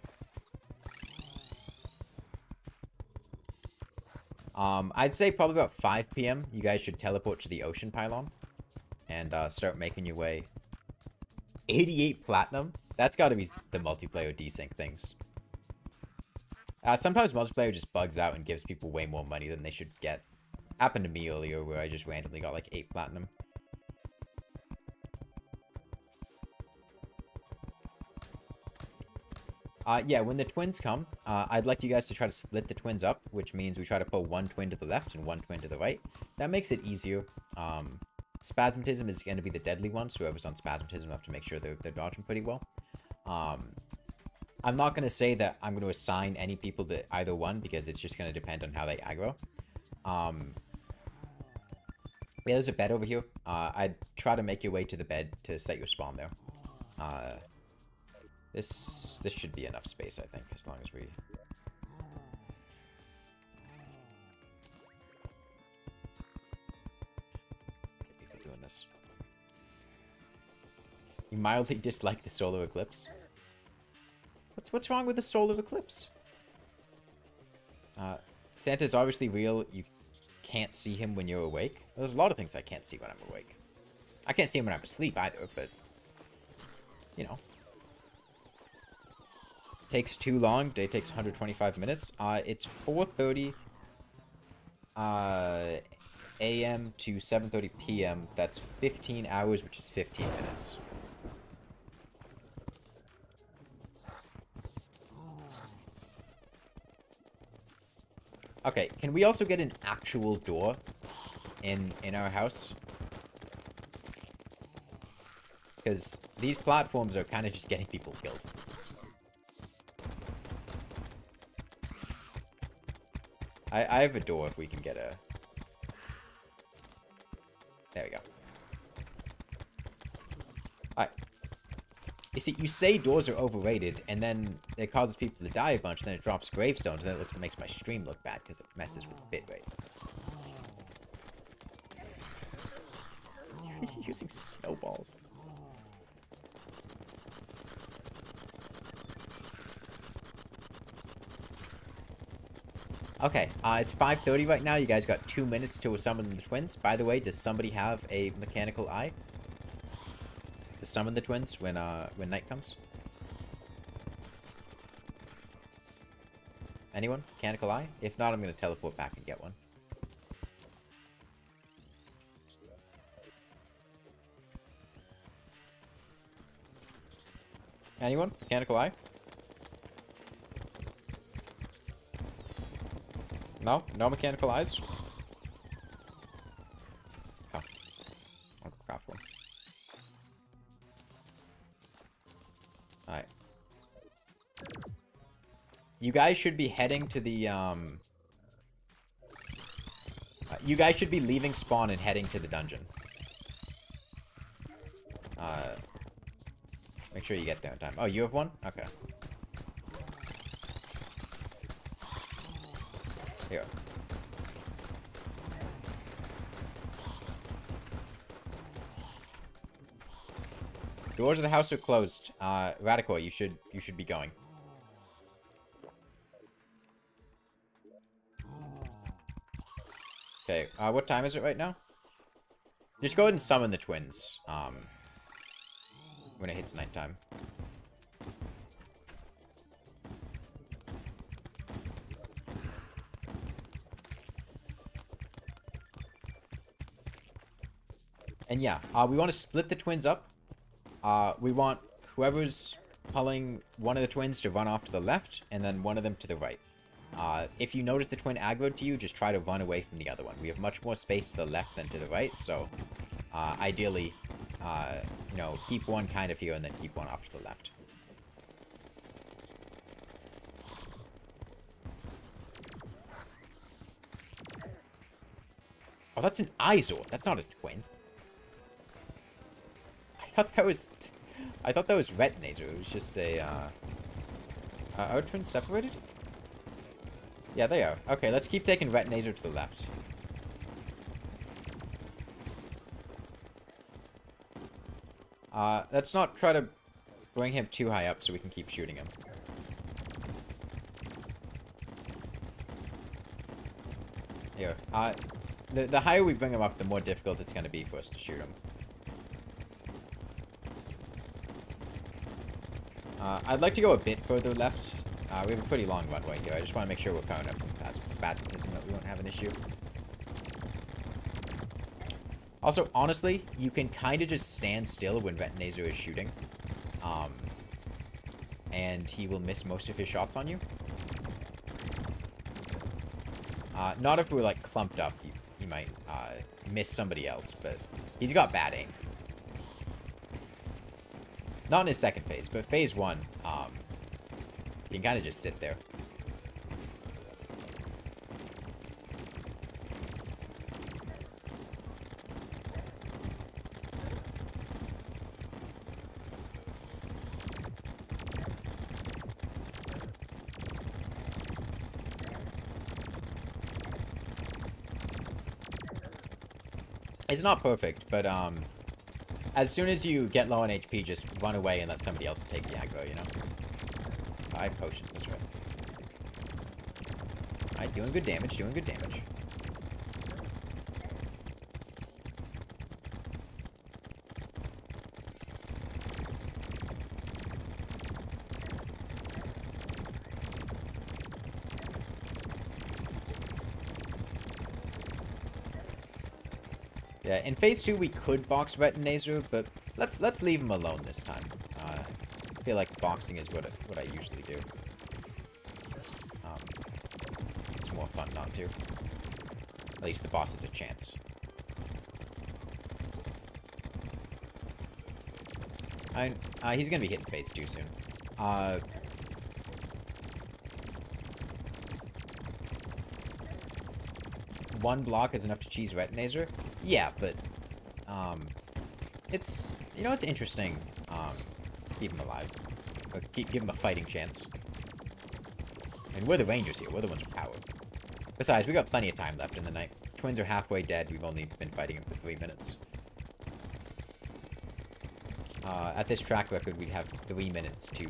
I'd say probably about 5 p.m. you guys should teleport to the ocean pylon and start making your way. 88 platinum? That's got to be the multiplayer desync things. Sometimes multiplayer just bugs out and gives people way more money than they should get. Happened to me earlier where I just randomly got like 8 platinum. Yeah, when the twins come, I'd like you guys to try to split the twins up, which means we try to pull one twin to the left and one twin to the right. That makes it easier. Spasmatism is going to be the deadly one, so whoever's on Spasmatism will have to make sure they're dodging pretty well. I'm not going to say that I'm going to assign any people to either one, because it's just going to depend on how they aggro. Yeah, there's a bed over here. I'd try to make your way to the bed to set your spawn there. This should be enough space, I think, as long as we... You mildly dislike the solar eclipse. What's wrong with the solar eclipse? Santa's obviously real. You can't see him when you're awake. There's a lot of things I can't see when I'm awake. I can't see him when I'm asleep either, but you know. Takes too long. Day takes 125 minutes. It's 4:30 a.m. to 7:30 p.m. That's 15 hours, which is 15 minutes. Okay, can we also get an actual door in our house? Because these platforms are kind of just getting people killed. I have a door if we can get a... There we go. Alright. You see, you say doors are overrated, and then it causes people to die a bunch, and then it drops gravestones, and then it makes my stream look bad, because it messes with the bitrate. You're using snowballs. Okay, it's 5:30 right now. You guys got 2 minutes to summon the twins. By the way, does somebody have a mechanical eye to summon the twins when night comes? Anyone? Mechanical eye? If not, I'm gonna teleport back and get one. Anyone? Mechanical eye? No? No mechanical eyes? Oh. I'll go craft one. Alright. You guys should be heading to the, you guys should be leaving spawn and heading to the dungeon. Make sure you get there in time. Oh, you have one? Okay. Here. Doors of the house are closed. Radical, you should be going. Okay, what time is it right now? Just go ahead and summon the twins. When it hits nighttime. And yeah, we want to split the twins up. We want whoever's pulling one of the twins to run off to the left, and then one of them to the right. If you notice the twin aggroed to you, just try to run away from the other one. We have much more space to the left than to the right, so ideally, you know, keep one kind of here and then keep one off to the left. Oh, that's an Eyezor. That's not a twin. I thought that was Retinator. It was just a, are twins separated? Yeah, they are. Okay, let's keep taking Retinator to the left. Let's not try to bring him too high up so we can keep shooting him. Here. The higher we bring him up, the more difficult it's going to be for us to shoot him. I'd like to go a bit further left. We have a pretty long runway here. I just want to make sure we're far enough from spasm that we won't have an issue. Also, honestly, you can kind of just stand still when Retinator is shooting. And he will miss most of his shots on you. Not if we're, like, clumped up. He might miss somebody else, but he's got bad aim. Not in his second phase, but phase 1, you can kind of just sit there. It's not perfect, but, As soon as you get low on HP, just run away and let somebody else take the aggro, you know? 5 potions, that's right. Alright, doing good damage, doing good damage. Yeah, in phase 2 we could box Retinazer, but let's leave him alone this time. I feel like boxing is what I usually do. It's more fun not to. At least the boss has a chance. He's gonna be hitting phase 2 soon. One block is enough to cheese Retinazer? Yeah, but, it's, you know, it's interesting, keep him alive. Or give him a fighting chance. And we're the Rangers here, we're the ones with power. Besides, we got plenty of time left in the night. Twins are halfway dead, we've only been fighting him for 3 minutes. At this track record, we'd have 3 minutes to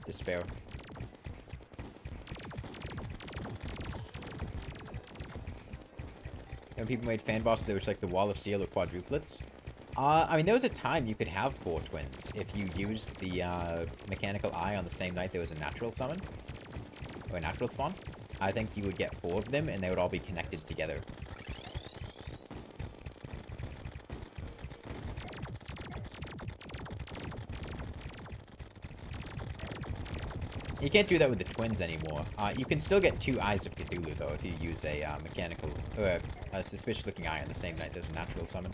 spare. When people made fan bosses, there was like the Wall of Steel or quadruplets. I mean, there was a time you could have 4 twins if you used the mechanical eye on the same night there was a natural summon. Or a natural spawn. I think you would get 4 of them and they would all be connected together. You can't do that with the twins anymore. You can still get 2 Eyes of Cthulhu, though, if you use a mechanical, or a suspicious-looking eye on the same night there's a natural summon.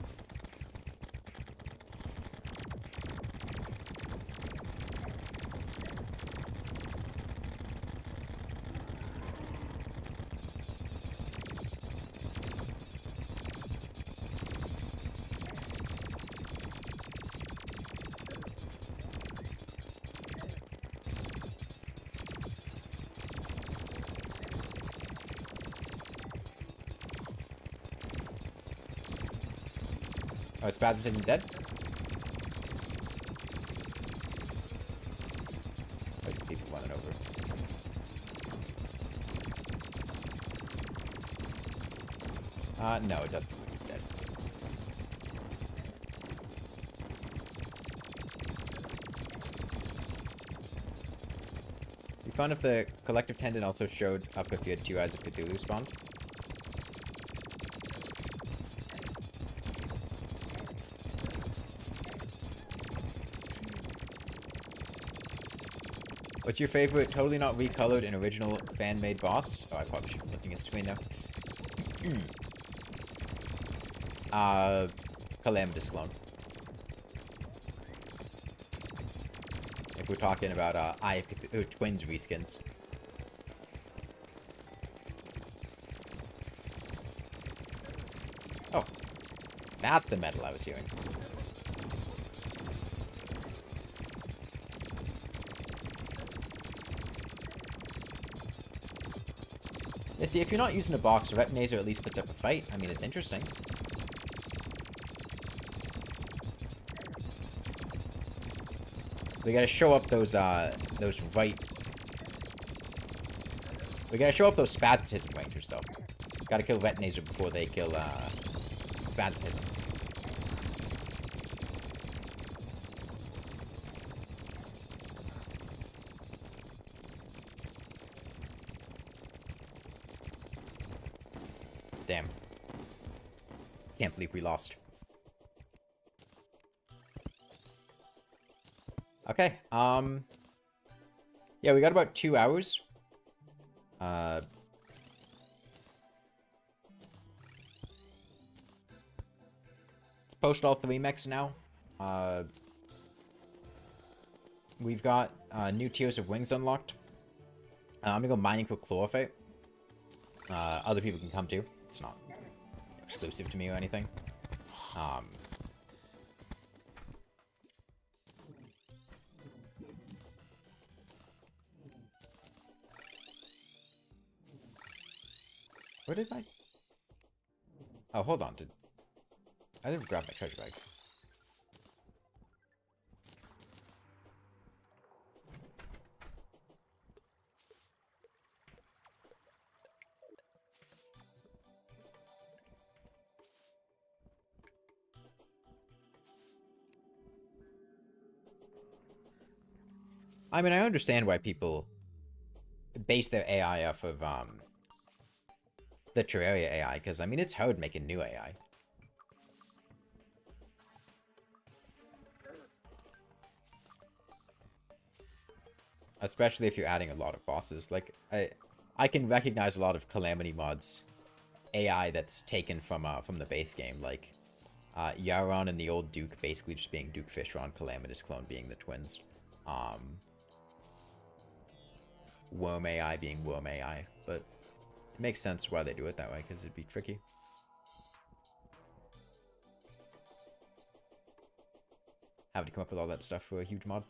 Oh, Spasm isn't dead? Wait, people running over. No, it doesn't look like he's dead. Be fun if the Collective Tendon also showed up if you had 2 Eyes of Cthulhu spawned. What's your favorite, totally not recolored and original fan-made boss? Oh, I probably should be looking at the screen now. Calamitous Clone. If we're talking about Twins reskins. Oh, that's the metal I was hearing. Yeah, see, if you're not using a box, Retinazer at least puts up a fight. I mean, it's interesting. We gotta show up those right... We gotta show up those Spasmatism Rangers, though. Gotta kill Retinazer before they kill, Spasmatism. Damn. Can't believe we lost. Okay, yeah, we got about 2 hours. Let's post all 3 mechs now. We've got, new tiers of wings unlocked. I'm gonna go mining for Chlorophyte. Other people can come too. It's not exclusive to me or anything. Where did I... Oh, hold on. I didn't grab my treasure bag. I mean, I understand why people base their AI off of the Terraria AI, because I mean it's hard making new AI. Especially if you're adding a lot of bosses. Like I can recognize a lot of Calamity mods AI that's taken from the base game, like Yaron and the old Duke basically just being Duke Fishron, Calamitous clone being the twins. Worm AI being Worm AI, but it makes sense why they do it that way, because it'd be tricky. Having to come up with all that stuff for a huge mod.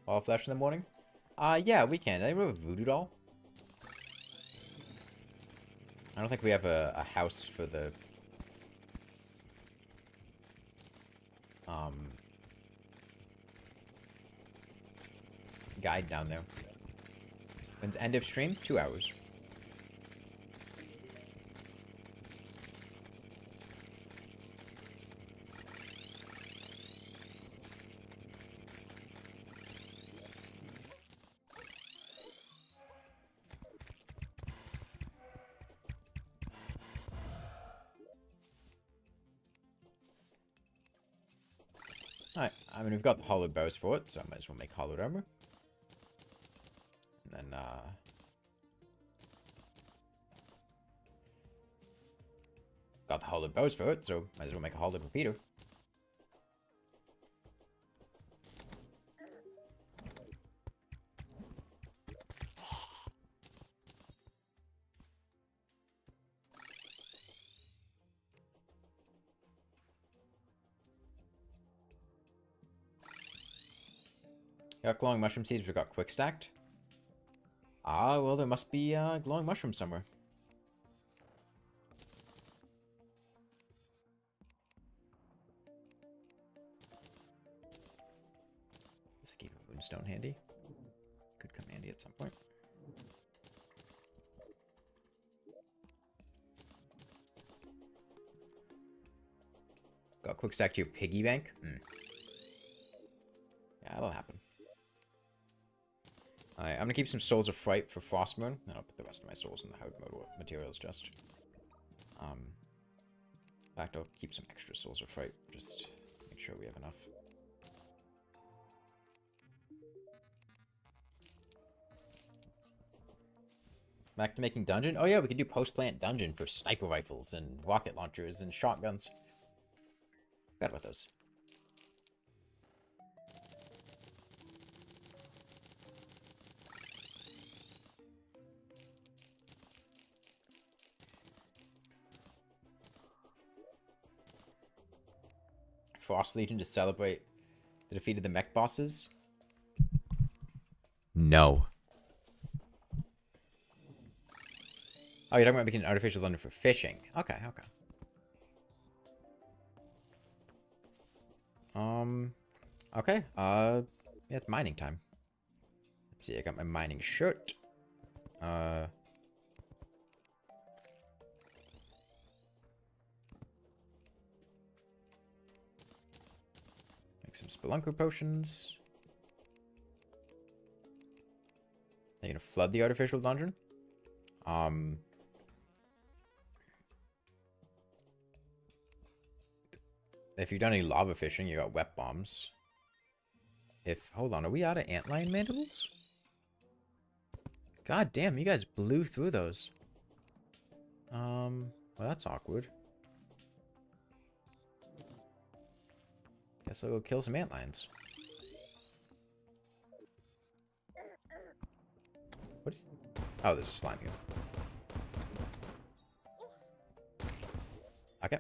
All flash in the morning? Yeah, we can. I have a voodoo doll. I don't think we have a house for the guide down there. When's end of stream? 2 hours. Alright, I mean, we've got the hollowed bows for it, so I might as well make hollowed armor. And then, got the hollowed bows for it, so might as well make a hollowed repeater. Got glowing mushroom seeds, we got quick stacked. Ah, well, there must be glowing mushrooms somewhere. Let's keep a moonstone handy. Could come handy at some point. Got quick stack to your piggy bank? Yeah, that'll happen. Alright, I'm gonna keep some Souls of Fright for Frostmoon, and I'll put the rest of my souls in the Hardmode materials chest. In fact, I'll keep some extra Souls of Fright, just make sure we have enough. Back to making dungeon? Oh yeah, we could do post-plant dungeon for sniper rifles and rocket launchers and shotguns. Forgot about those. Frost Legion to celebrate the defeat of the mech bosses? No. Oh, you're talking about making an artificial thunder for fishing. Okay, okay. Okay, yeah, it's mining time. Let's see, I got my mining shirt. Make some spelunker potions. Are you gonna flood the artificial dungeon? If you've done any lava fishing, you got wet bombs. Hold on, are we out of antlion mandibles? God damn, you guys blew through those. Well, that's awkward. Guess I'll go kill some antlions. What is... Oh, there's a slime here. Okay.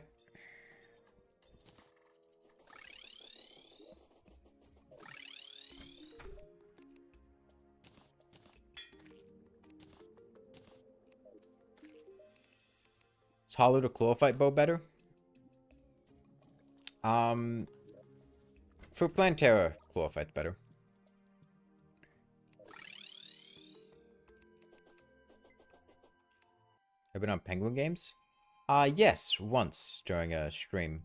Is Hollow to Chlorophyte bow better? For Plantera, Chlorophyte's better. I've been on Penguin Games. Yes, once during a stream.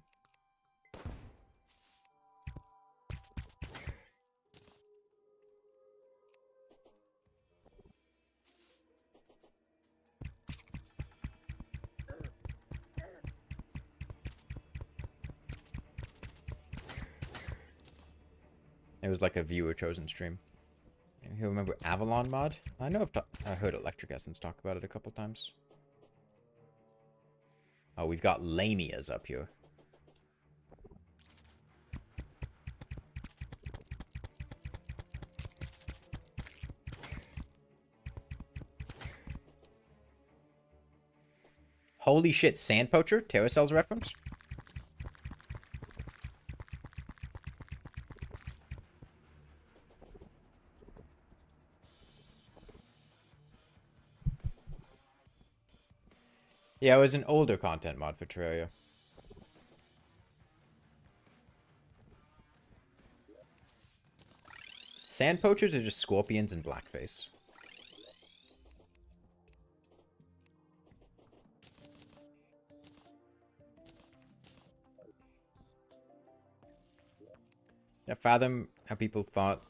It was like a viewer chosen stream. You remember Avalon mod? I know I heard Electric Essence talk about it a couple times. Oh, we've got Lamias up here. Holy shit, Sand Poacher? Terracell's reference? Yeah, it was an older content mod for Terraria. Sand Poachers are just scorpions in blackface. I fathom how people thought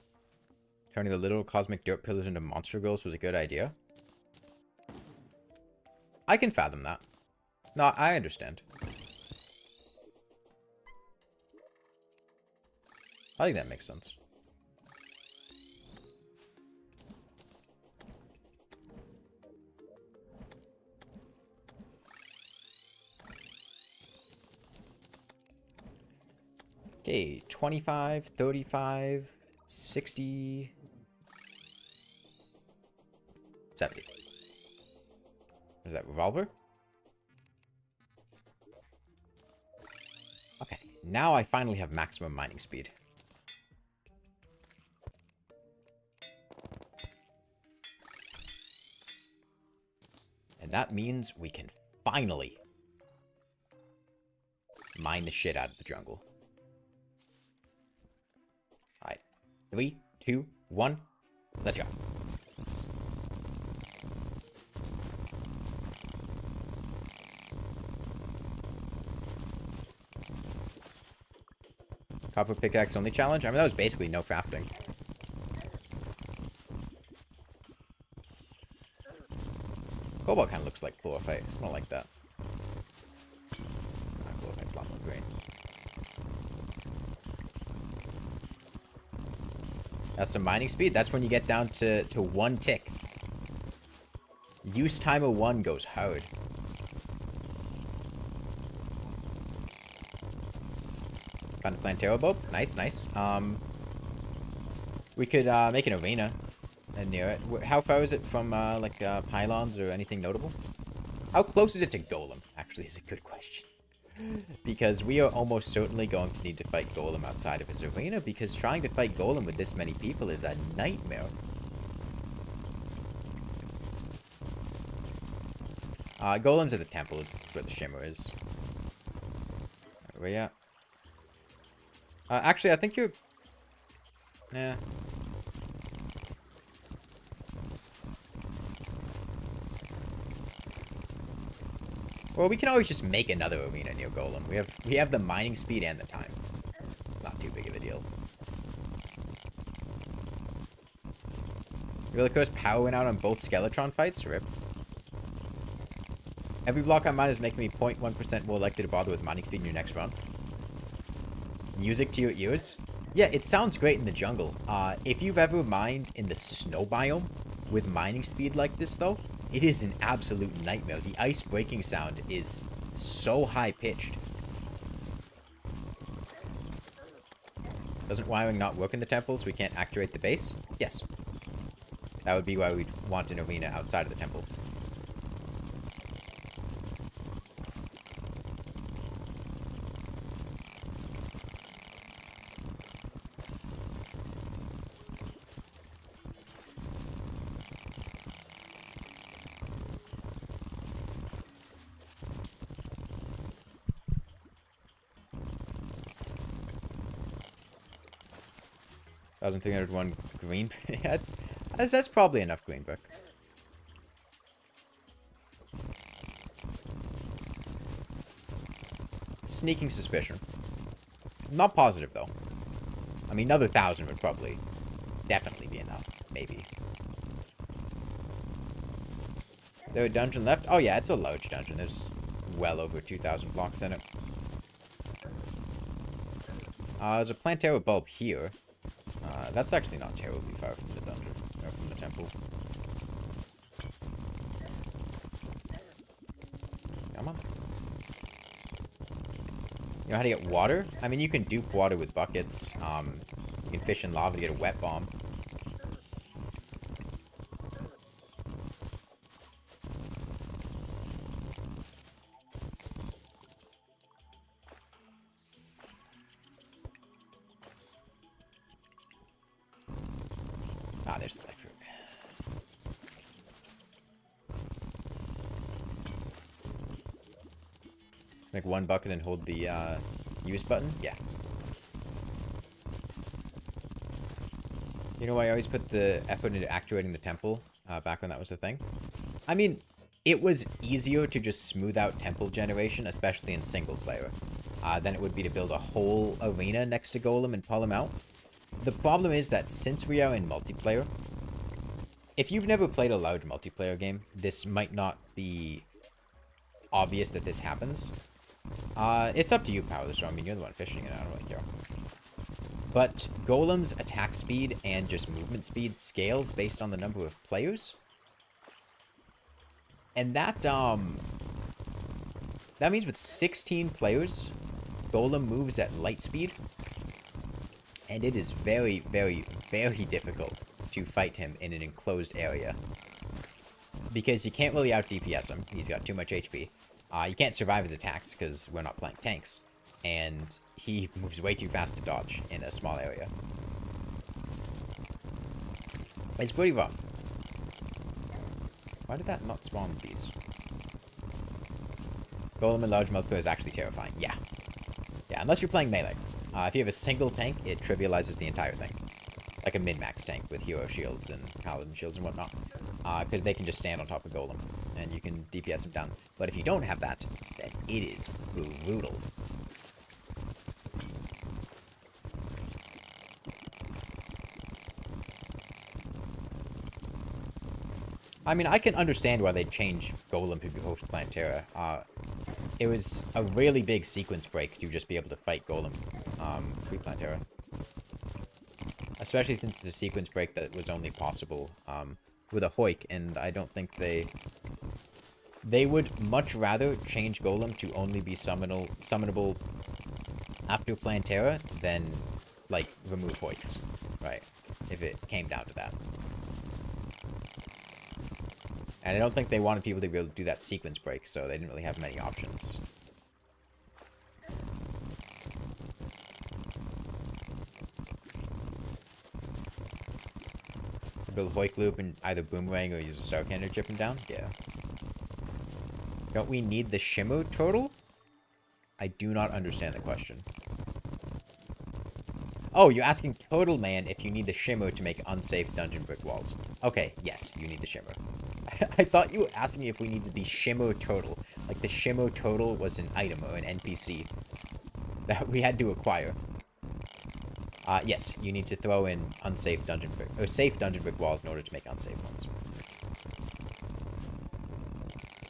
turning the little cosmic dirt pillars into monster girls was a good idea. I can fathom that. No, I understand. I think that makes sense. Okay, 25, 35, 60, 70. Is that revolver? Okay, now I finally have maximum mining speed. And that means we can finally mine the shit out of the jungle. Alright, 3, 2, 1, let's go. Copper pickaxe only challenge? I mean, that was basically no crafting. Cobalt kind of looks like Chlorophyte. I don't like that. Chlorophyte's a lot more green. That's some mining speed. That's when you get down to 1 tick. Use timer 1 goes hard. Found a Plantera bulb. Nice, nice. We could make an arena near it. How far is it from like pylons or anything notable? How close is it to Golem? Actually, is a good question. Because we are almost certainly going to need to fight Golem outside of his arena, because trying to fight Golem with this many people is a nightmare. Golem's at the temple. It's where the shimmer is. Where you at? Actually, I think you're... Yeah. Well, we can always just make another arena near Golem. We have the mining speed and the time. Not too big of a deal. Really close power went out on both Skeletron fights? Rip. Every block I mine is making me 0.1% more likely to bother with mining speed in your next round. Music to your ears? Yeah, it sounds great in the jungle. If you've ever mined in the snow biome with mining speed like this, though, it is an absolute nightmare. The ice breaking sound is so high-pitched. Doesn't wiring not work in the temples? We can't activate the base? Yes. That would be why we'd want an arena outside of the temple. $1,301 green. That's probably enough green brick. sneaking suspicion. Not positive, though. I mean, another 1,000 would probably definitely be enough. Maybe. There a dungeon left? Oh, yeah, it's a large dungeon. There's well over 2,000 blocks in it. There's a Plantera bulb here. That's actually not terribly far from the dungeon, or from the temple. Come on. You know how to get water? I mean, you can dupe water with buckets. You can fish in lava to get a wet bomb. Ah, there's the light fruit. Like one bucket and hold the use button? Yeah. You know why I always put the effort into activating the temple back when that was a thing? I mean, it was easier to just smooth out temple generation, especially in single player, than it would be to build a whole arena next to Golem and pull him out. The problem is that since we are in multiplayer, if you've never played a large multiplayer game, this might not be obvious that this happens. It's up to you, Powerless. I mean, you're the one fishing it. I don't really care. But Golem's attack speed and just movement speed scales based on the number of players. And that means with 16 players, Golem moves at light speed. And it is very, very, very difficult to fight him in an enclosed area. Because you can't really out-DPS him. He's got too much HP. You can't survive his attacks because we're not playing tanks. And he moves way too fast to dodge in a small area. It's pretty rough. Why did that not spawn these? Golem in large multiplayer is actually terrifying. Yeah. Yeah, unless you're playing melee. If you have a single tank, it trivializes the entire thing. Like a min-max tank with hero shields and paladin shields and whatnot. Because they can just stand on top of Golem. And you can DPS him down. But if you don't have that, then it is brutal. I mean, I can understand why they'd change Golem to be Post-Plantera. It was a really big sequence break to just be able to fight Golem pre-Plantera. Especially since it's a sequence break that was only possible with a Hoik, and I don't think they would much rather change Golem to only be summonable after Plantera than, like, remove Hoiks, right? If it came down to that. And I don't think they wanted people to be able to do that sequence break, so they didn't really have many options. Build Hoik loop and either boomerang or use a star cannon to chip him down? Yeah. Don't we need the Shimmer Turtle? I do not understand the question. Oh, you're asking Turtle Man if you need the Shimmer to make unsafe dungeon brick walls. Okay, yes, you need the Shimmer. I thought you were asking me if we needed the Shimmer Turtle. Like the Shimmer Turtle was an item or an NPC that we had to acquire. Yes, you need to throw in unsafe dungeon brick, or safe dungeon brick walls in order to make unsafe ones.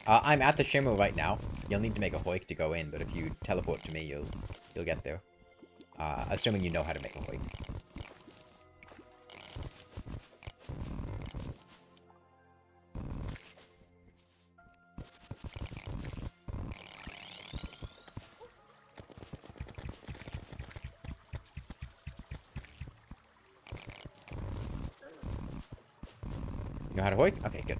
I'm at the Shimmer right now. You'll need to make a Hoik to go in, but if you teleport to me, you'll get there. Assuming you know how to make a Hoik. You know how to Hoik? Okay, good.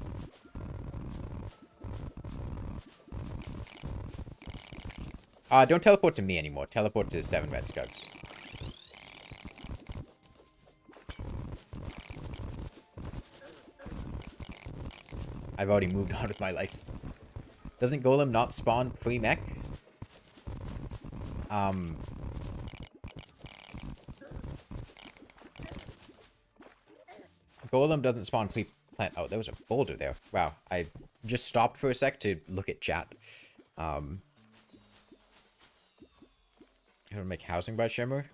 Don't teleport to me anymore. Teleport to 7 red skunks. I've already moved on with my life. Doesn't Golem not spawn free mech? Golem doesn't spawn free plant. Oh, there was a boulder there. Wow, I just stopped for a sec to look at chat. Could make housing by shimmer.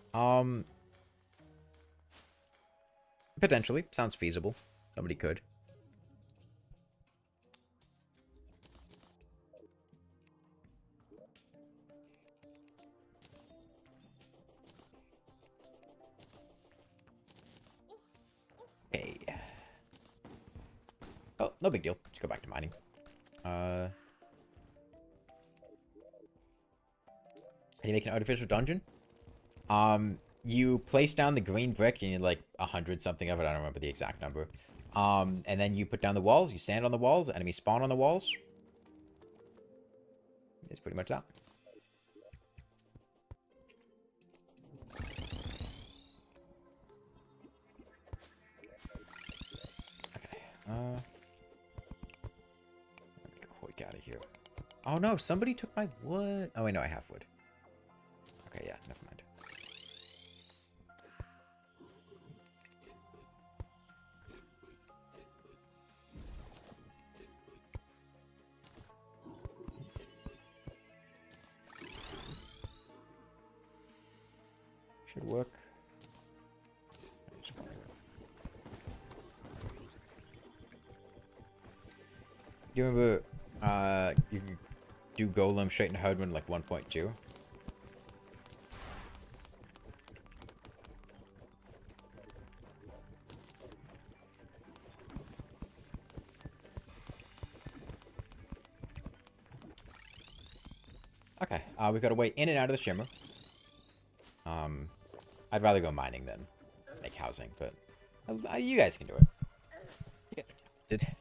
Potentially. Sounds feasible. Somebody could. Okay. Oh, no big deal. Let's go back to mining. How do you make an artificial dungeon? You place down the green brick and you like 100 something of it. I don't remember the exact number. And then you put down the walls. You stand on the walls. Enemies spawn on the walls. It's pretty much that. Okay. Let me go hoik out of here. Oh no! Somebody took my wood. Oh wait, no, I have wood. Okay, yeah, never mind. Should work. Do you remember you can do Golem straight into Hardmode like 1.2? Okay, we got a way in and out of the shimmer. I'd rather go mining than make housing, but you guys can do it. You guys are talented.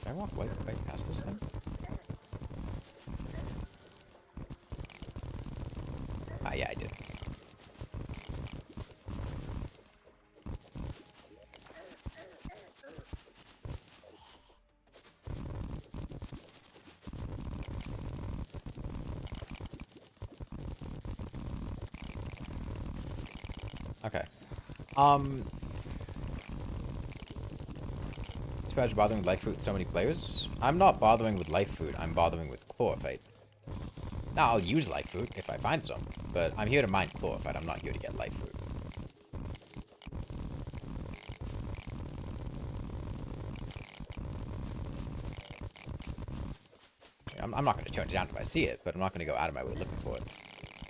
Did I walk right past this thing? Yeah, I did. Okay. It's bothering with life fruit with so many players. I'm not bothering with life fruit. I'm bothering with chlorophyte. Now, I'll use life fruit if I find some, but I'm here to mine chlorophyte. I'm not here to get life fruit. I'm not going to turn it down if I see it, but I'm not going to go out of my way looking for it.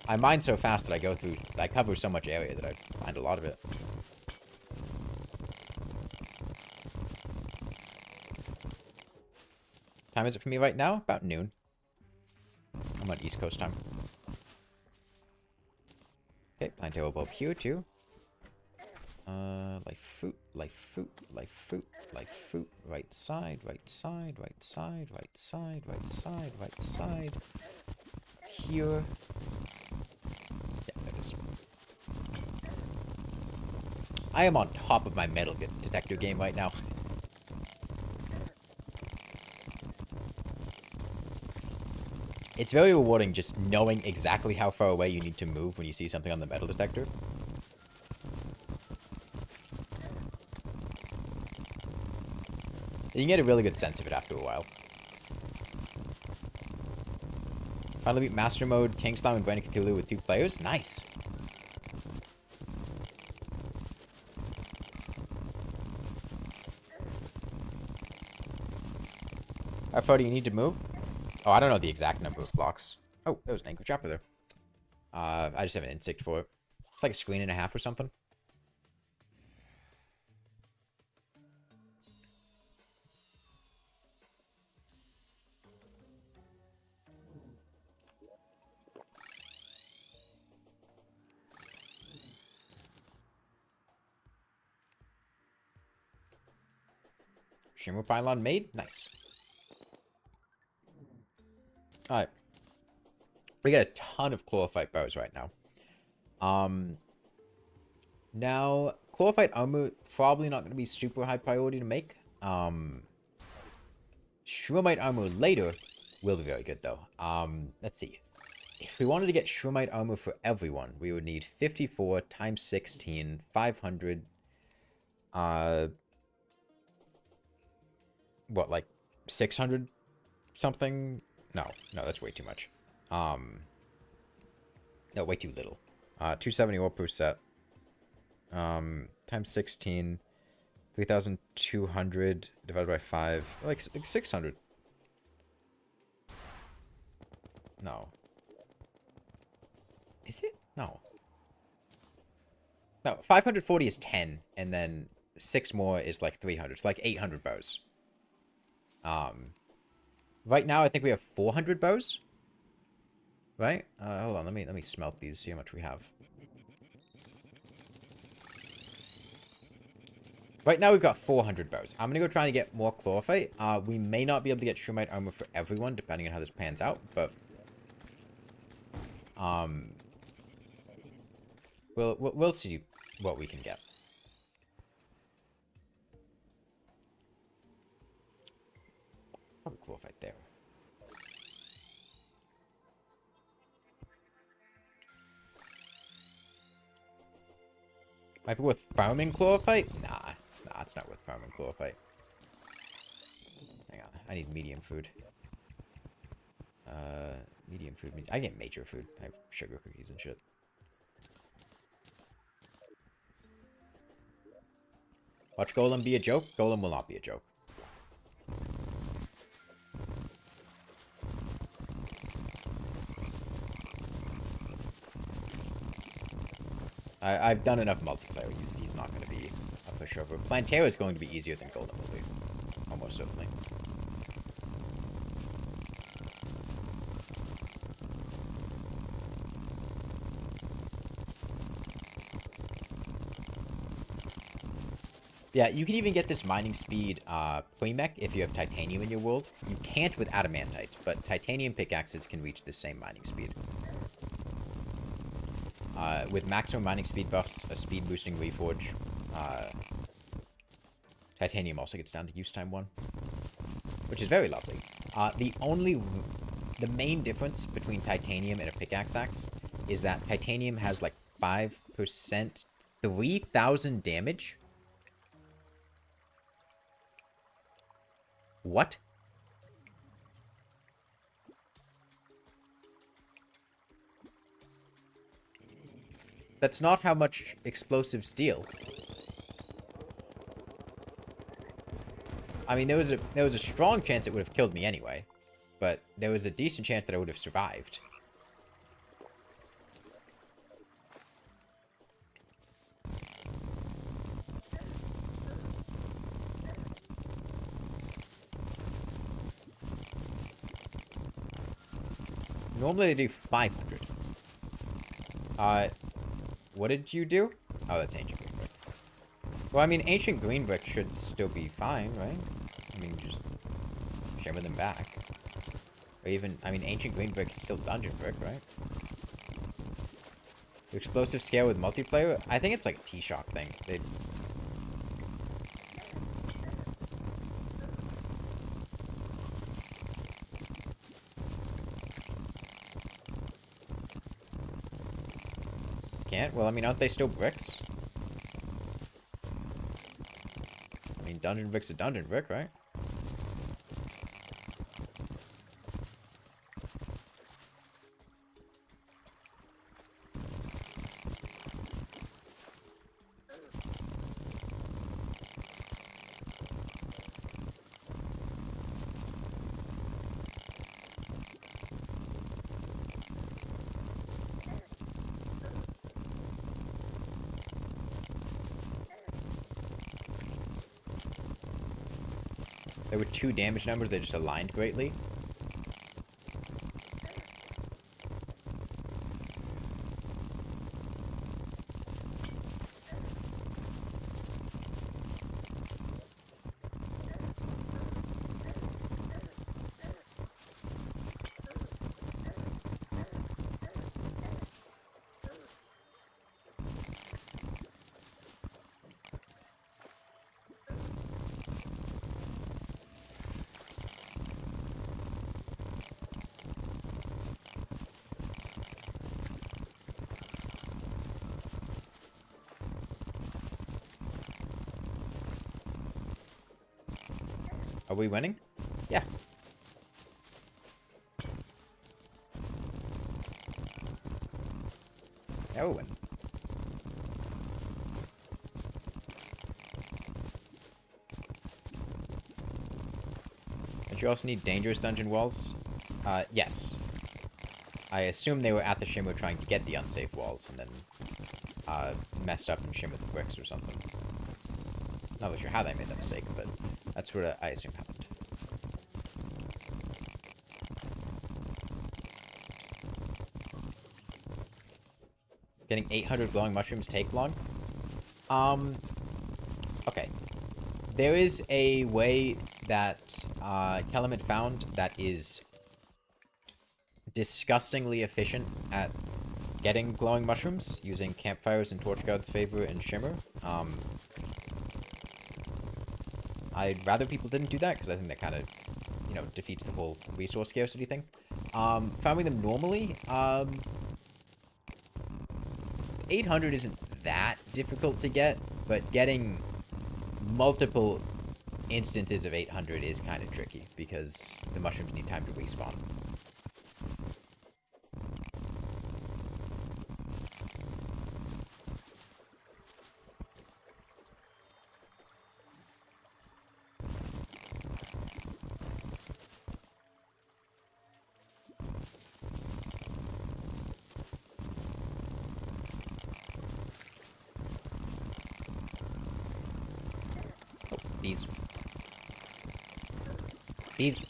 I mine so fast that I cover so much area that I find a lot of it. Time is it for me right now? About noon. I'm on East Coast time. Okay, Plantera will up here too. Life fruit, life fruit, life fruit, life fruit. Right side, right side, right side, right side, right side, right side. Here. Yeah, there it is. I am on top of my metal detector game right now. It's very rewarding just knowing exactly how far away you need to move when you see something on the metal detector. You can get a really good sense of it after a while. Finally beat Master Mode, King Slime, and Brand Cthulhu with 2 players. Nice! How far do you need to move? Oh, I don't know the exact number of blocks. Oh, there was an anchor trapper there. I just have an insect for it. It's like a screen and a half or something. Shimmer pylon made? Nice. Alright. We got a ton of chlorophyte bars right now. Now, chlorophyte armor, probably not going to be super high priority to make. Shroomite armor later Will be very good, though. Let's see. If we wanted to get Shroomite armor for everyone, we would need 54 times 16, 500. What, like 600 something? No, that's way too much. No, way too little. 271 per set. Times 16, 3,200 divided by 5, like 600. No. Is it? No. No, 540 is 10, and then 6 more is like 300. It's like 800 bows. Right now I think we have 400 bows. Right? Hold on, let me smelt these, see how much we have. Right now we've got 400 bows. I'm gonna go try to get more Chlorophyte. We may not be able to get Shroomite armor for everyone, depending on how this pans out, but we'll see what we can get. Probably Chlorophyte there. Might be worth farming Chlorophyte? Nah, it's not worth farming Chlorophyte. Hang on, I need medium food. Medium food. I get major food. I have sugar cookies and shit. Watch Golem be a joke? Golem will not be a joke. I've done enough multiplayer. He's not going to be a pushover. Plantera is going to be easier than Golem will be. Almost certainly. Yeah, you can even get this mining speed Post-Mech if you have titanium in your world. You can't with adamantite, but titanium pickaxes can reach the same mining speed. With maximum mining speed buffs, a speed boosting reforge, titanium also gets down to use time 1, which is very lovely. The main difference between titanium and a pickaxe axe is that titanium has like 5%, 3,000 damage. What? That's not how much explosives deal. I mean, there was a strong chance it would have killed me anyway, but there was a decent chance that I would have survived. Normally they do 500. What did you do? Oh, that's ancient green brick. Well, I mean, ancient green brick should still be fine, right? I mean, just shimmer them back. Or even, I mean, ancient green brick is still dungeon brick, right? Explosive scale with multiplayer? I think it's like a T-Shock thing. Can't? Well, I mean, aren't they still bricks? I mean, dungeon brick's a dungeon brick, right? There were 2 damage numbers that just aligned greatly. Are we winning? Yeah. Yeah, we're winning. Don't you also need dangerous dungeon walls? Yes. I assume they were at the Shimmer trying to get the unsafe walls and then messed up and shimmered the bricks or something. Not really sure how they made that mistake, but that's what I assume happened. Getting 800 glowing mushrooms take long? Okay. There is a way that Kelement found that is disgustingly efficient at getting glowing mushrooms using campfires and torch god's favor and shimmer. I'd rather people didn't do that because I think that kind of, you know, defeats the whole resource scarcity thing. Farming them normally, 800 isn't that difficult to get, but getting multiple instances of 800 is kind of tricky because the mushrooms need time to respawn. Bees. Bees.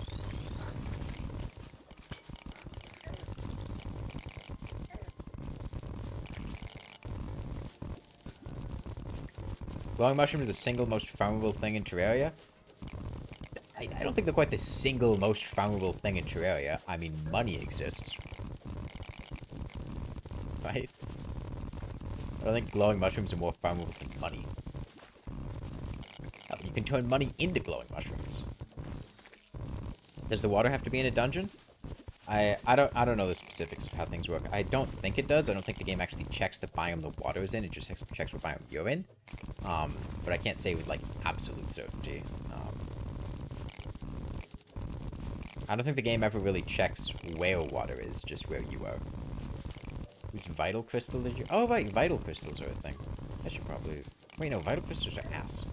Glowing mushroom is the single most farmable thing in Terraria. I don't think they're quite the single most farmable thing in Terraria. I mean, money exists. Right? I don't think glowing mushrooms are more farmable than money. You can turn money into glowing mushrooms. Does the water have to be in a dungeon? I don't know the specifics of how things work. I don't think it does. I don't think the game actually checks the biome the water is in. It just checks what biome you're in. But I can't say with like absolute certainty. I don't think the game ever really checks where water is, just where you are. Whose vital crystal did you? Oh right, vital crystals are a thing. I should probably. Wait, no, vital crystals are ass.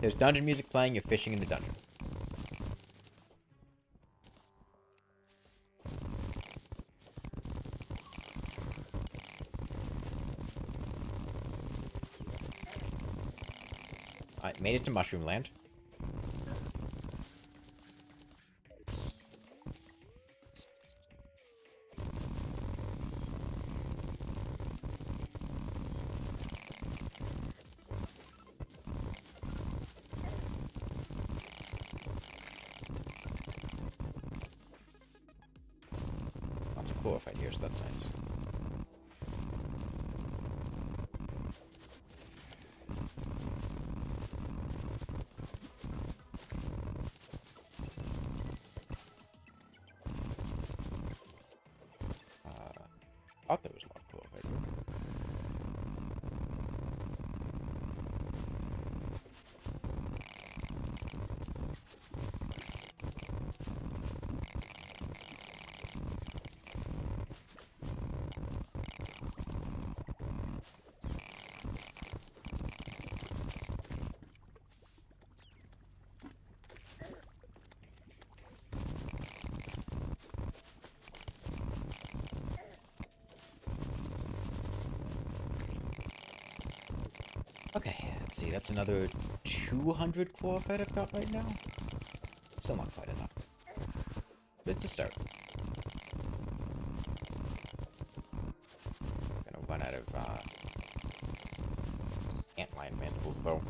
There's dungeon music playing, you're fishing in the dungeon. Alright, made it to Mushroom Land. Chlorophyte here, so that's nice. Thought there was a lot of chlorophyte here. Okay, let's see, that's another 200 chlorophyte I've got right now. Still not quite enough. But it's a start. I'm gonna run out of antlion mandibles though.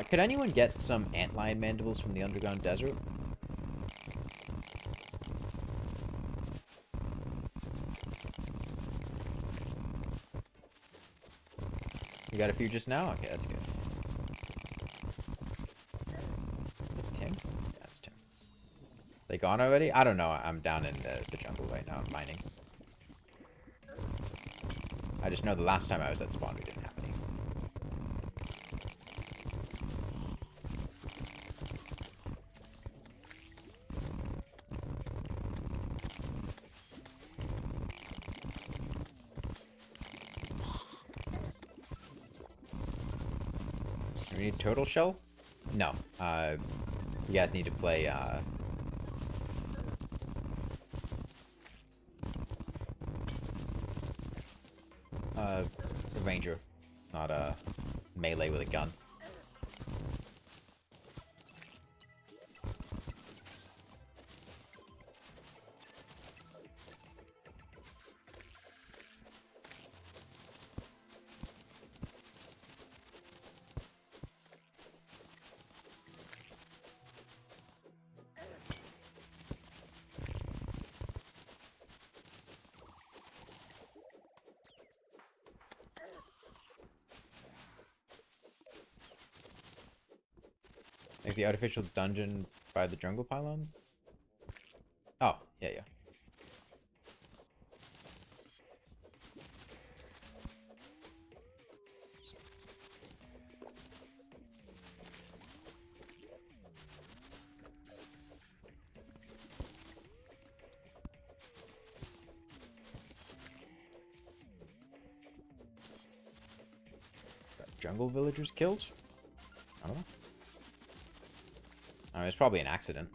Could anyone get some antlion mandibles from the underground desert? You got a few just now? Okay, that's good. Tim? Yeah, that's Tim. They gone already? I don't know. I'm down in the jungle right mining. I just know the last time I was at spawn, we didn't have any. Do we need turtle shell? No. You guys need to play, a ranger, not a melee with a gun. Like the artificial dungeon by the jungle pylon? Oh, yeah. Got jungle villagers killed? I don't know. I mean, it's probably an accident.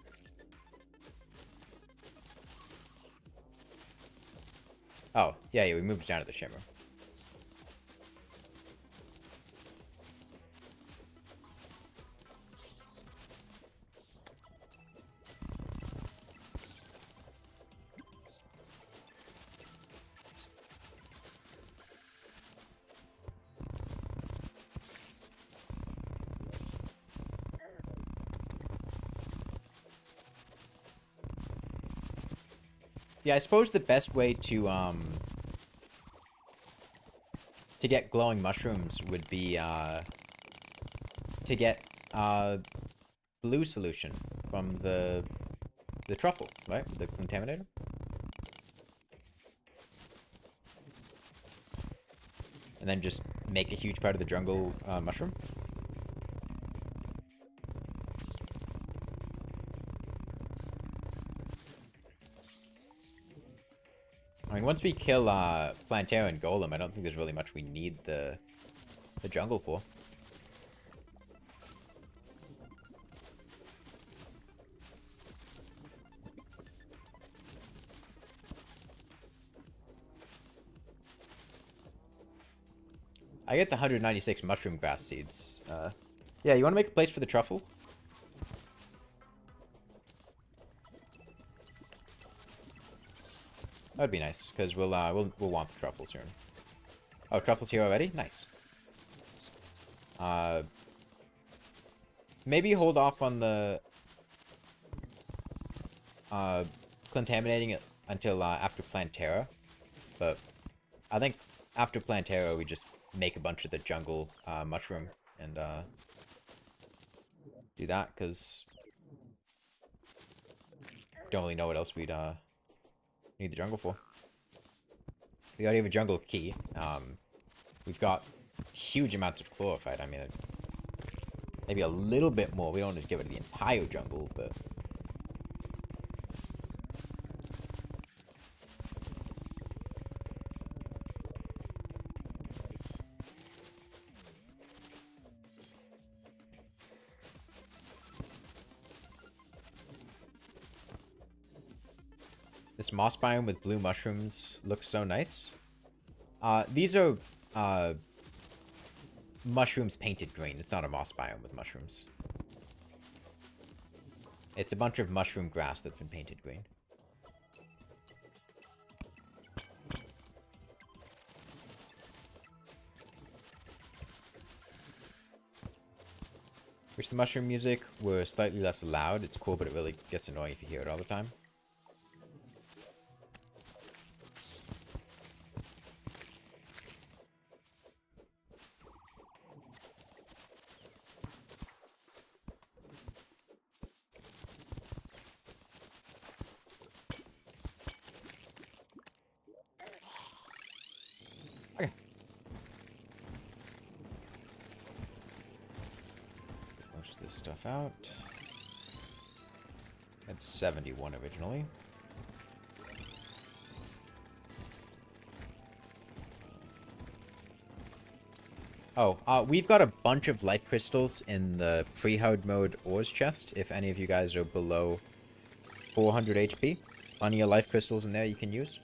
Oh, yeah, we moved down to the shimmer. Yeah, I suppose the best way to get glowing mushrooms would be to get blue solution from the truffle, right? The contaminator. And then just make a huge part of the jungle mushroom. I mean, once we kill Plantera and Golem, I don't think there's really much we need the jungle for. I get the 196 mushroom grass seeds. Yeah, you want to make a place for the truffle? That'd be nice, because we'll want the truffles soon. Oh, truffles here already? Nice. Maybe hold off on the contaminating it until after Plantera. But I think after Plantera we just make a bunch of the jungle mushroom and do that, because don't really know what else we'd need the jungle for. We already have a jungle key. We've got huge amounts of chlorophyte. I mean, maybe a little bit more. We don't need to get rid of the entire jungle, but this moss biome with blue mushrooms looks so nice. These are mushrooms painted green. It's not a moss biome with mushrooms. It's a bunch of mushroom grass that's been painted green. Wish the mushroom music were slightly less loud. It's cool, but it really gets annoying if you hear it all the time. this stuff out. That's 71 originally. Oh, we've got a bunch of life crystals in the pre-Hardmode ores chest. If any of you guys are below 400 HP, plenty of life crystals in there you can use.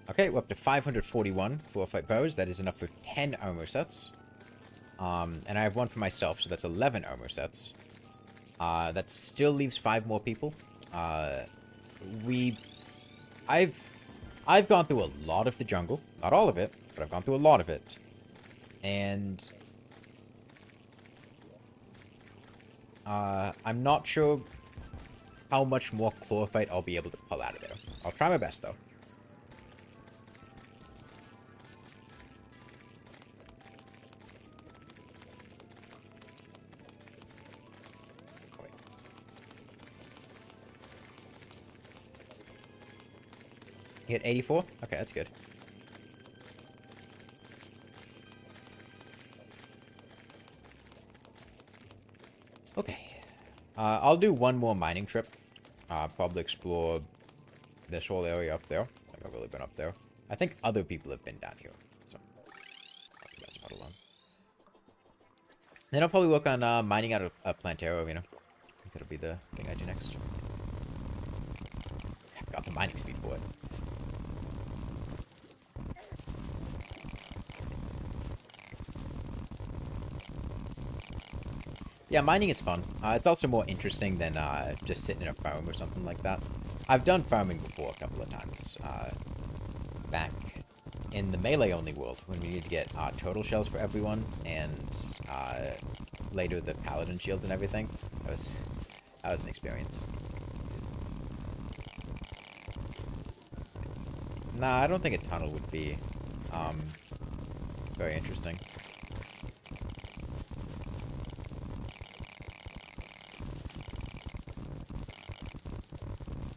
Okay, we're up to 541 Chlorophyte bows. That is enough for 10 armor sets. And I have one for myself, so that's 11 armor sets. That still leaves 5 more people. I've gone through a lot of the jungle. Not all of it, but I've gone through a lot of it. And I'm not sure how much more Chlorophyte I'll be able to pull out of there. I'll try my best, though. You hit 84? Okay, that's good. Okay. I'll do one more mining trip. Probably explore this whole area up there. I've never really been up there. I think other people have been down here. So, I'll leave that spot alone. Then I'll probably work on mining out a Plantera, you know. I think that'll be the thing I do next. I've got the mining speed for it. Yeah, mining is fun. It's also more interesting than just sitting in a farm or something like that. I've done farming before a couple of times. Back in the melee-only world, when we needed to get turtle shells for everyone, and later the paladin shield and everything. That was an experience. Nah, I don't think a tunnel would be very interesting.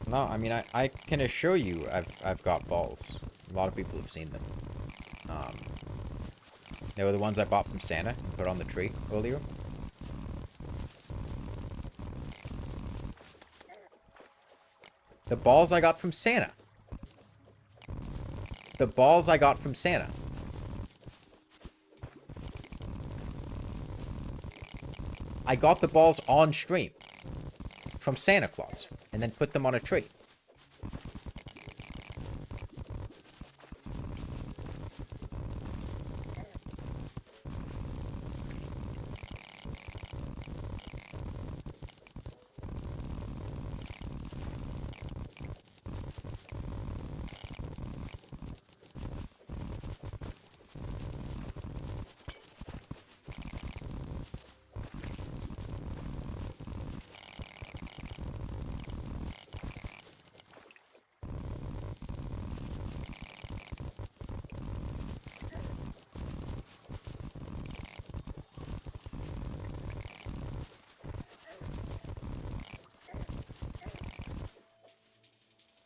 No, I mean, I can assure you I've got balls. A lot of people have seen them. They were the ones I bought from Santa and put on the tree earlier. The balls I got from Santa. The balls I got from Santa. I got the balls on stream from Santa Claus and then put them on a tree.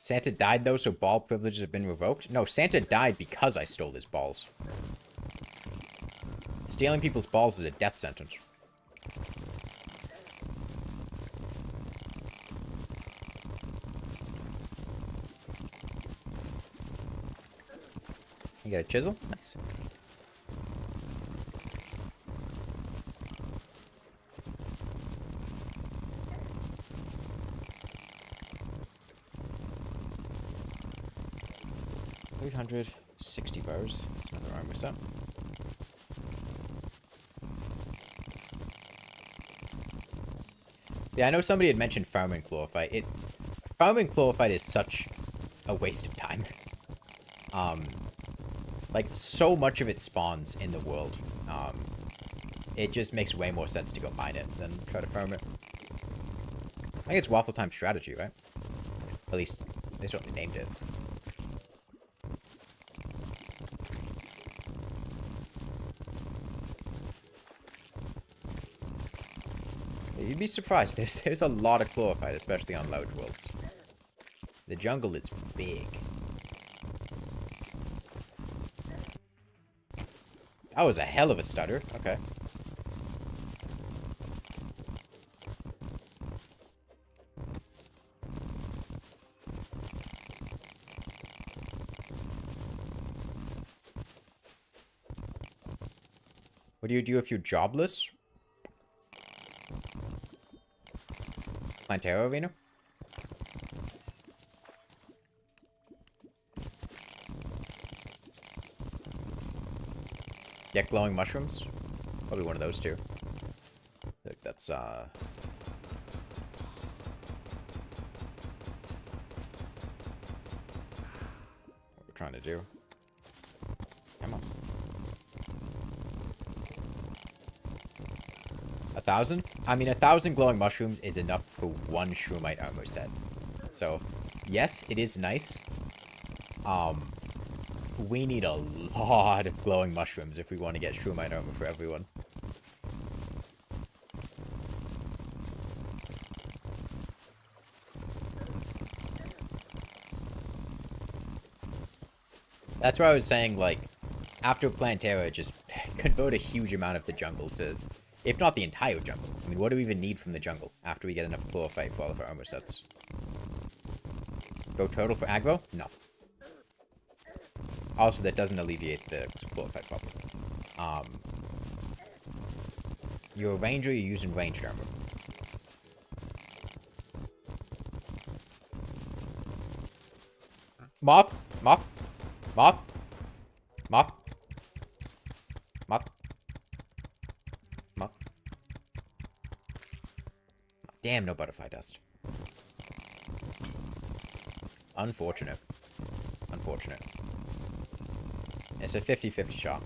Santa died, though, so ball privileges have been revoked? No, Santa died because I stole his balls. Stealing people's balls is a death sentence. You got a chisel? Nice. $360. Another armor set. Yeah, I know somebody had mentioned farming Chlorophyte. Farming Chlorophyte is such a waste of time. Like, so much of it spawns in the world. it just makes way more sense to go mine it than try to farm it. I think it's Waffle Time strategy, right? At least, they certainly named it. You'd be surprised. There's a lot of Chlorophyte, especially on Loud Worlds. The jungle is big. That was a hell of a stutter. Okay. What do you do if you're jobless? Plantera arena? Get glowing mushrooms? Probably one of those two. I think that's, what we're trying to do. Come on. 1,000? I mean, 1,000 glowing mushrooms is enough for one Shroomite armor set. So, yes, it is nice. We need a lot of glowing mushrooms if we want to get Shroomite armor for everyone. That's why I was saying, like, after Plantera, just convert a huge amount of the jungle to, if not the entire jungle. I mean, what do we even need from the jungle after we get enough Chlorophyte for all of our armor sets? Go turtle for aggro? No. Also, that doesn't alleviate the Chlorophyte problem. You're a ranger, you're using ranged armor. Moth! Moth! Moth! Moth! Moth! Moth! Damn, no butterfly dust. Unfortunate. Unfortunate. It's a 50-50 shot.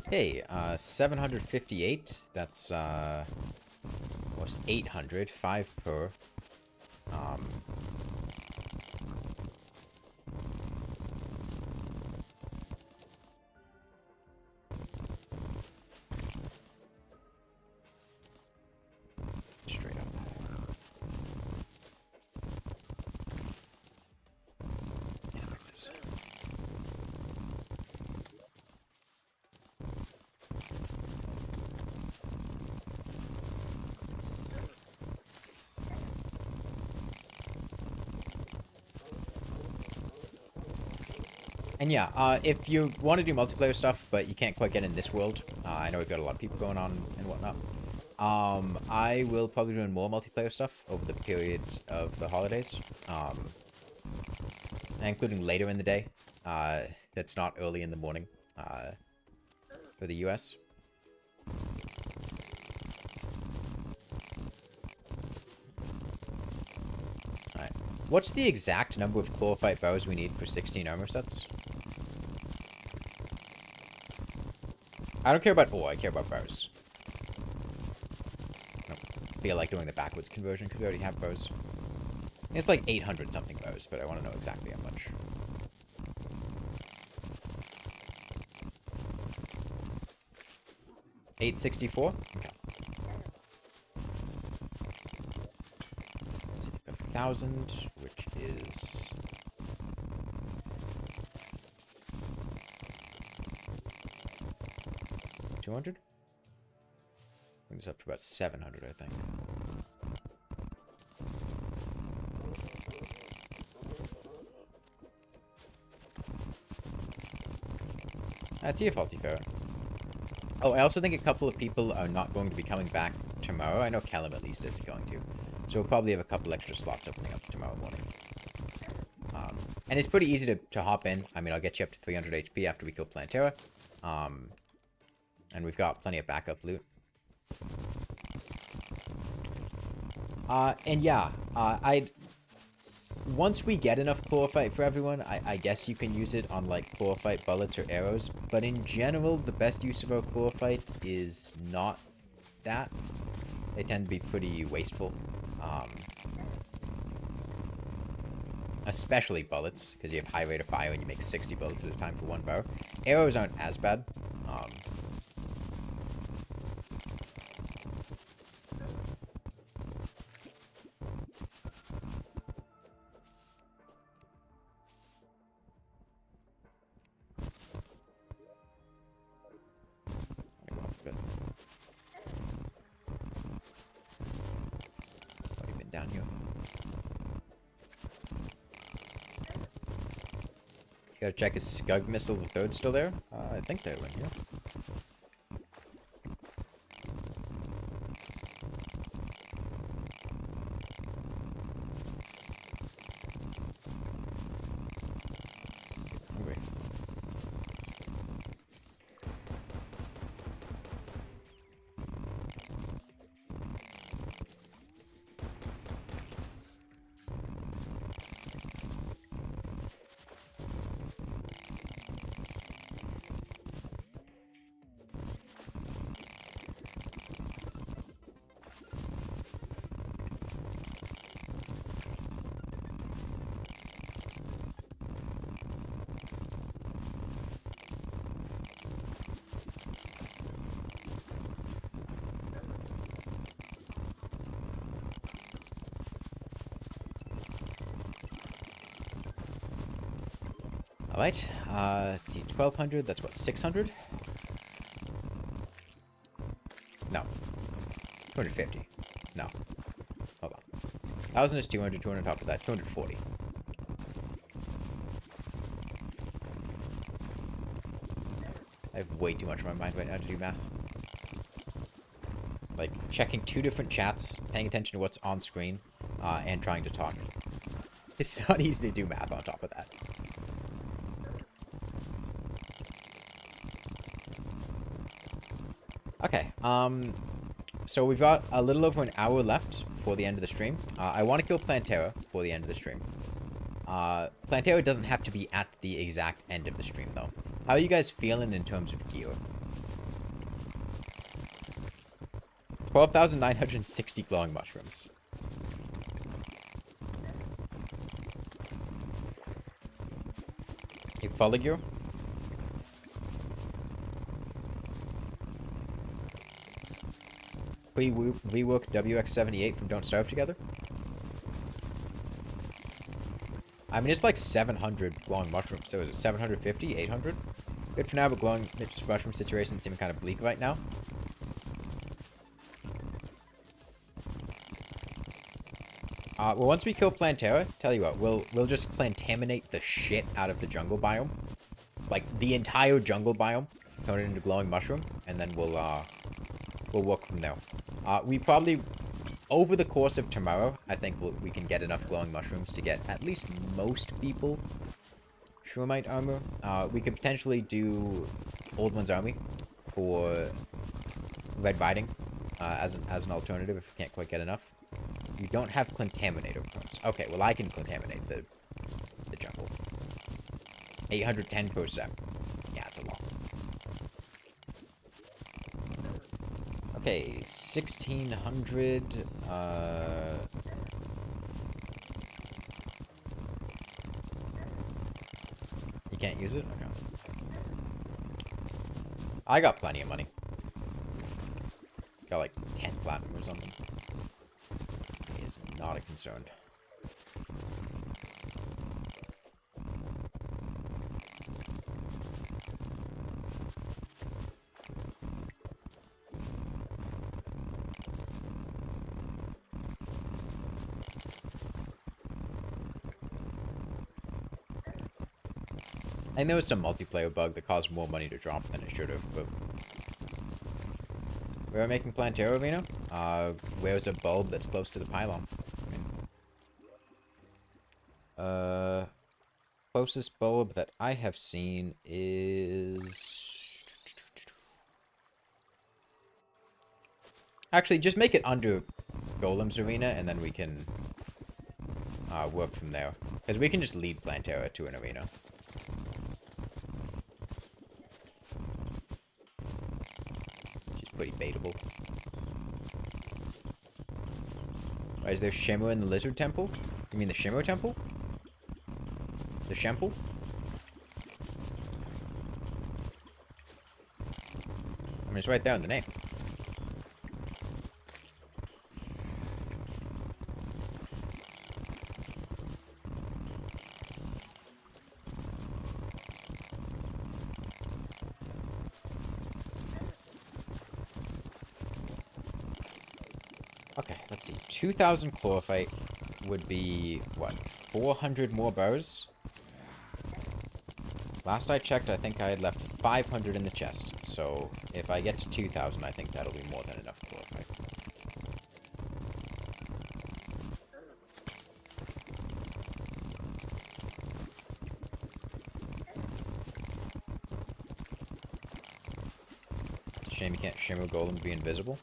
Hey, 758. That's, almost 800. 5 per. Straight up. Yeah, there it is. And yeah, if you want to do multiplayer stuff, but you can't quite get in this world, I know we've got a lot of people going on and whatnot, I will probably be doing more multiplayer stuff over the period of the holidays, including later in the day, that's not early in the morning, for the US. Alright, what's the exact number of Chlorophyte bows we need for 16 armor sets? I don't care about ore, I care about bows. I don't feel like doing the backwards conversion because we already have bows. It's like 800 something bows, but I want to know exactly how much. $864? Okay. 1,000, which is... $200? I think it's up to about 700, I think. That's your faulty ferret. Oh, I also think a couple of people are not going to be coming back tomorrow. I know Callum at least isn't going to. So we'll probably have a couple extra slots opening up tomorrow morning. And it's pretty easy to hop in. I mean, I'll get you up to 300 HP after we kill Plantera. And we've got plenty of backup loot. And yeah, once we get enough Chlorophyte for everyone, I guess you can use it on, like, Chlorophyte bullets or arrows. But in general, the best use of our Chlorophyte is not that. They tend to be pretty wasteful. Especially bullets, because you have high rate of fire and you make 60 bullets at a time for one barrel. Arrows aren't as bad. What have you been down here? Gotta check, is Scug Missile the third still there? I think they're in here. Hungry. Alright, let's see, 1200, that's what, 600? No. 250. No. Hold on. 1000 is 200, 200 on top of that, 240. I have way too much on my mind right now to do math. Like, checking 2 different chats, paying attention to what's on screen, and trying to talk. It's not easy to do math on top of that. Okay, so we've got a little over an hour left for the end of the stream. I want to kill Plantera for the end of the stream. Plantera doesn't have to be at the exact end of the stream, though. How are you guys feeling in terms of gear? 12,960 glowing mushrooms. You follow gear? We rework WX78 from Don't Starve Together? I mean, it's like 700 glowing mushrooms. So is it 750? 800? Good for now, but glowing mushroom situation seeming kind of bleak right now. Well, once we kill Plantera, tell you what, we'll just Plantaminate the shit out of the jungle biome. Like, the entire jungle biome. Turn it into glowing mushroom, and then we'll work from there. We probably, over the course of tomorrow, I think we can get enough glowing mushrooms to get at least most people Shrumite armor. We could potentially do Old One's Army for Red Riding as an alternative if we can't quite get enough. You don't have Contaminator points. Okay, well I can Contaminate the jungle. 810%. Yeah, it's a lot. Okay, 1600, you can't use it? Okay. I got plenty of money. Got like 10 platinum or something. It is not a concern. I know some multiplayer bug that caused more money to drop than it should have, but... We're making Plantera Arena? Where's a bulb that's close to the pylon? closest bulb that I have seen is... Actually, just make it under Golem's arena, and then we can work from there. Because we can just lead Plantera to an arena. She's pretty baitable. Why, is there Shimmer in the Lizard Temple? You mean the Shimmer Temple? The Shemple? I mean, it's right there in the name. Okay, let's see. 2,000 Chlorophyte would be, what, 400 more bows? Last I checked, I think I had left 500 in the chest. So, if I get to 2,000, I think that'll be more than enough Chlorophyte. Shame you can't Shimmer Golem and be invisible.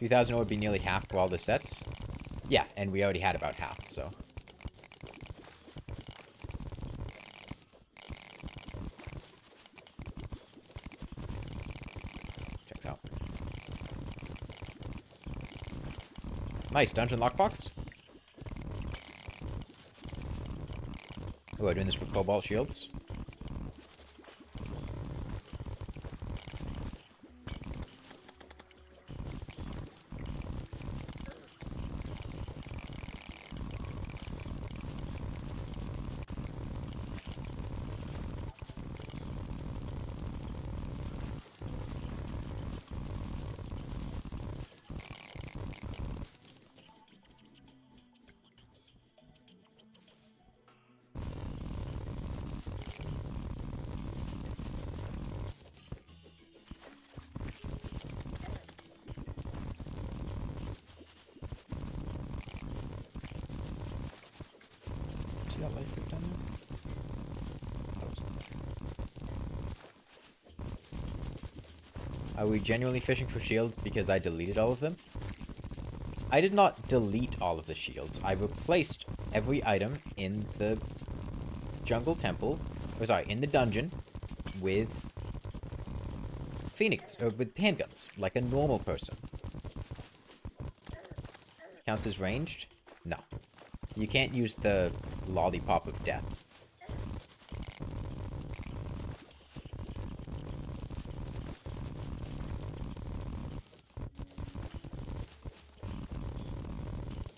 $2,000 would be nearly half of all the sets. Yeah, and we already had about half, so. Checks out. Nice, dungeon lockbox. Oh, we're doing this for Cobalt Shields. See that light clip down there? Are we genuinely fishing for shields because I deleted all of them? I did not delete all of the shields. I replaced every item in the jungle temple, or sorry, in the dungeon, with with handguns, like a normal person. Counts as ranged? No. You can't use the lollipop of death.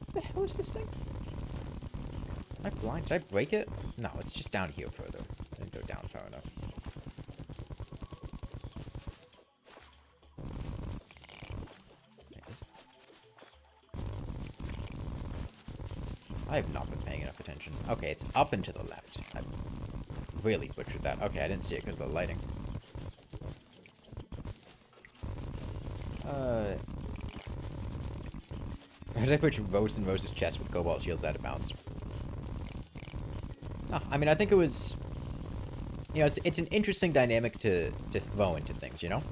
What the hell is this thing? Am I blind? Did I break it? No, it's just down here further. I didn't go down far enough. I have not been paying enough attention. Okay, it's up and to the left. I really butchered that. Okay, I didn't see it because of the lighting. How did I put Rose and Rose's chest with Cobalt Shields out of bounds? Oh, I mean, I think it was... You know, it's an interesting dynamic to throw into things, you know?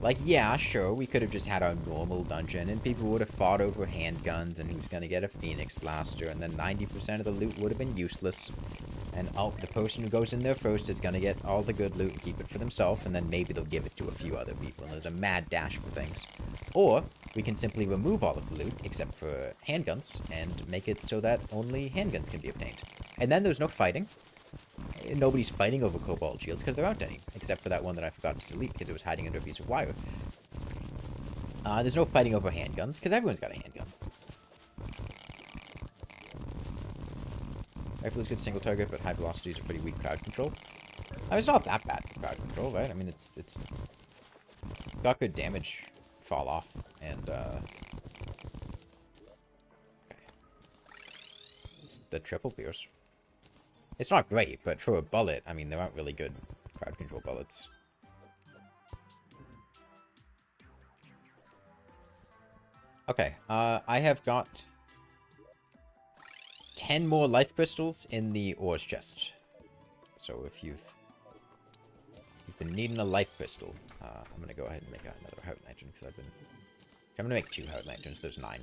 Like, yeah, sure, we could have just had our normal dungeon, and people would have fought over handguns, and who's gonna get a Phoenix Blaster, and then 90% of the loot would have been useless. And the person who goes in there first is gonna get all the good loot and keep it for themselves, and then maybe they'll give it to a few other people, and there's a mad dash for things. Or, we can simply remove all of the loot, except for handguns, and make it so that only handguns can be obtained. And then there's no fighting. Nobody's fighting over Cobalt Shields because there aren't any, except for that one that I forgot to delete because it was hiding under a piece of wire. There's no fighting over handguns because everyone's got a handgun. Rifle is good single target, but high velocities are pretty weak crowd control. I mean, it's not that bad for crowd control, right? I mean, it's got good damage fall off, and it's the triple pierce. It's not great, but for a bullet, I mean, there aren't really good crowd control bullets. Okay, I have got 10 more life crystals in the ores chest. So if you've been needing a life crystal, I'm gonna go ahead and make another heart lantern because I'm gonna make 2 heart lanterns. There's 9.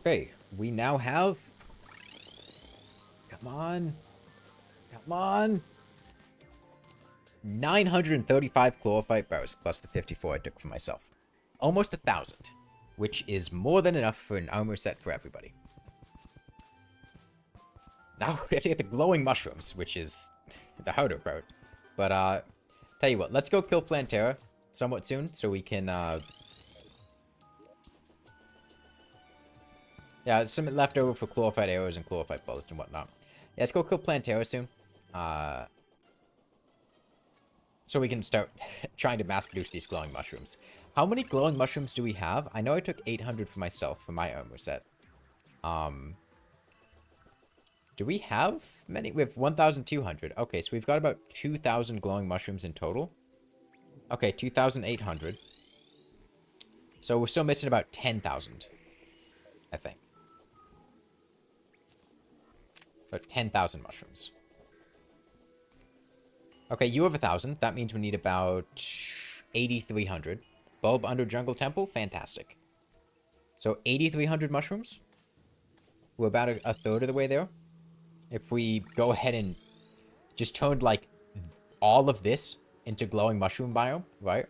Okay, we now have... Come on. Come on. 935 chlorophyte bars plus the 54 I took for myself. Almost 1,000, which is more than enough for an armor set for everybody. Now we have to get the glowing mushrooms, which is the harder part. But, tell you what, let's go kill Plantera somewhat soon so we can, yeah, some left over for chlorophyte arrows and chlorophyte bullets and whatnot. Yeah, let's go kill Plantera soon. So we can start trying to mass produce these glowing mushrooms. How many glowing mushrooms do we have? I know I took 800 for myself for my armor set. Do we have many? We have 1,200. Okay, so we've got about 2,000 glowing mushrooms in total. Okay, 2,800. So we're still missing about 10,000, I think. About 10,000 mushrooms. Okay, you have 1,000. That means we need about 8,300. Bulb under Jungle Temple? Fantastic. So 8,300 mushrooms? We're about a third of the way there. If we go ahead and just turned, like, all of this into glowing mushroom biome, right?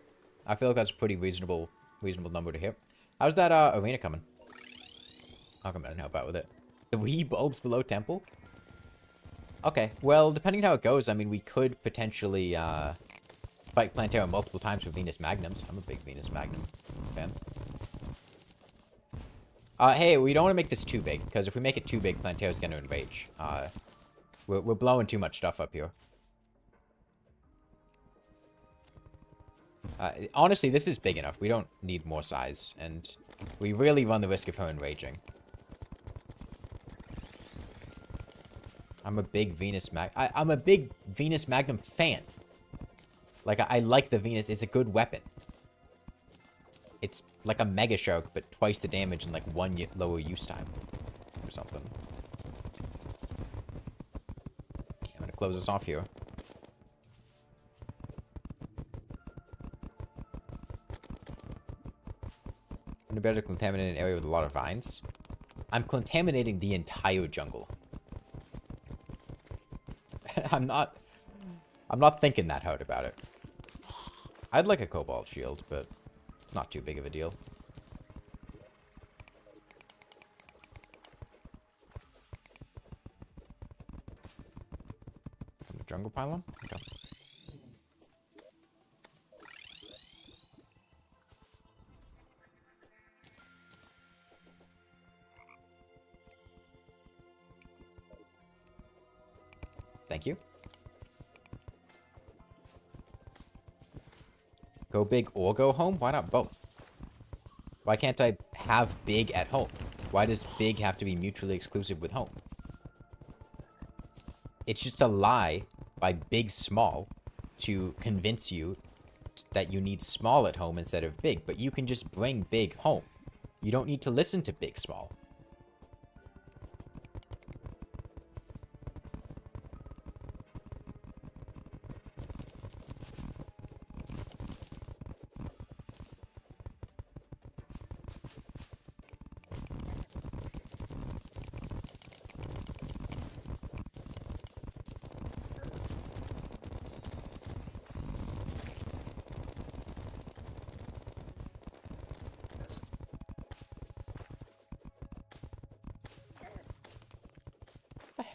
I feel like that's a pretty reasonable number to hit. How's that arena coming? I'll come out and help out with it. 3 bulbs below temple? Okay, well, depending on how it goes, I mean, we could potentially fight Plantera multiple times for Venus Magnums. I'm a big Venus Magnum fan. Hey, we don't want to make this too big, because if we make it too big, Plantera's going to enrage. We're blowing too much stuff up here. Honestly, this is big enough. We don't need more size, and we really run the risk of her enraging. I'm a big Venus I'm a big Venus Magnum fan. Like, I like the Venus. It's a good weapon. It's like a Mega Shark, but twice the damage and like 1 lower use time. Or something. Okay, I'm gonna close this off here. I'm better to contaminate an area with a lot of vines. I'm contaminating the entire jungle. I'm not thinking that hard about it. I'd like a cobalt shield, but it's not too big of a deal. Jungle pylon? Okay. Thank you. Go big or go home? Why not both? Why can't I have big at home? Why does big have to be mutually exclusive with home? It's just a lie by Big Small to convince you that you need small at home instead of big, but you can just bring big home. You don't need to listen to Big Small.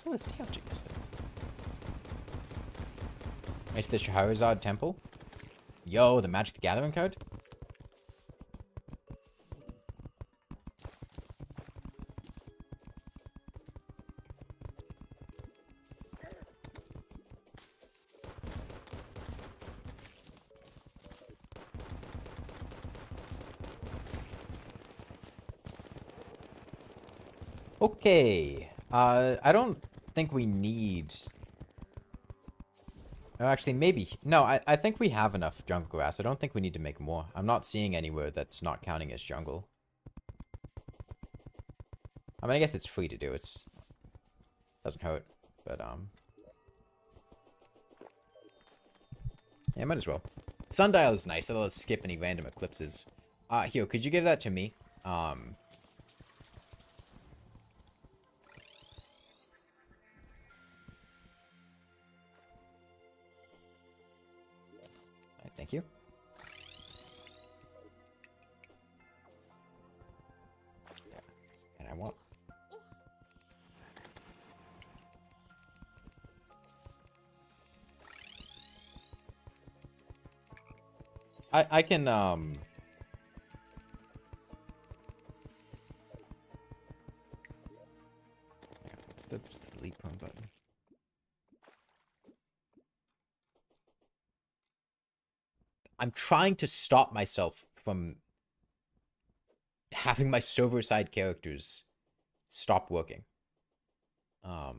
What is damaging this thing? It's the Shahrazad Temple. Yo, the Magic the Gathering card? Okay. I don't think we need... Oh, actually, maybe. No, I think we have enough jungle grass. I don't think we need to make more. I'm not seeing anywhere that's not counting as jungle. I mean, I guess it's free to do. It's... doesn't hurt. But, yeah, might as well. Sundial is nice. That'll skip any random eclipses. Here, could you give that to me? Thank you. Yeah. And I want... I can, what's the delete prone button? I'm trying to stop myself from having my server-side characters stop working. Oh,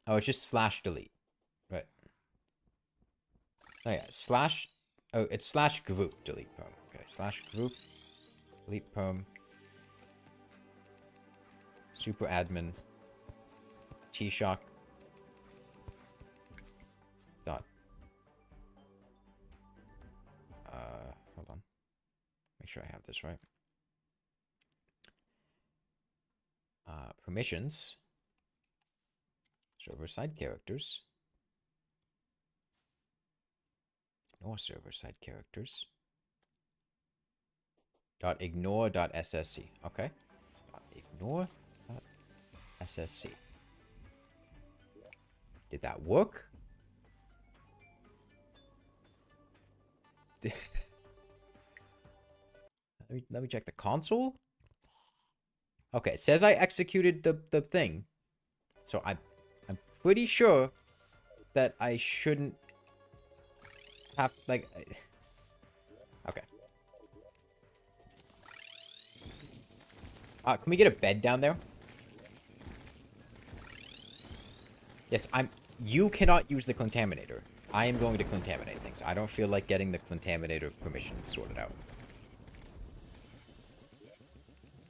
it's just slash delete. Right. Oh, yeah. Slash... Oh, it's slash group delete perm. Okay, slash group delete perm. Super admin. T-shock. Dot. Hold on. Make sure I have this right. Permissions. Server-side characters. Ignore server-side characters. Dot ignore dot ssc. Okay. Dot ignore dot ssc. Did that work? Let me check the console. Okay, it says I executed the thing. So I'm pretty sure that I shouldn't have, like... Okay. Can we get a bed down there? Yes, you cannot use the contaminator. I am going to contaminate things. I don't feel like getting the contaminator permissions sorted out.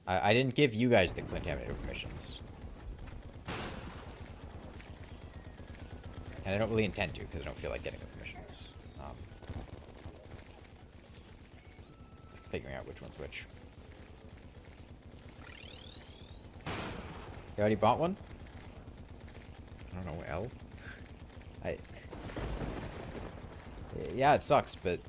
I didn't give you guys the contaminator permissions. And I don't really intend to, because I don't feel like getting the permissions. Figuring out which one's which. You already bought one? I don't know, L? Yeah, it sucks, but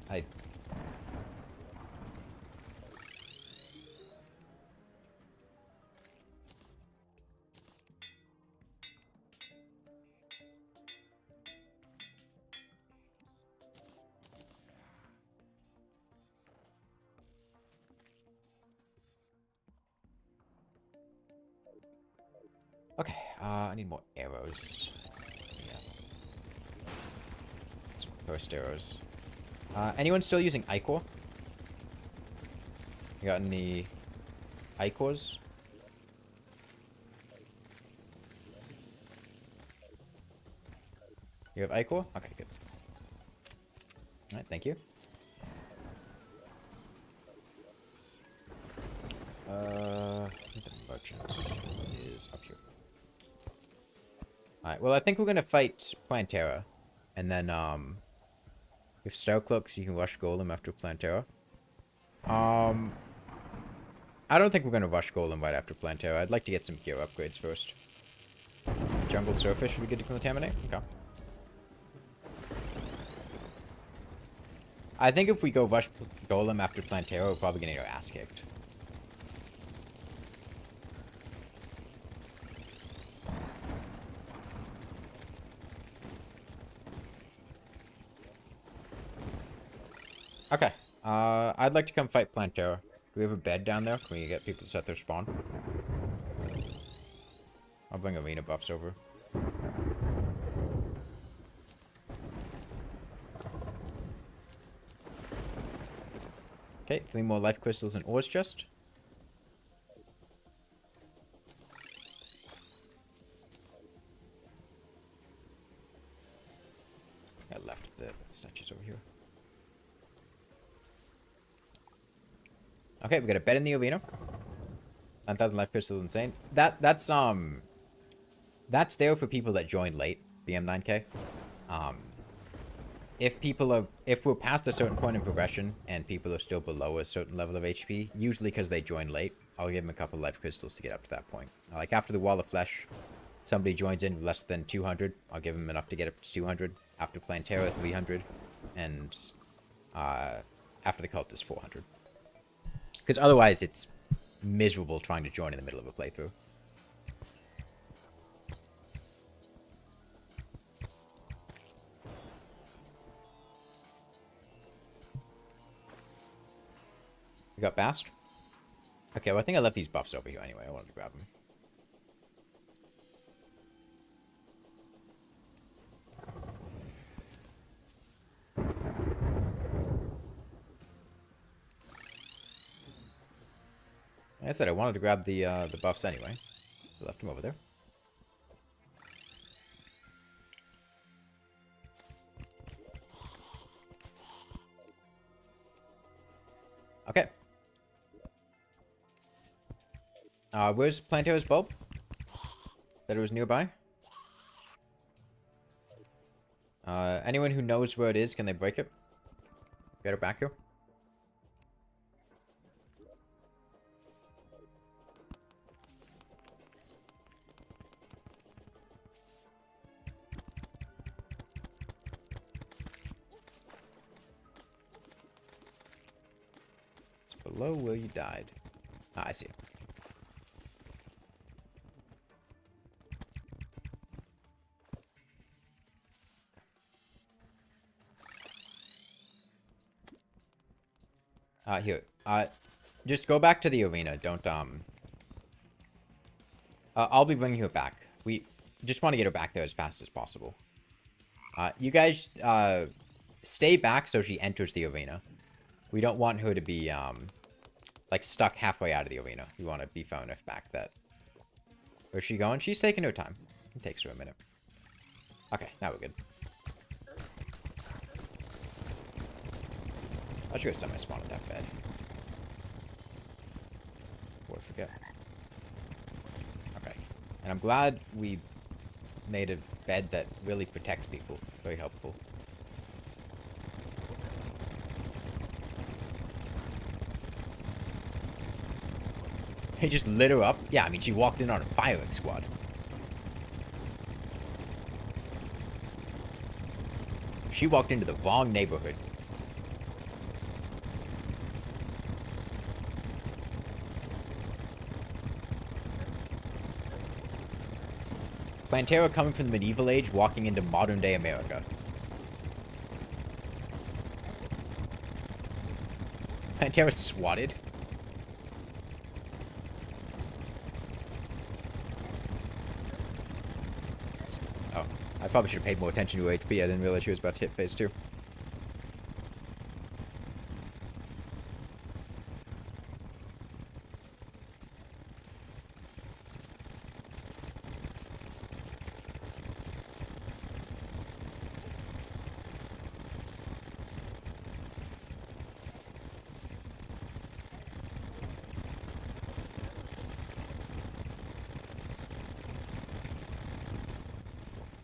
okay, I need more arrows. Yeah. Some burst arrows. Anyone still using Ichor? You got any Ichors? You have Ichor? Okay, good. Alright, thank you. The merchant is up here. Alright, well, I think we're gonna fight Plantera. And then, if Stout Cloaks, you can rush Golem after Plantera. I don't think we're gonna rush Golem right after Plantera. I'd like to get some gear upgrades first. Jungle Surface should be good to contaminate? Okay. I think if we go rush Golem after Plantera, we're probably gonna get our ass kicked. Okay. I'd like to come fight Plantera. Do we have a bed down there? Can we get people to set their spawn? I'll bring arena buffs over. Okay, 3 more life crystals and ores chest. I left the statues over here. Okay, we got a bed in the arena. 9,000 life crystals, insane. That's there for people that join late. BM9K. If we're past a certain point in progression and people are still below a certain level of HP, usually because they join late, I'll give them a couple life crystals to get up to that point. Like after the Wall of Flesh, somebody joins in with less than 200, I'll give them enough to get up to 200. After Plantera, 300, and after the Cult is 400. Because otherwise, it's miserable trying to join in the middle of a playthrough. We got Bast. Okay, well, I think I left these buffs over here anyway. I wanted to grab them. Like I said, I wanted to grab the buffs anyway. I left them over there. Okay. Where's Plantera's bulb? That it was nearby? Anyone who knows where it is, can they break it? Get her back here? It's below where you died. Ah, I see. Here. Just go back to the arena. Don't, I'll be bringing her back. We just want to get her back there as fast as possible. You guys, stay back so she enters the arena. We don't want her to be, like, stuck halfway out of the arena. We want to be far enough back that... Where's she going? She's taking her time. It takes her a minute. Okay, now we're good. I should go semi-spawn at that bed. Before I forget. Okay. And I'm glad we made a bed that really protects people. Very helpful. He just lit her up? Yeah, I mean, she walked in on a firing squad. She walked into the wrong neighborhood. Plantera coming from the medieval age, walking into modern day America. Plantera swatted. Oh, I probably should have paid more attention to her HP. I didn't realize she was about to hit phase 2.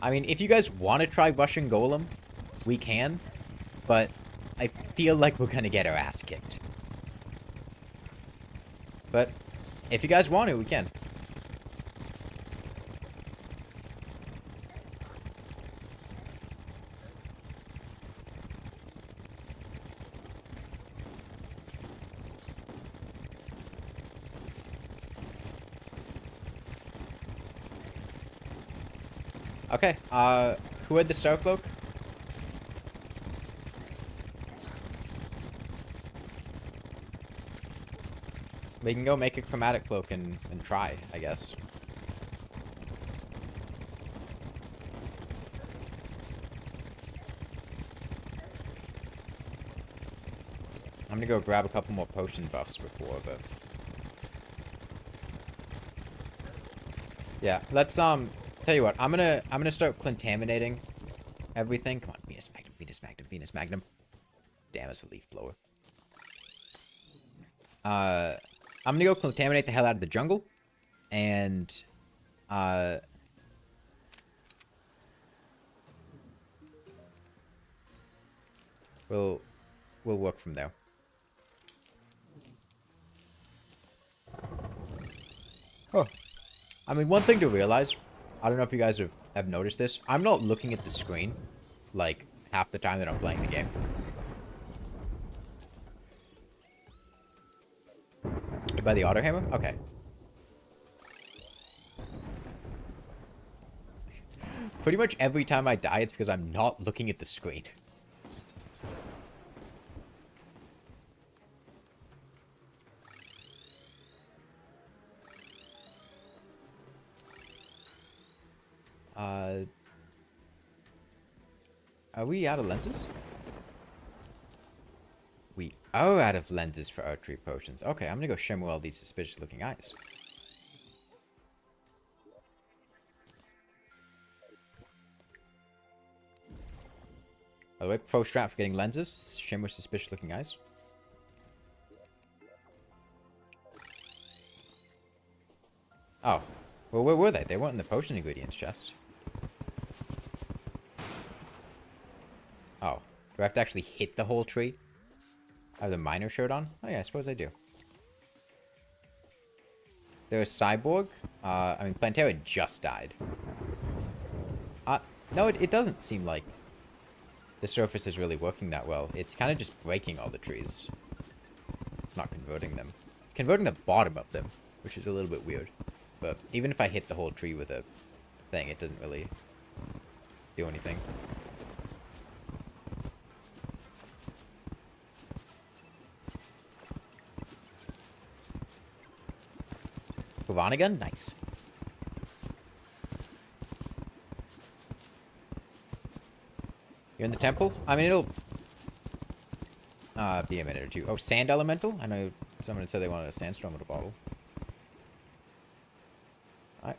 I mean, if you guys want to try rushing Golem, we can, but I feel like we're going to get our ass kicked. But if you guys want to, we can. Okay, who had the Star Cloak? We can go make a Chromatic Cloak and try, I guess. I'm gonna go grab a couple more potion buffs before, but... Yeah, let's, tell you what, I'm gonna start contaminating everything. Come on, be a Venus Magnum, Venus Magnum, Venus Magnum. Damn, it's a leaf blower. I'm gonna go contaminate the hell out of the jungle. And, we'll work from there. Oh. I mean, one thing to realize, I don't know if you guys have noticed this, I'm not looking at the screen, like, half the time that I'm playing the game. By the auto hammer? Okay. Pretty much every time I die, it's because I'm not looking at the screen. Are we out of lenses? We are out of lenses for archery potions. Okay, I'm gonna go shimmer all these suspicious looking eyes. By the way, pro strat for getting lenses, shimmer suspicious looking eyes. Oh. Well, where were they? They weren't in the potion ingredients chest. Oh. Do I have to actually hit the whole tree? I have the miner shirt on? Oh yeah, I suppose I do. There's Cyborg. I mean, Plantera just died. No, it doesn't seem like the surface is really working that well. It's kind of just breaking all the trees. It's not converting them. It's converting the bottom of them, which is a little bit weird. But even if I hit the whole tree with a thing, it doesn't really do anything. Gun? Nice. You're in the temple? I mean, it'll be a minute or two. Oh, Sand Elemental? I know someone said they wanted a Sandstorm with a bottle. Alright.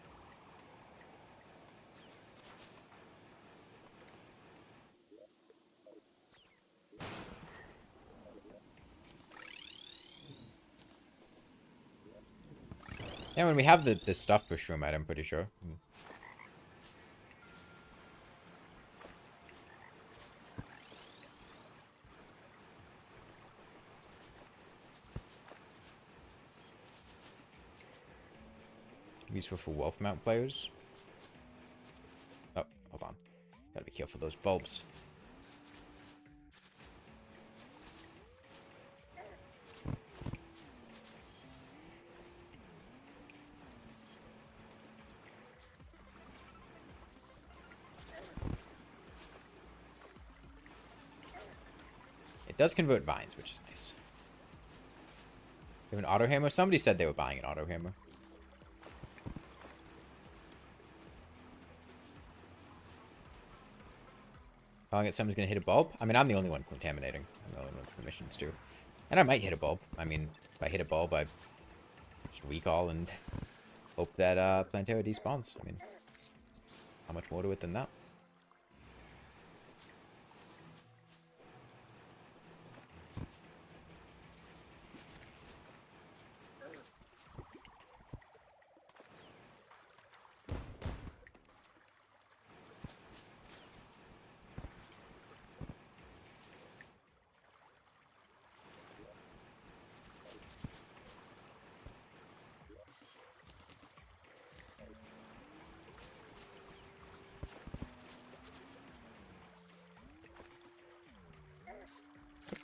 Yeah, when we have the stuff push room at, I'm pretty sure. Useful for wealth mount players. Oh, hold on. Gotta be careful of those bulbs. It does convert vines, which is nice. You have an auto hammer? Somebody said they were buying an auto hammer. Calling it someone's gonna hit a bulb? I mean, I'm the only one contaminating. I'm the only one with permissions to. And I might hit a bulb. I mean, if I hit a bulb, I just recall and hope that Plantera despawns. I mean, how much more to it than that?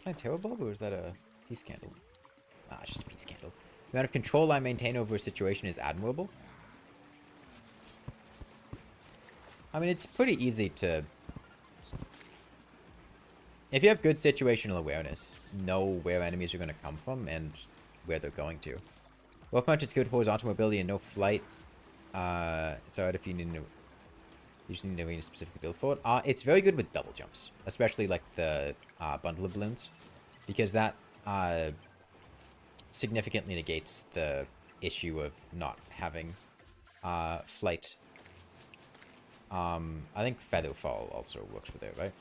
Plantera bulb, or is that a peace candle? Ah, it's just a peace candle. The amount of control I maintain over a situation is admirable. I mean, it's pretty easy to... If you have good situational awareness, know where enemies are going to come from and where they're going to. Wolf Punch is good horizontal mobility and no flight. It's alright if you need to... You just need a specific build for it. It's very good with double jumps, especially like the bundle of balloons, because that significantly negates the issue of not having flight. I think Featherfall also works with it, right?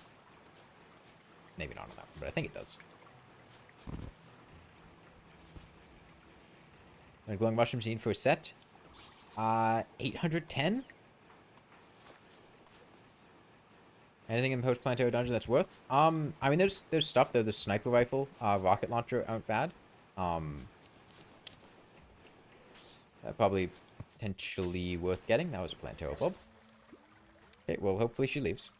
maybe not on that one, but I think it does. How many glowing mushrooms you need for a set? 810? Anything in the Post-Plantera dungeon that's worth? I mean, there's stuff though. The sniper rifle, rocket launcher aren't bad. Probably potentially worth getting. That was a Plantera bulb. Okay, well, hopefully she leaves.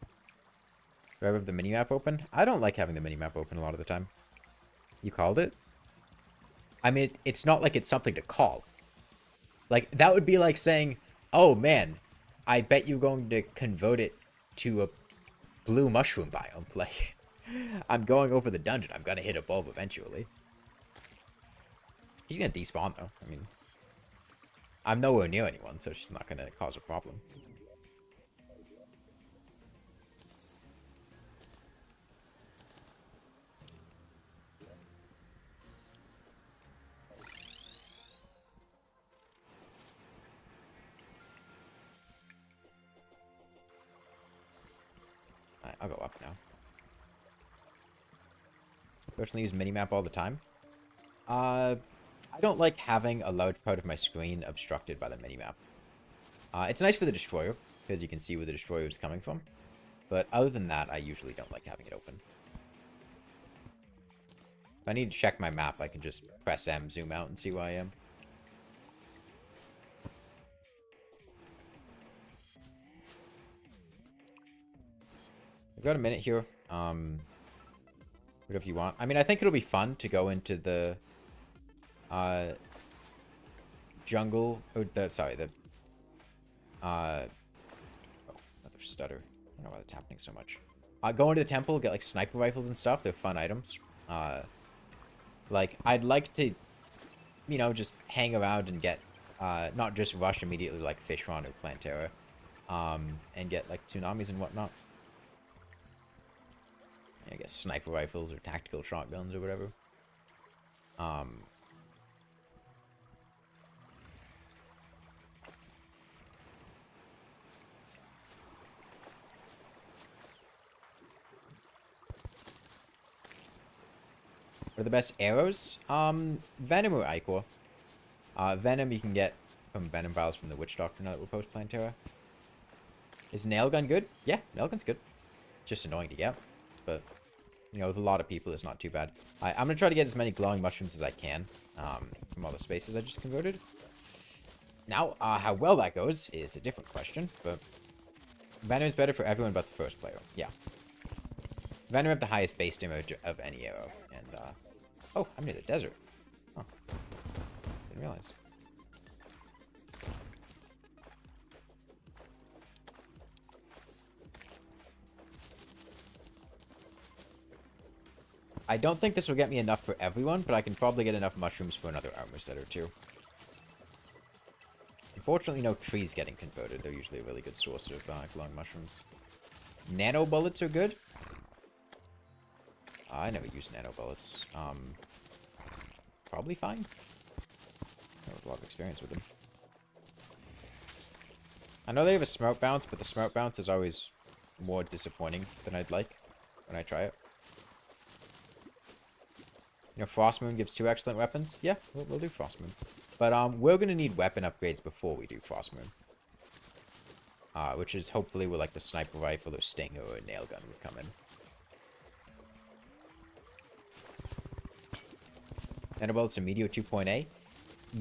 Do I have the minimap open? I don't like having the minimap open a lot of the time. You called it? I mean, it's not like it's something to call. Like, that would be like saying, oh man, I bet you're going to convert it to a blue mushroom biome. Like, I'm going over the dungeon. I'm gonna hit a bulb eventually. She's gonna despawn though. I mean, I'm nowhere near anyone, so she's not gonna cause a problem. Alright, I'll go up now. Personally use minimap all the time. I don't like having a large part of my screen obstructed by the minimap. It's nice for the destroyer, because you can see where the destroyer is coming from. But other than that, I usually don't like having it open. If I need to check my map, I can just press M, zoom out, and see where I am. We've got a minute here. Whatever you want. I mean, I think it'll be fun to go into the jungle, or oh, another stutter. I don't know why that's happening so much. Go into the temple, get like sniper rifles and stuff. They're fun items. Like, I'd like to, you know, just hang around and get, not just rush immediately like Fishron or Plantera, and get like tsunamis and whatnot. I guess sniper rifles or tactical shotguns or whatever. What are the best arrows? Venom or Ichor. Venom you can get from Venom vials from the Witch Doctor now that we're post-Plantera. Is Nailgun good? Yeah, Nailgun's good. Just annoying to get, but you know, with a lot of people, it's not too bad. I'm gonna try to get as many glowing mushrooms as I can from all the spaces I just converted. Now, how well that goes is a different question, but Venom is better for everyone but the first player. Yeah. Venom have the highest base damage of any arrow, and oh, I'm near the desert. Huh. Didn't realize. I don't think this will get me enough for everyone, but I can probably get enough mushrooms for another armor set or two. Unfortunately, no trees getting converted. They're usually a really good source of glowing mushrooms. Nano bullets are good. I never use nano bullets. Probably fine. I have a lot of experience with them. I know they have a smoke bounce, but the smoke bounce is always more disappointing than I'd like when I try it. You know, Frost Moon gives 2 excellent weapons. Yeah, we'll do Frost Moon. But we're going to need weapon upgrades before we do Frost Moon. Which is hopefully where like the sniper rifle or stinger or a nail gun would come in. Nanobullets are Meteor 2.0.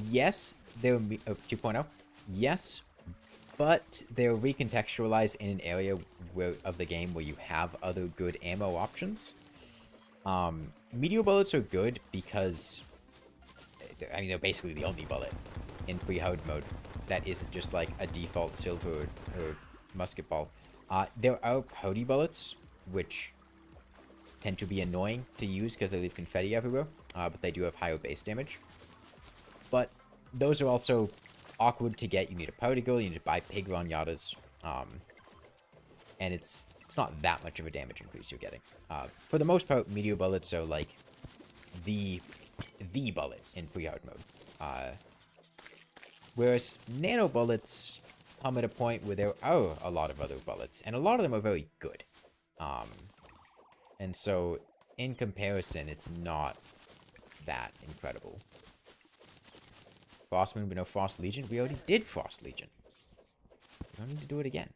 Yes, they're 2.0. Yes, but they're recontextualized in an area of the game where you have other good ammo options. Meteor bullets are good because, I mean, they're basically the only bullet in free hard mode that isn't just like a default silver or musket ball. There are pouty bullets, which tend to be annoying to use because they leave confetti everywhere, but they do have higher base damage. But those are also awkward to get. You need a powder girl, you need to buy pig Ronyadas, and it's not that much of a damage increase you're getting. For the most part, meteor bullets are like the bullet in free hard mode. Whereas nano bullets come at a point where there are a lot of other bullets, and a lot of them are very good. And so in comparison, it's not that incredible. Frost Moon, but no Frost Legion? We already did Frost Legion. We don't need to do it again.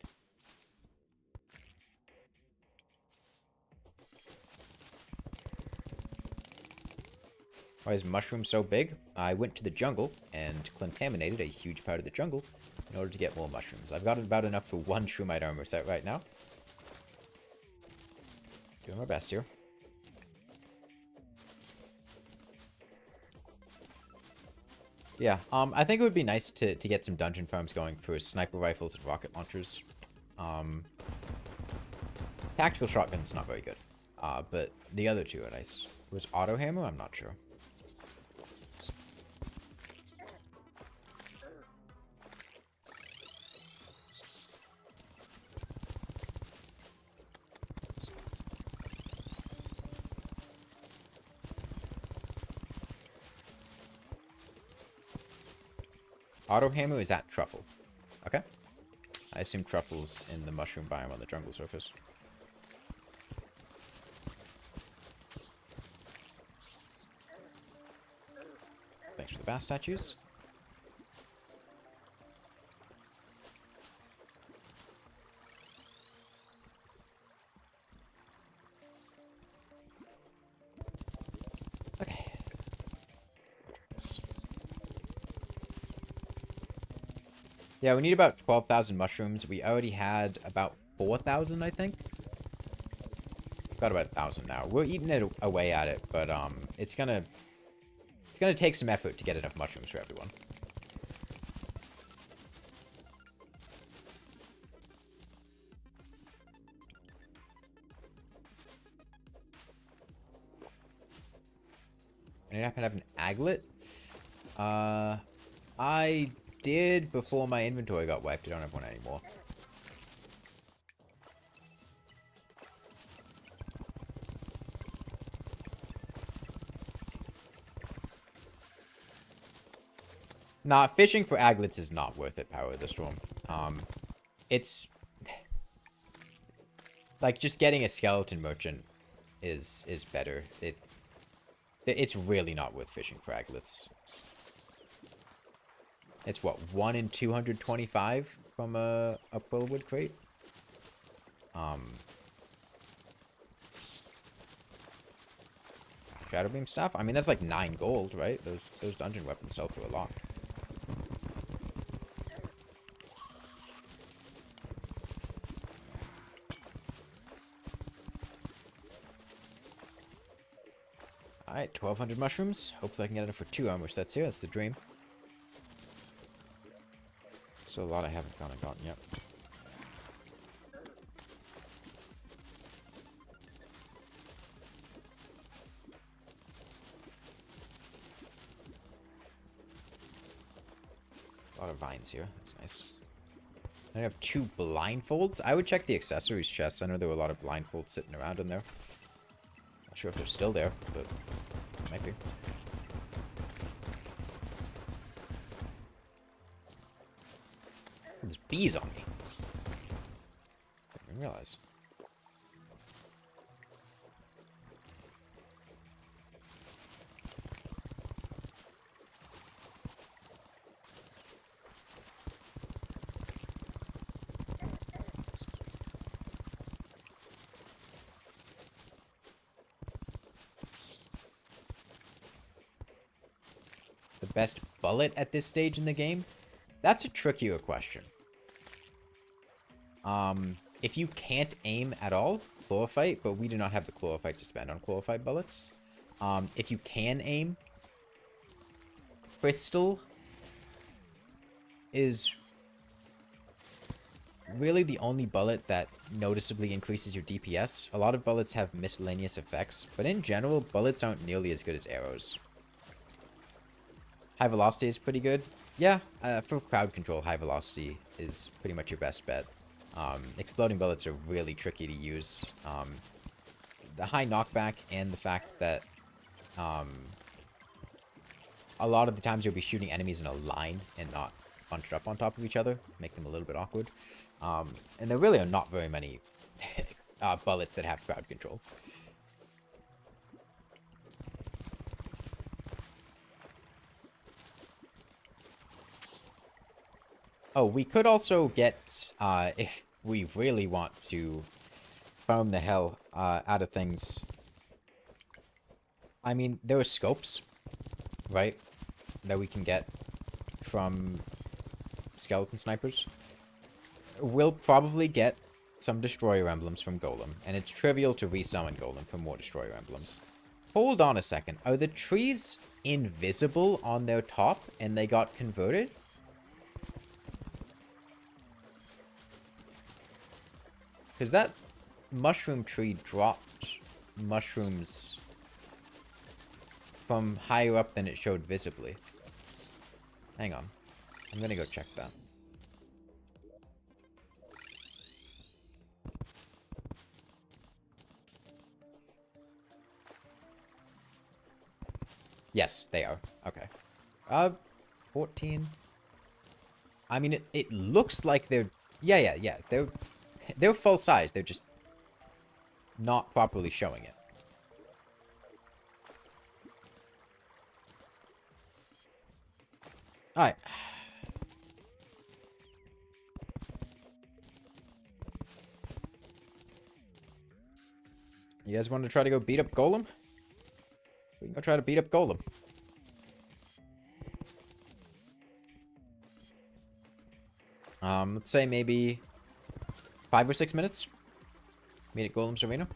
Why is Mushroom so big? I went to the jungle and contaminated a huge part of the jungle in order to get more mushrooms. I've got about enough for one Shroomite armor set right now. Doing my best here. Yeah, I think it would be nice to get some dungeon farms going for sniper rifles and rocket launchers. Tactical shotgun's not very good, but the other two are nice. Was auto hammer? I'm not sure. Auto hammer is at truffle. Okay. I assume truffle's in the mushroom biome on the jungle surface. Thanks for the bass statues. Okay. Yeah, we need about 12,000 mushrooms. We already had about 4,000, I think. Got about 1,000 now. We're eating it away at it, but it's gonna take some effort to get enough mushrooms for everyone. And I happen to have an aglet. I did before my inventory got wiped. I don't have one anymore. Nah, fishing for aglets is not worth it, Power of the Storm. It's like just getting a skeleton merchant is better. It's really not worth fishing for aglets. It's what, 1 in 225 from a Pearlwood crate? Shadowbeam stuff? I mean, that's like 9 gold, right? Those dungeon weapons sell for a lot. Alright, 1,200 mushrooms. Hopefully I can get it for 2 armor sets here. That's the dream. So a lot I haven't gotten yet. A lot of vines here. That's nice. I have 2 blindfolds. I would check the accessories chest. I know there were a lot of blindfolds sitting around in there. Not sure if they're still there, but might be. There's bees on me. Didn't even realize. The best bullet at this stage in the game? That's a trickier question. If you can't aim at all, Chlorophyte, but we do not have the Chlorophyte to spend on Chlorophyte bullets. If you can aim, Crystal is really the only bullet that noticeably increases your DPS. A lot of bullets have miscellaneous effects, but in general, bullets aren't nearly as good as arrows. High velocity is pretty good. Yeah, for crowd control, high velocity is pretty much your best bet. Exploding bullets are really tricky to use. The high knockback and the fact that a lot of the times you'll be shooting enemies in a line and not bunched up on top of each other, make them a little bit awkward. And there really are not very many bullets that have crowd control. Oh, we could also get, if we really want to farm the hell out of things. I mean, there are scopes, right, that we can get from skeleton snipers. We'll probably get some destroyer emblems from Golem, and it's trivial to resummon Golem for more destroyer emblems. Hold on a second. Are the trees invisible on their top and they got converted? Because that mushroom tree dropped mushrooms from higher up than it showed visibly. Hang on. I'm gonna go check that. Yes, they are. Okay. 14. I mean, it looks like they're... Yeah. They're full size. They're just not properly showing it. Alright. You guys want to try to go beat up Golem? We can go try to beat up Golem. Let's say maybe 5 or 6 minutes. Meet at Golem's Arena.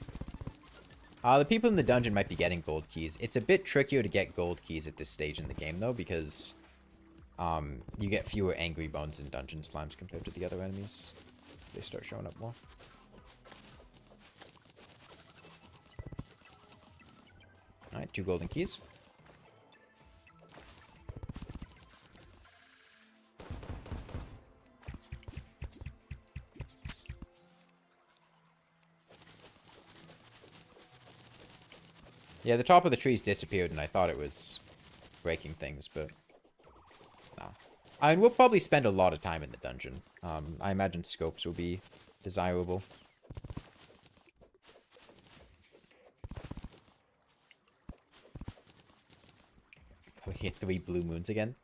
The people in the dungeon might be getting gold keys. It's a bit trickier to get gold keys at this stage in the game, though, because you get fewer angry bones in dungeon slimes compared to the other enemies. They start showing up more. Alright, 2 golden keys. Yeah, the top of the trees disappeared and I thought it was breaking things, but no. I mean, we'll probably spend a lot of time in the dungeon. I imagine scopes will be desirable. We hit 3 blue moons again.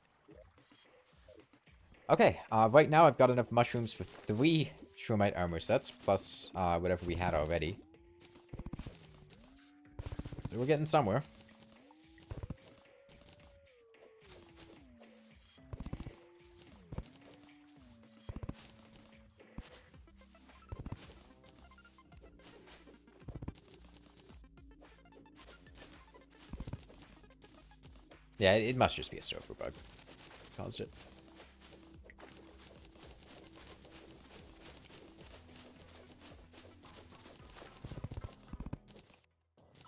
Okay, right now I've got enough mushrooms for 3 Shroomite armor sets, plus whatever we had already. So we're getting somewhere. Yeah, it must just be a server bug. Caused it.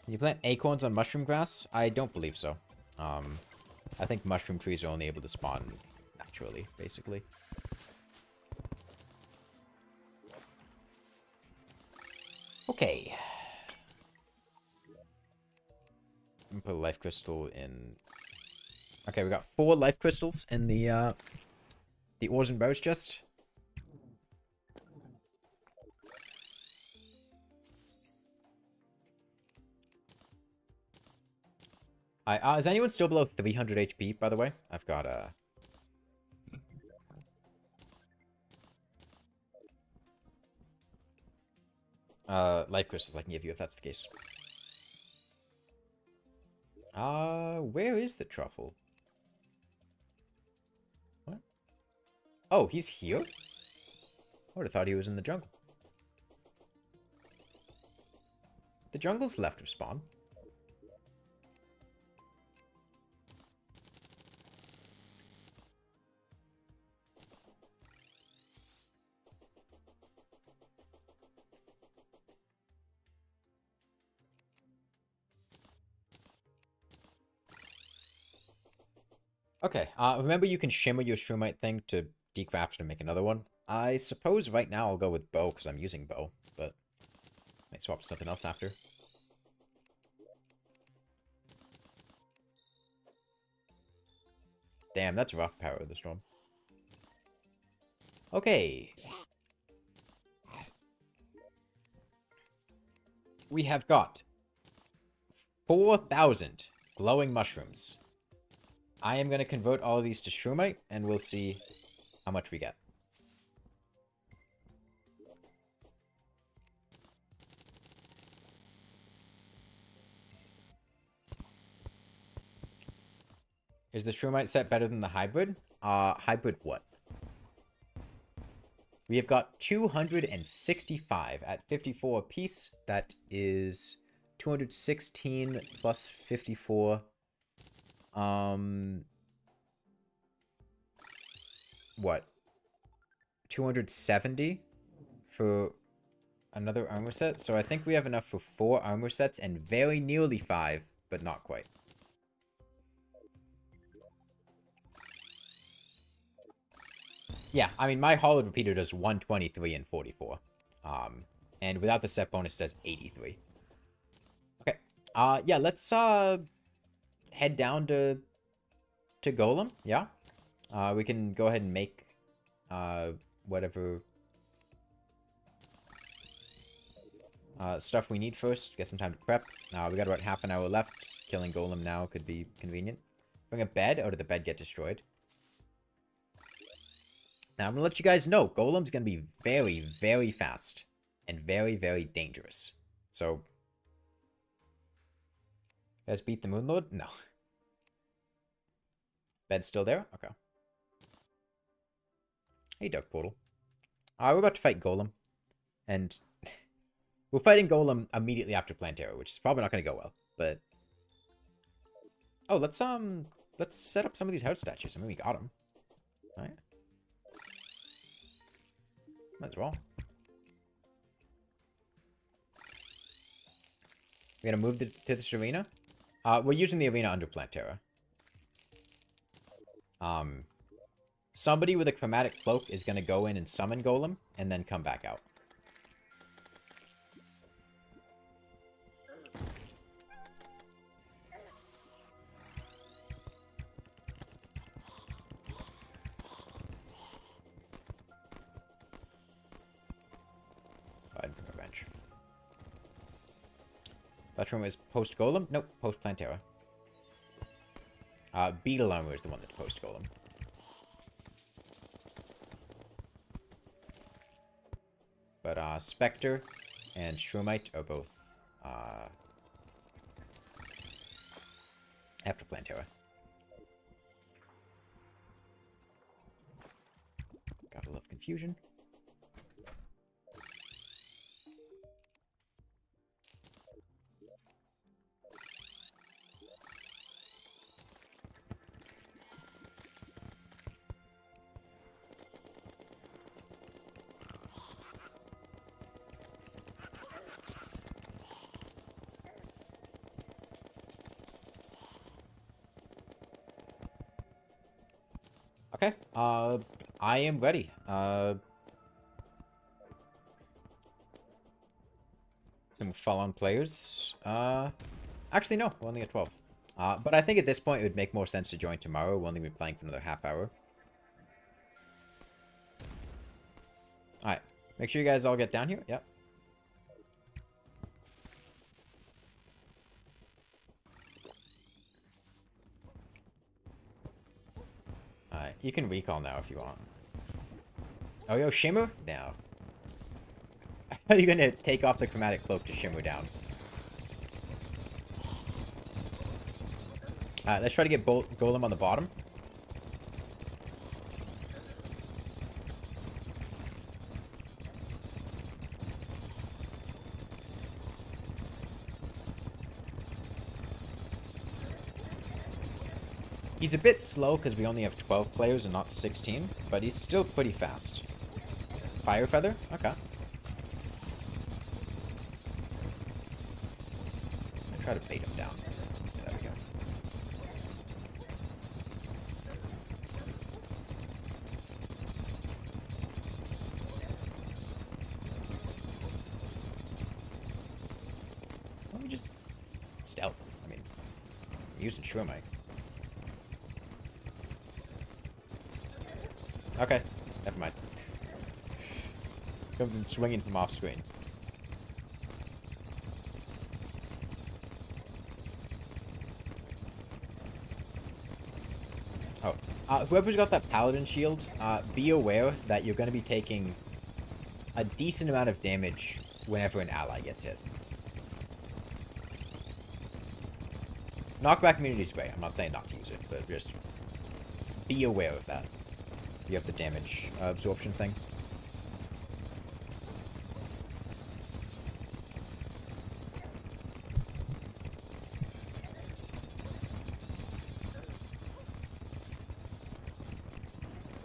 Can you plant acorns on mushroom grass? I don't believe so. I think mushroom trees are only able to spawn naturally, basically. Okay. I'm gonna put a life crystal in. Okay, we got 4 life crystals in the ores and barrows chest. Is anyone still below 300 HP, by the way? I've got, life crystals I can give you if that's the case. Where is the truffle? What? Oh, he's here? I would have thought he was in the jungle. The jungle's left of spawn. Okay, remember you can shimmer your Shroomite thing to decraft and make another one? I suppose right now I'll go with bow, because I'm using bow, but might swap to something else after. Damn, that's rough power of the storm. Okay. We have got 4,000 glowing mushrooms. I am going to convert all of these to Shroomite, and we'll see how much we get. Is the Shroomite set better than the hybrid? Hybrid what? We have got 265 at 54 apiece. That is 216 plus 54. What? 270 for another armor set. So I think we have enough for 4 armor sets and very nearly 5, but not quite. Yeah, I mean, my hollowed repeater does 123 and 44. And without the set bonus does 83. Okay. Yeah, let's head down to Golem. Yeah. We can go ahead and make whatever stuff we need first. Get some time to prep. We got about half an hour left. Killing Golem now could be convenient. Bring a bed, or did the bed get destroyed? Now, I'm going to let you guys know, Golem's going to be very, very fast. And very, very dangerous. So, you guys beat the Moon Lord? No. Bed's still there? Okay. Hey, Dark Portal. We're about to fight Golem. And we're fighting Golem immediately after Plantera, which is probably not going to go well. But, oh, let's set up some of these heart statues. I mean, we got them. All right. Might as well. We're gonna move to this arena. We're using the arena under Plantera. Somebody with a chromatic cloak is gonna go in and summon Golem, and then come back out. That room is post-Golem? Nope, post-Plantera. Beetle armor is the one that's post-Golem. But, Spectre and Shroomite are both, after Plantera. Gotta love confusion. Okay, I am ready. Some follow-on players. Actually, no, we're only at 12. But I think at this point it would make more sense to join tomorrow. We'll only be playing for another half hour. Alright, make sure you guys all get down here. Yep. Alright, you can recall now if you want. Oh, yo, Shimmer? No. I thought you were gonna take off the chromatic cloak to Shimmer down. Alright, let's try to get Golem on the bottom. He's a bit slow because we only have 12 players and not 16, but he's still pretty fast. Fire Feather? Okay. I'll try to bait him down. There we go. Why don't we just stealth? I mean, I'm using Shroomite. Okay, never mind. Comes in swinging from off screen. Oh, whoever's got that paladin shield, be aware that you're going to be taking a decent amount of damage whenever an ally gets hit. Knockback immunity is great. I'm not saying not to use it, but just be aware of that. You have the damage absorption thing.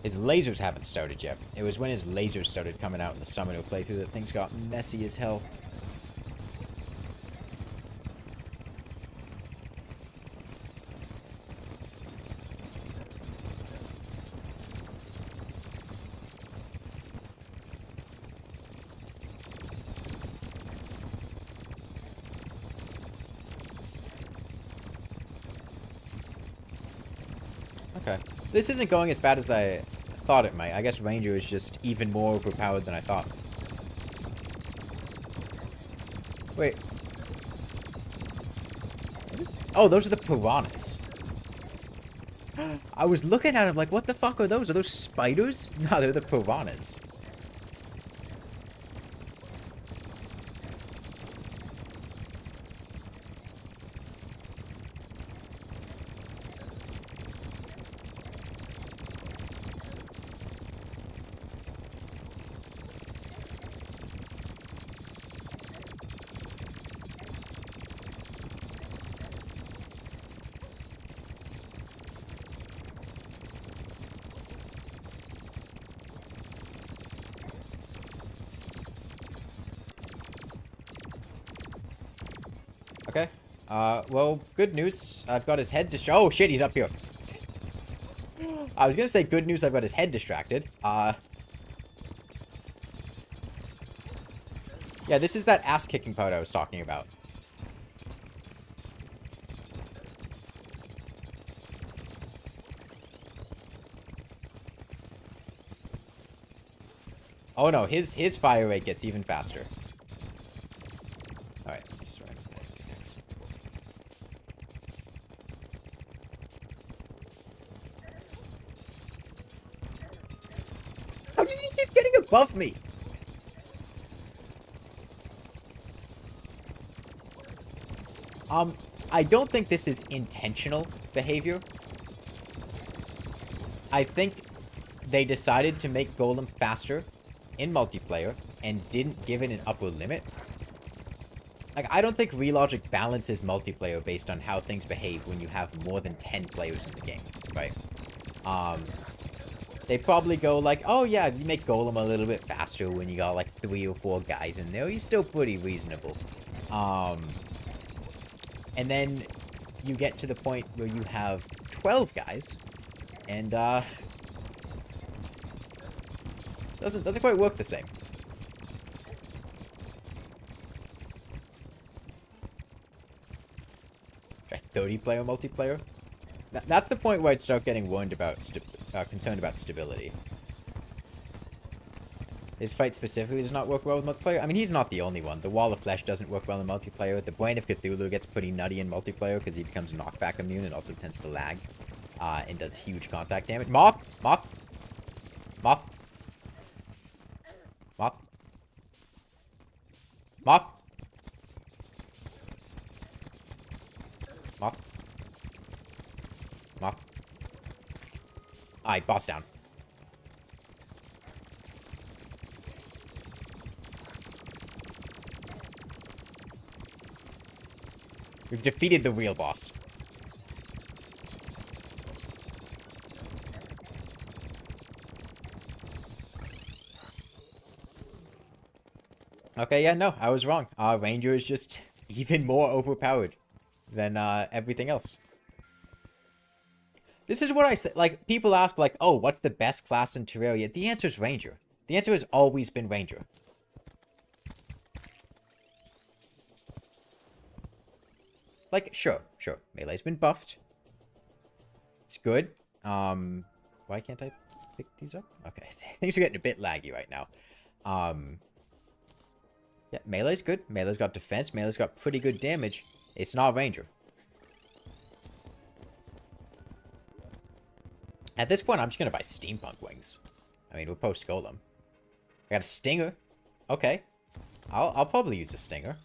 His lasers haven't started yet. It was when his lasers started coming out in the Summoner playthrough that things got messy as hell. Okay. This isn't going as bad as I thought it might. I guess Ranger is just even more overpowered than I thought. Wait. Oh, those are the piranhas. I was looking at them like, what the fuck are those? Are those spiders? No, they're the piranhas. Okay. Well, good news. I've got his head oh shit, he's up here. I was gonna say good news, I've got his head distracted. Yeah, this is that ass-kicking part I was talking about. Oh no, his fire rate gets even faster. Alright, just right next. How does he keep getting above me? I don't think this is intentional behavior. I think they decided to make Golem faster in multiplayer and didn't give it an upper limit. Like, I don't think Relogic balances multiplayer based on how things behave when you have more than 10 players in the game, right? They probably go like, oh yeah, you make Golem a little bit faster when you got like 3 or 4 guys in there. He's still pretty reasonable. And then you get to the point where you have 12 guys, and doesn't quite work the same. Try 30-player multiplayer. That's the point where I'd start getting concerned about stability. His fight specifically does not work well with multiplayer. I mean, he's not the only one. The Wall of Flesh doesn't work well in multiplayer. The Brain of Cthulhu gets pretty nutty in multiplayer because he becomes knockback immune and also tends to lag. And does huge contact damage. Moth! Moth! Moth! Moth! Moth! Moth! Moth! Alright, boss down. We've defeated the real boss. Okay, yeah, no, I was wrong. Ranger is just even more overpowered than everything else. This is what I say. Like, people ask, like, oh, what's the best class in Terraria? The answer is Ranger. The answer has always been Ranger. Like, sure. Melee's been buffed. It's good. Why can't I pick these up? Okay, things are getting a bit laggy right now. Yeah, Melee's good. Melee's got defense. Melee's got pretty good damage. It's not Ranger. At this point, I'm just gonna buy Steampunk Wings. I mean, we're post-Golem. I got a Stinger. Okay. I'll probably use a Stinger.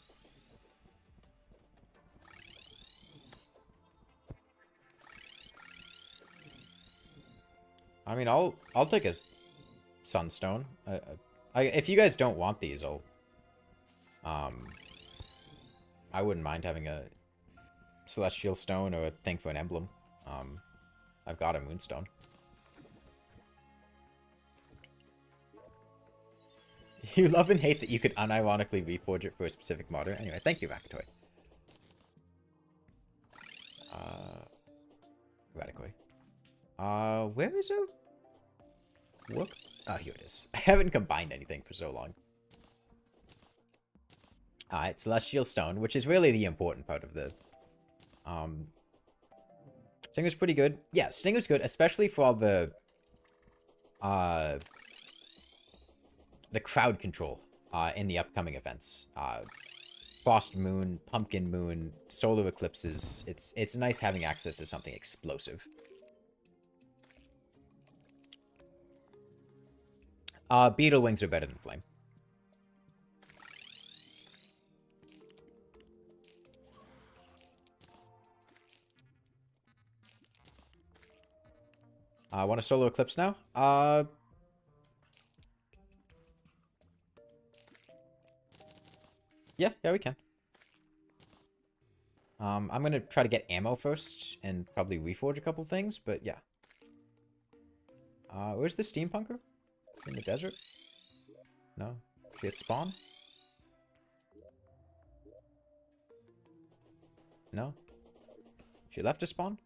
I mean, I'll take a sunstone. If you guys don't want these, I wouldn't mind having a celestial stone or a thing for an emblem. I've got a moonstone. You love and hate that you could unironically reforge it for a specific modder. Anyway, thank you, Rakatoy. Radically. Where is it? Look. Oh, here it is. I haven't combined anything for so long. Alright, Celestial Stone, which is really the important part of the... Stinger's pretty good. Yeah, Stinger's good, especially for all the crowd control in the upcoming events. Frost Moon, Pumpkin Moon, Solar Eclipses. It's nice having access to something explosive. Beetle Wings are better than Flame. Want a Solar Eclipse now? Yeah, we can. I'm gonna try to get ammo first and probably reforge a couple things, but yeah. Where's the Steampunker? In the desert? No? She at spawn? No? She left to spawn?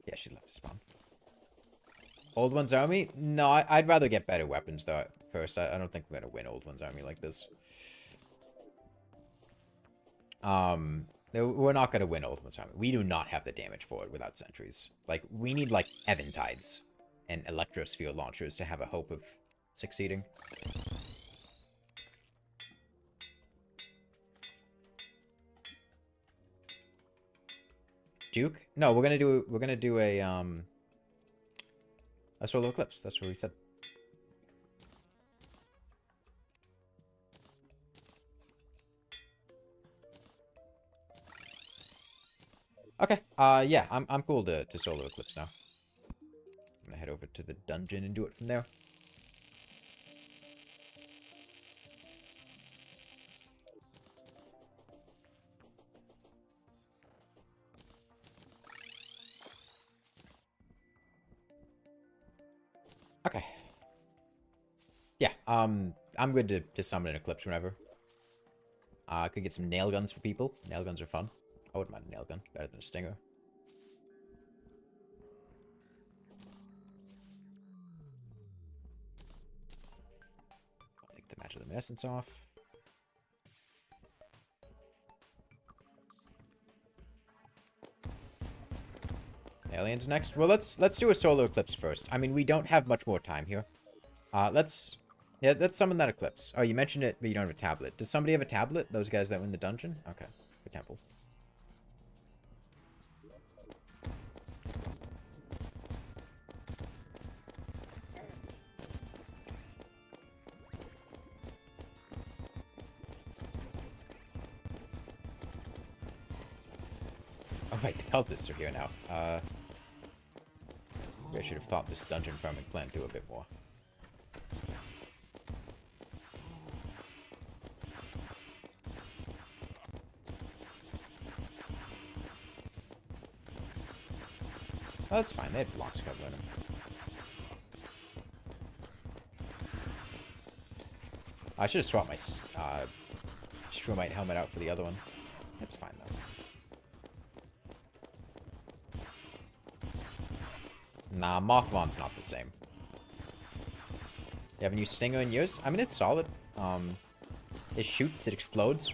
Yeah, she left to spawn. Old One's Army? No, I'd rather get better weapons though first. I don't think we're gonna win Old One's Army like this. We're not gonna win Old One's Army. We do not have the damage for it without sentries. Like, we need like Eventides and Electrosphere launchers to have a hope of succeeding. Duke? No, we're gonna do a Solar Eclipse. That's what we said. Okay. Yeah, I'm cool to Solar Eclipse now. I'm gonna head over to the dungeon and do it from there. Okay. Yeah, I'm good to summon an Eclipse whenever. I could get some nail guns for people. Nail guns are fun. I wouldn't mind a nail gun. Better than a stinger. I'll take the Magic Luminescence off. Aliens next. Well, let's do a Solar Eclipse first. I mean, we don't have much more time here. Let's summon that Eclipse. Oh, you mentioned it, but you don't have a tablet. Does somebody have a tablet? Those guys that win the dungeon? Okay. The temple. Oh, right, the Cultists are here now. I should have thought this dungeon farming plan through a bit more. Oh, that's fine. They had blocks covering them. I should have swapped my Stromite helmet out for the other one. That's fine, though. Nah, Machmon's not the same. You haven't used Stinger in years? I mean, it's solid. It shoots, it explodes.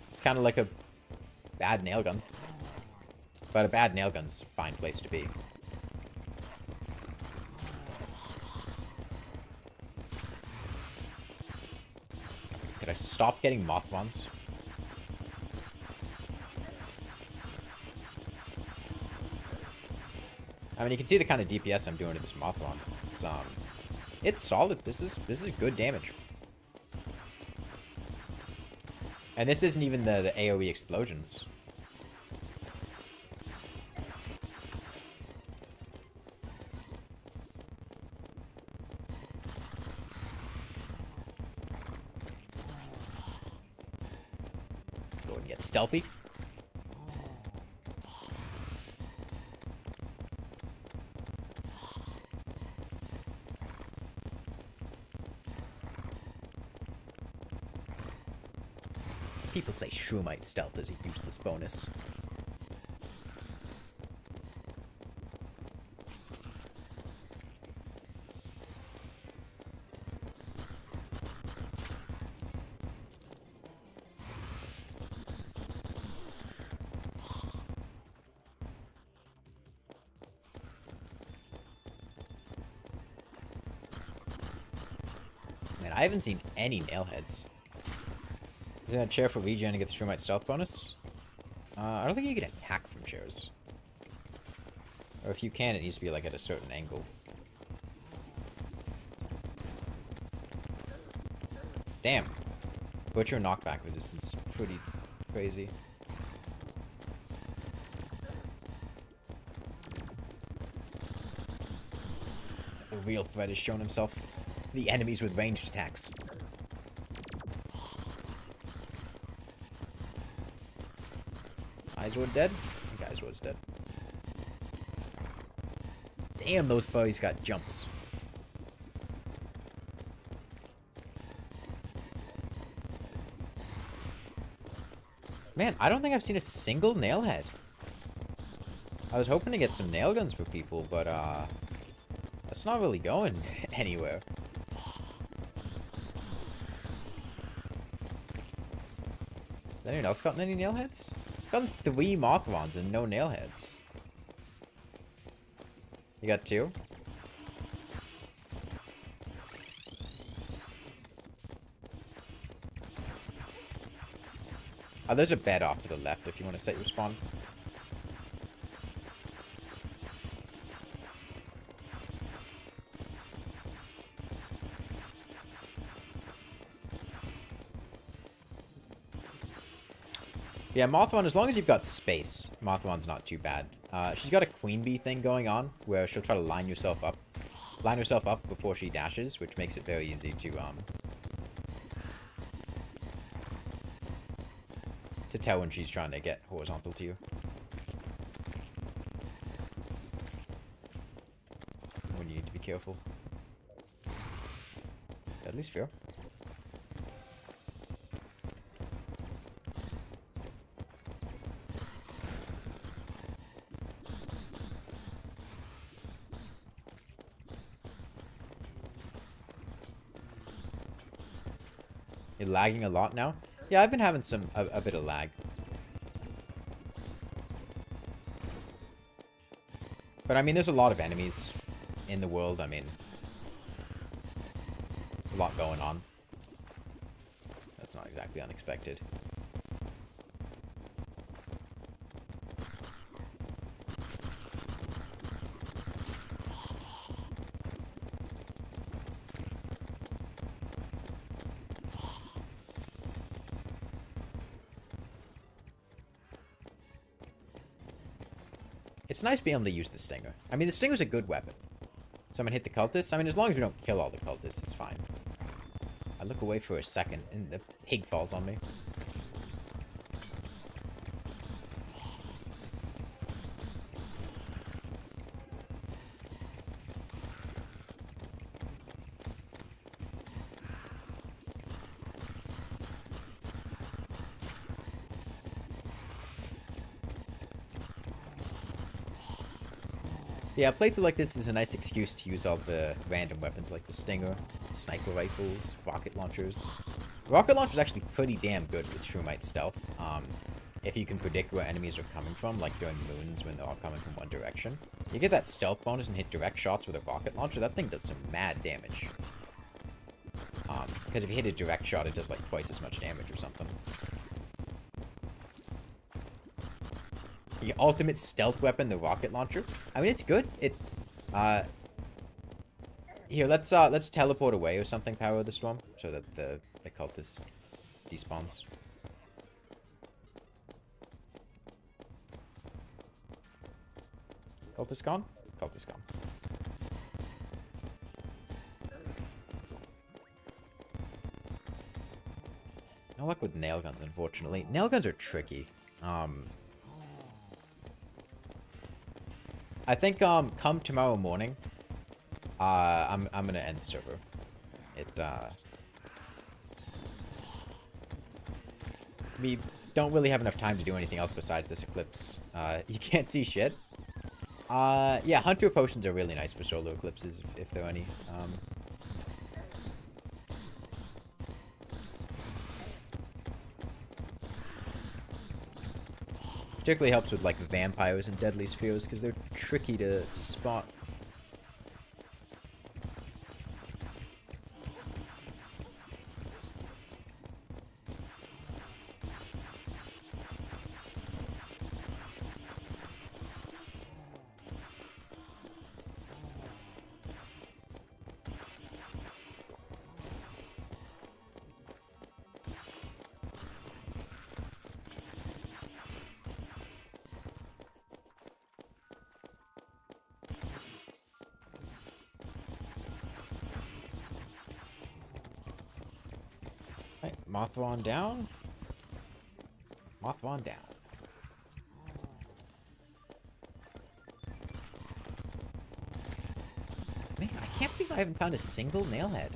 It's kind of like a bad nail gun. But a bad nail gun's a fine place to be. Could I stop getting Mothmons? I mean, you can see the kind of DPS I'm doing to this Mothron. It's solid. This is good damage. And this isn't even the AoE explosions. Get stealthy. People say Shroomite stealth is a useless bonus. Man, I haven't seen any nailheads. Is that a chair for regen to get the Shroomite stealth bonus? I don't think you can attack from chairs. Or if you can, it needs to be like at a certain angle. Damn. Butcher knockback resistance is pretty crazy. The real threat has shown himself. The enemies with ranged attacks. Eyes were dead? I think Eyes was dead. Damn, those boys got jumps. Man, I don't think I've seen a single nailhead. I was hoping to get some nail guns for people, but that's not really going anywhere. Has anyone else gotten any nailheads? Gotten 3 Mothwons and no nailheads. You got 2? Oh, there's a bed off to the left if you want to set your spawn. Yeah, Mothwon, as long as you've got space, Mothwon's not too bad. She's got a queen bee thing going on, where she'll try to line herself up before she dashes, which makes it very easy to tell when she's trying to get horizontal to you. When you need to be careful. Deadly Sphere. You're lagging a lot now? Yeah, I've been having a bit of lag. But I mean, there's a lot of enemies in the world. I mean, a lot going on. That's not exactly unexpected. It's nice being able to use the Stinger. I mean, the Stinger's a good weapon. Someone hit the cultists? I mean, as long as we don't kill all the cultists, it's fine. I look away for a second, and the pig falls on me. Yeah, a playthrough like this is a nice excuse to use all the random weapons like the Stinger, sniper rifles, rocket launchers. Rocket launcher is actually pretty damn good with Shroomite stealth. If you can predict where enemies are coming from, like during moons when they're all coming from one direction. You get that stealth bonus and hit direct shots with a rocket launcher, that thing does some mad damage. Because if you hit a direct shot, it does like twice as much damage or something. The ultimate stealth weapon, the rocket launcher. I mean, it's good. Here, let's teleport away or something, Power of the Storm, so that the cultist despawns. Cultist gone? Cultist gone. No luck with nail guns, unfortunately. Nail guns are tricky. I think come tomorrow morning, I'm gonna end the server. We don't really have enough time to do anything else besides this eclipse. You can't see shit. Yeah, Hunter potions are really nice for solo eclipses, if there are any. Particularly helps with, like, vampires and deadly spheres, because they're tricky to spot. Mothron down. Mothron down. Man, I can't believe I haven't found a single nailhead.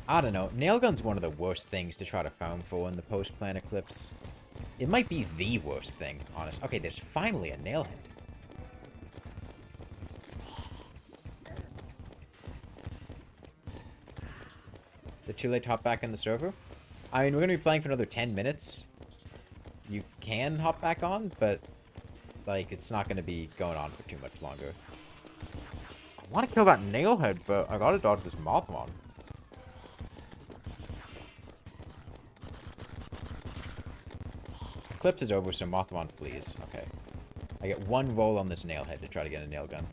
I don't know. Nailgun's one of the worst things to try to farm for in the post-plan eclipse. It might be the worst thing, honest. Okay, there's finally a nailhead. Too late to hop back in the server? I mean, we're gonna be playing for another 10 minutes. You can hop back on, but, like, it's not gonna be going on for too much longer. I want to kill that nailhead, but I gotta dodge this Mothron. Eclipse is over, so Mothron flees. Okay. I get one roll on this nailhead to try to get a nail gun.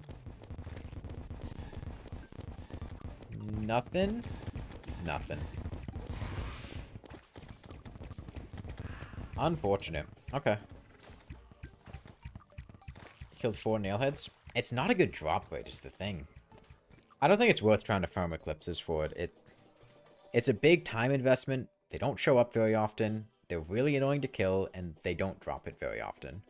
Nothing. Nothing. Unfortunate. Okay. Killed 4 nailheads. It's not a good drop rate is the thing. I don't think it's worth trying to farm eclipses for it. It's a big time investment. They don't show up very often. They're really annoying to kill, and they don't drop it very often.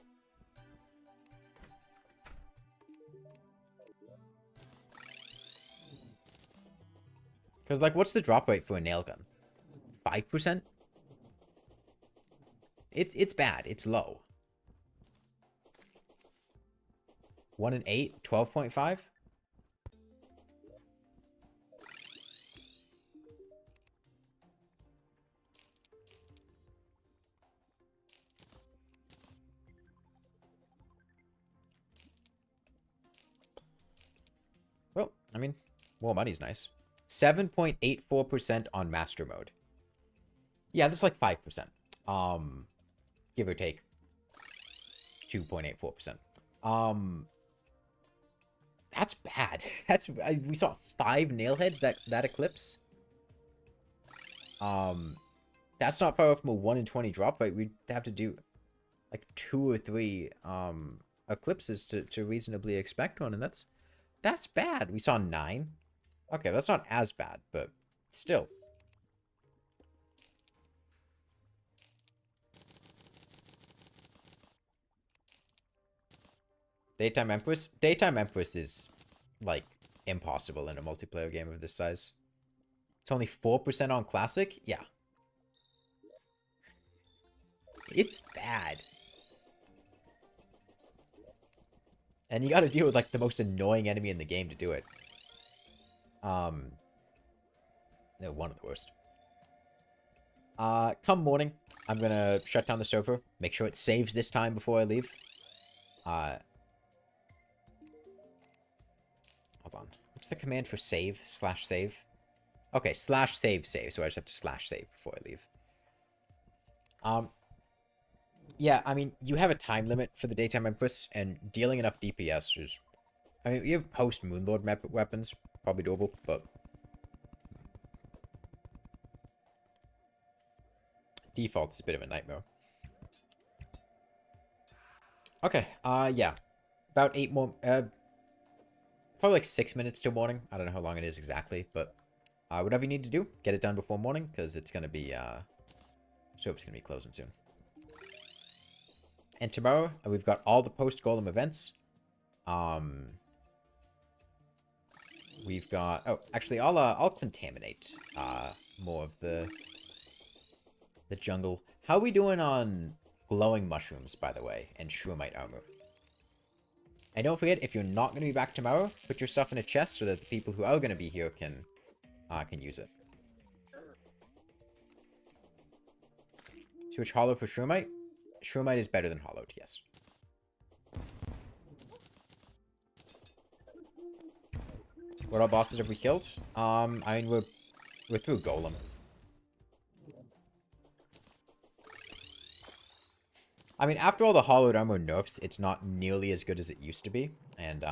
Because, like, what's the drop rate for a nail gun? 5%? It's bad. It's low. 1 in 8? 12.5? Well, I mean, more money's nice. 7.84% on master mode. Yeah, that's like 5%. Give or take 2.84%. That's bad. We saw 5 nailheads that eclipse. That's not far off from a 1 in 20 drop rate. We'd have to do like 2 or 3 eclipses to reasonably expect one, and that's bad. We saw 9. Okay, that's not as bad, but still. Daytime Empress? Daytime Empress is, like, impossible in a multiplayer game of this size. It's only 4% on Classic? Yeah. It's bad. And you gotta deal with, like, the most annoying enemy in the game to do it. No, one of the worst. Come morning, I'm gonna shut down the server. Make sure it saves this time before I leave. Hold on. What's the command for save? /save? Okay, /save save. So I just have to /save before I leave. Yeah, I mean, you have a time limit for the Daytime Empress, and dealing enough DPS is... I mean, you have post-Moonlord weapons, probably doable, but... Default is a bit of a nightmare. Okay, yeah. About 8 more... probably like 6 minutes till morning. I don't know how long it is exactly, but Whatever you need to do, get it done before morning, because it's going to be, server's going to be closing soon. And tomorrow, we've got all the post-Golem events. We've got... Oh, actually, I'll contaminate more of the jungle. How are we doing on glowing mushrooms, by the way, and shroomite armor? And don't forget, if you're not going to be back tomorrow, put your stuff in a chest so that the people who are going to be here can use it. Switch hollow for shroomite. Shroomite is better than hollowed, yes. What all bosses have we killed? I mean, we're through Golem. I mean, after all the hollowed armor nerfs, it's not nearly as good as it used to be. And,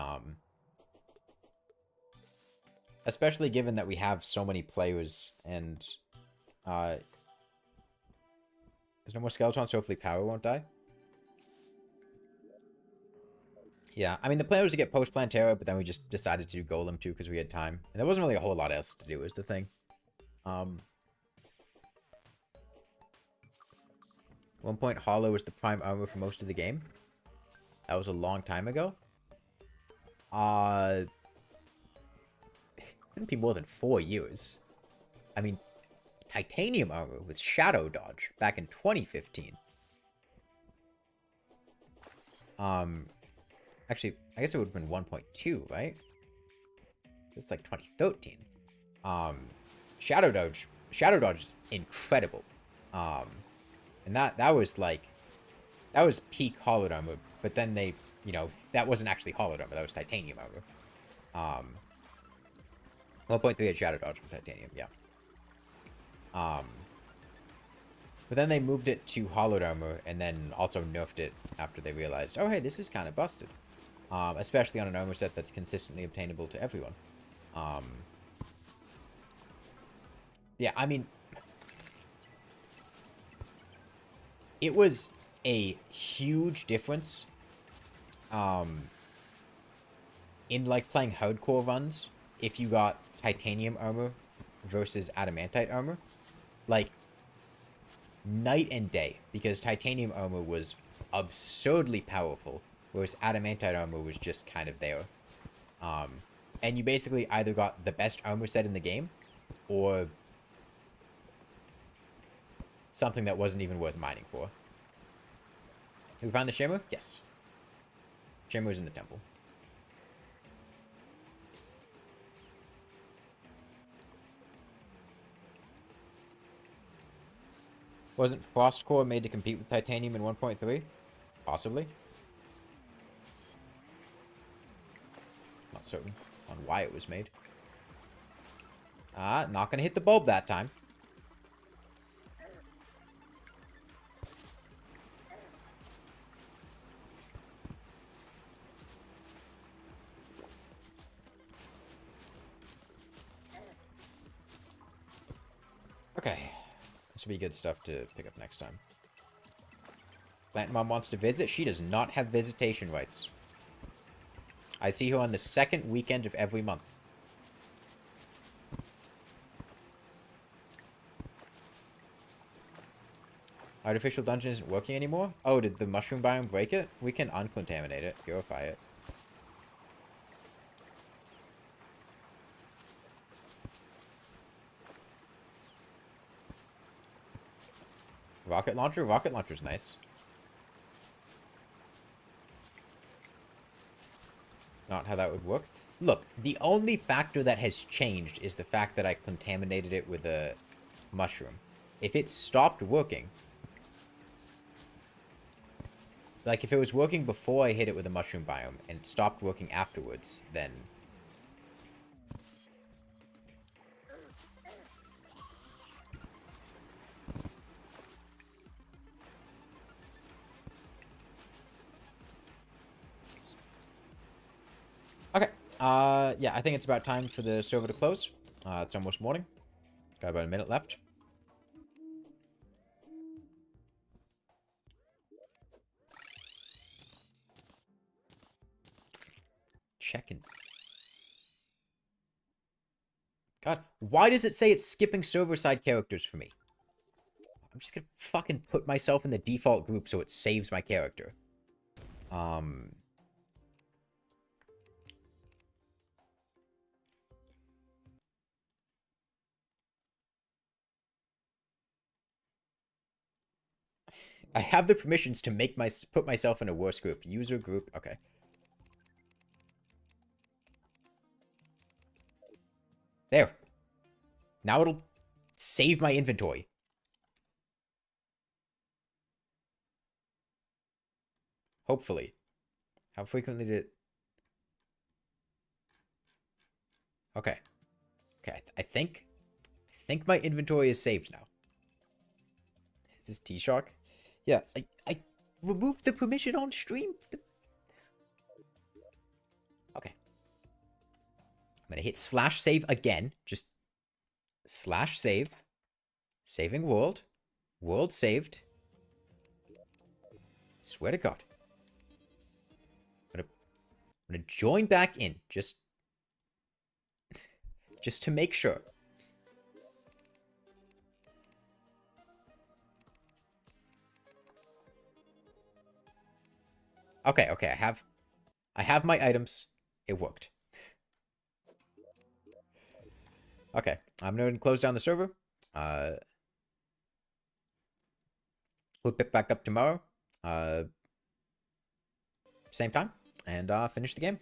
especially given that we have so many players and, there's no more Skeletron, so hopefully power won't die. Yeah, I mean, the plan was to get Post-Plantera, but then we just decided to do Golem too because we had time. And there wasn't really a whole lot else to do, is the thing. 1 point hollow was the prime armor for most of the game. That was a long time ago. Couldn't be more than 4 years. I mean, titanium armor with shadow dodge back in 2015. Actually, I guess it would have been 1.2, right? It's like 2013. Shadow dodge is incredible. And that was like, that was peak hollowed armor, but then they, you know, that wasn't actually hollowed armor, that was titanium armor. 1.3 had shadow dodge from titanium, yeah. But then they moved it to hollowed armor, and then also nerfed it after they realized, oh hey, this is kind of busted. Especially on an armor set that's consistently obtainable to everyone. Yeah, I mean, it was a huge difference in like playing hardcore runs if you got titanium armor versus adamantite armor. Like, night and day, because titanium armor was absurdly powerful, whereas adamantite armor was just kind of there. And you basically either got the best armor set in the game, or something that wasn't even worth mining for. Did we find the shimmer? Yes. Shimmer is in the temple. Wasn't Frost Core made to compete with Titanium in 1.3? Possibly. Not certain on why it was made. Not gonna hit the bulb that time. Okay. This will be good stuff to pick up next time. Plant Mom wants to visit. She does not have visitation rights. I see her on the second weekend of every month. Artificial dungeon isn't working anymore? Oh, did the mushroom biome break it? We can uncontaminate it, purify it. Rocket launcher? Rocket launcher's nice. It's not how that would work. Look, the only factor that has changed is the fact that I contaminated it with a mushroom. If it stopped working, like if it was working before I hit it with a mushroom biome and stopped working afterwards, then okay. Yeah, I think it's about time for the server to close. It's almost morning. Got about a minute left. Checking. God, why does it say it's skipping server-side characters for me? I'm just gonna fucking put myself in the default group so it saves my character. I have the permissions to put myself in a worse group. User group, okay. There. Now it'll save my inventory. Hopefully. How frequently did it... Okay. Okay, I think my inventory is saved now. Is this T-Shock? Yeah, I removed the permission on stream. Okay. I'm gonna hit /save again. Just /save. Saving world. World saved. Swear to God. I'm gonna join back in. Just to make sure. Okay, I have my items. It worked. Okay, I'm going to close down the server. We'll pick back up tomorrow. Same time. And finish the game.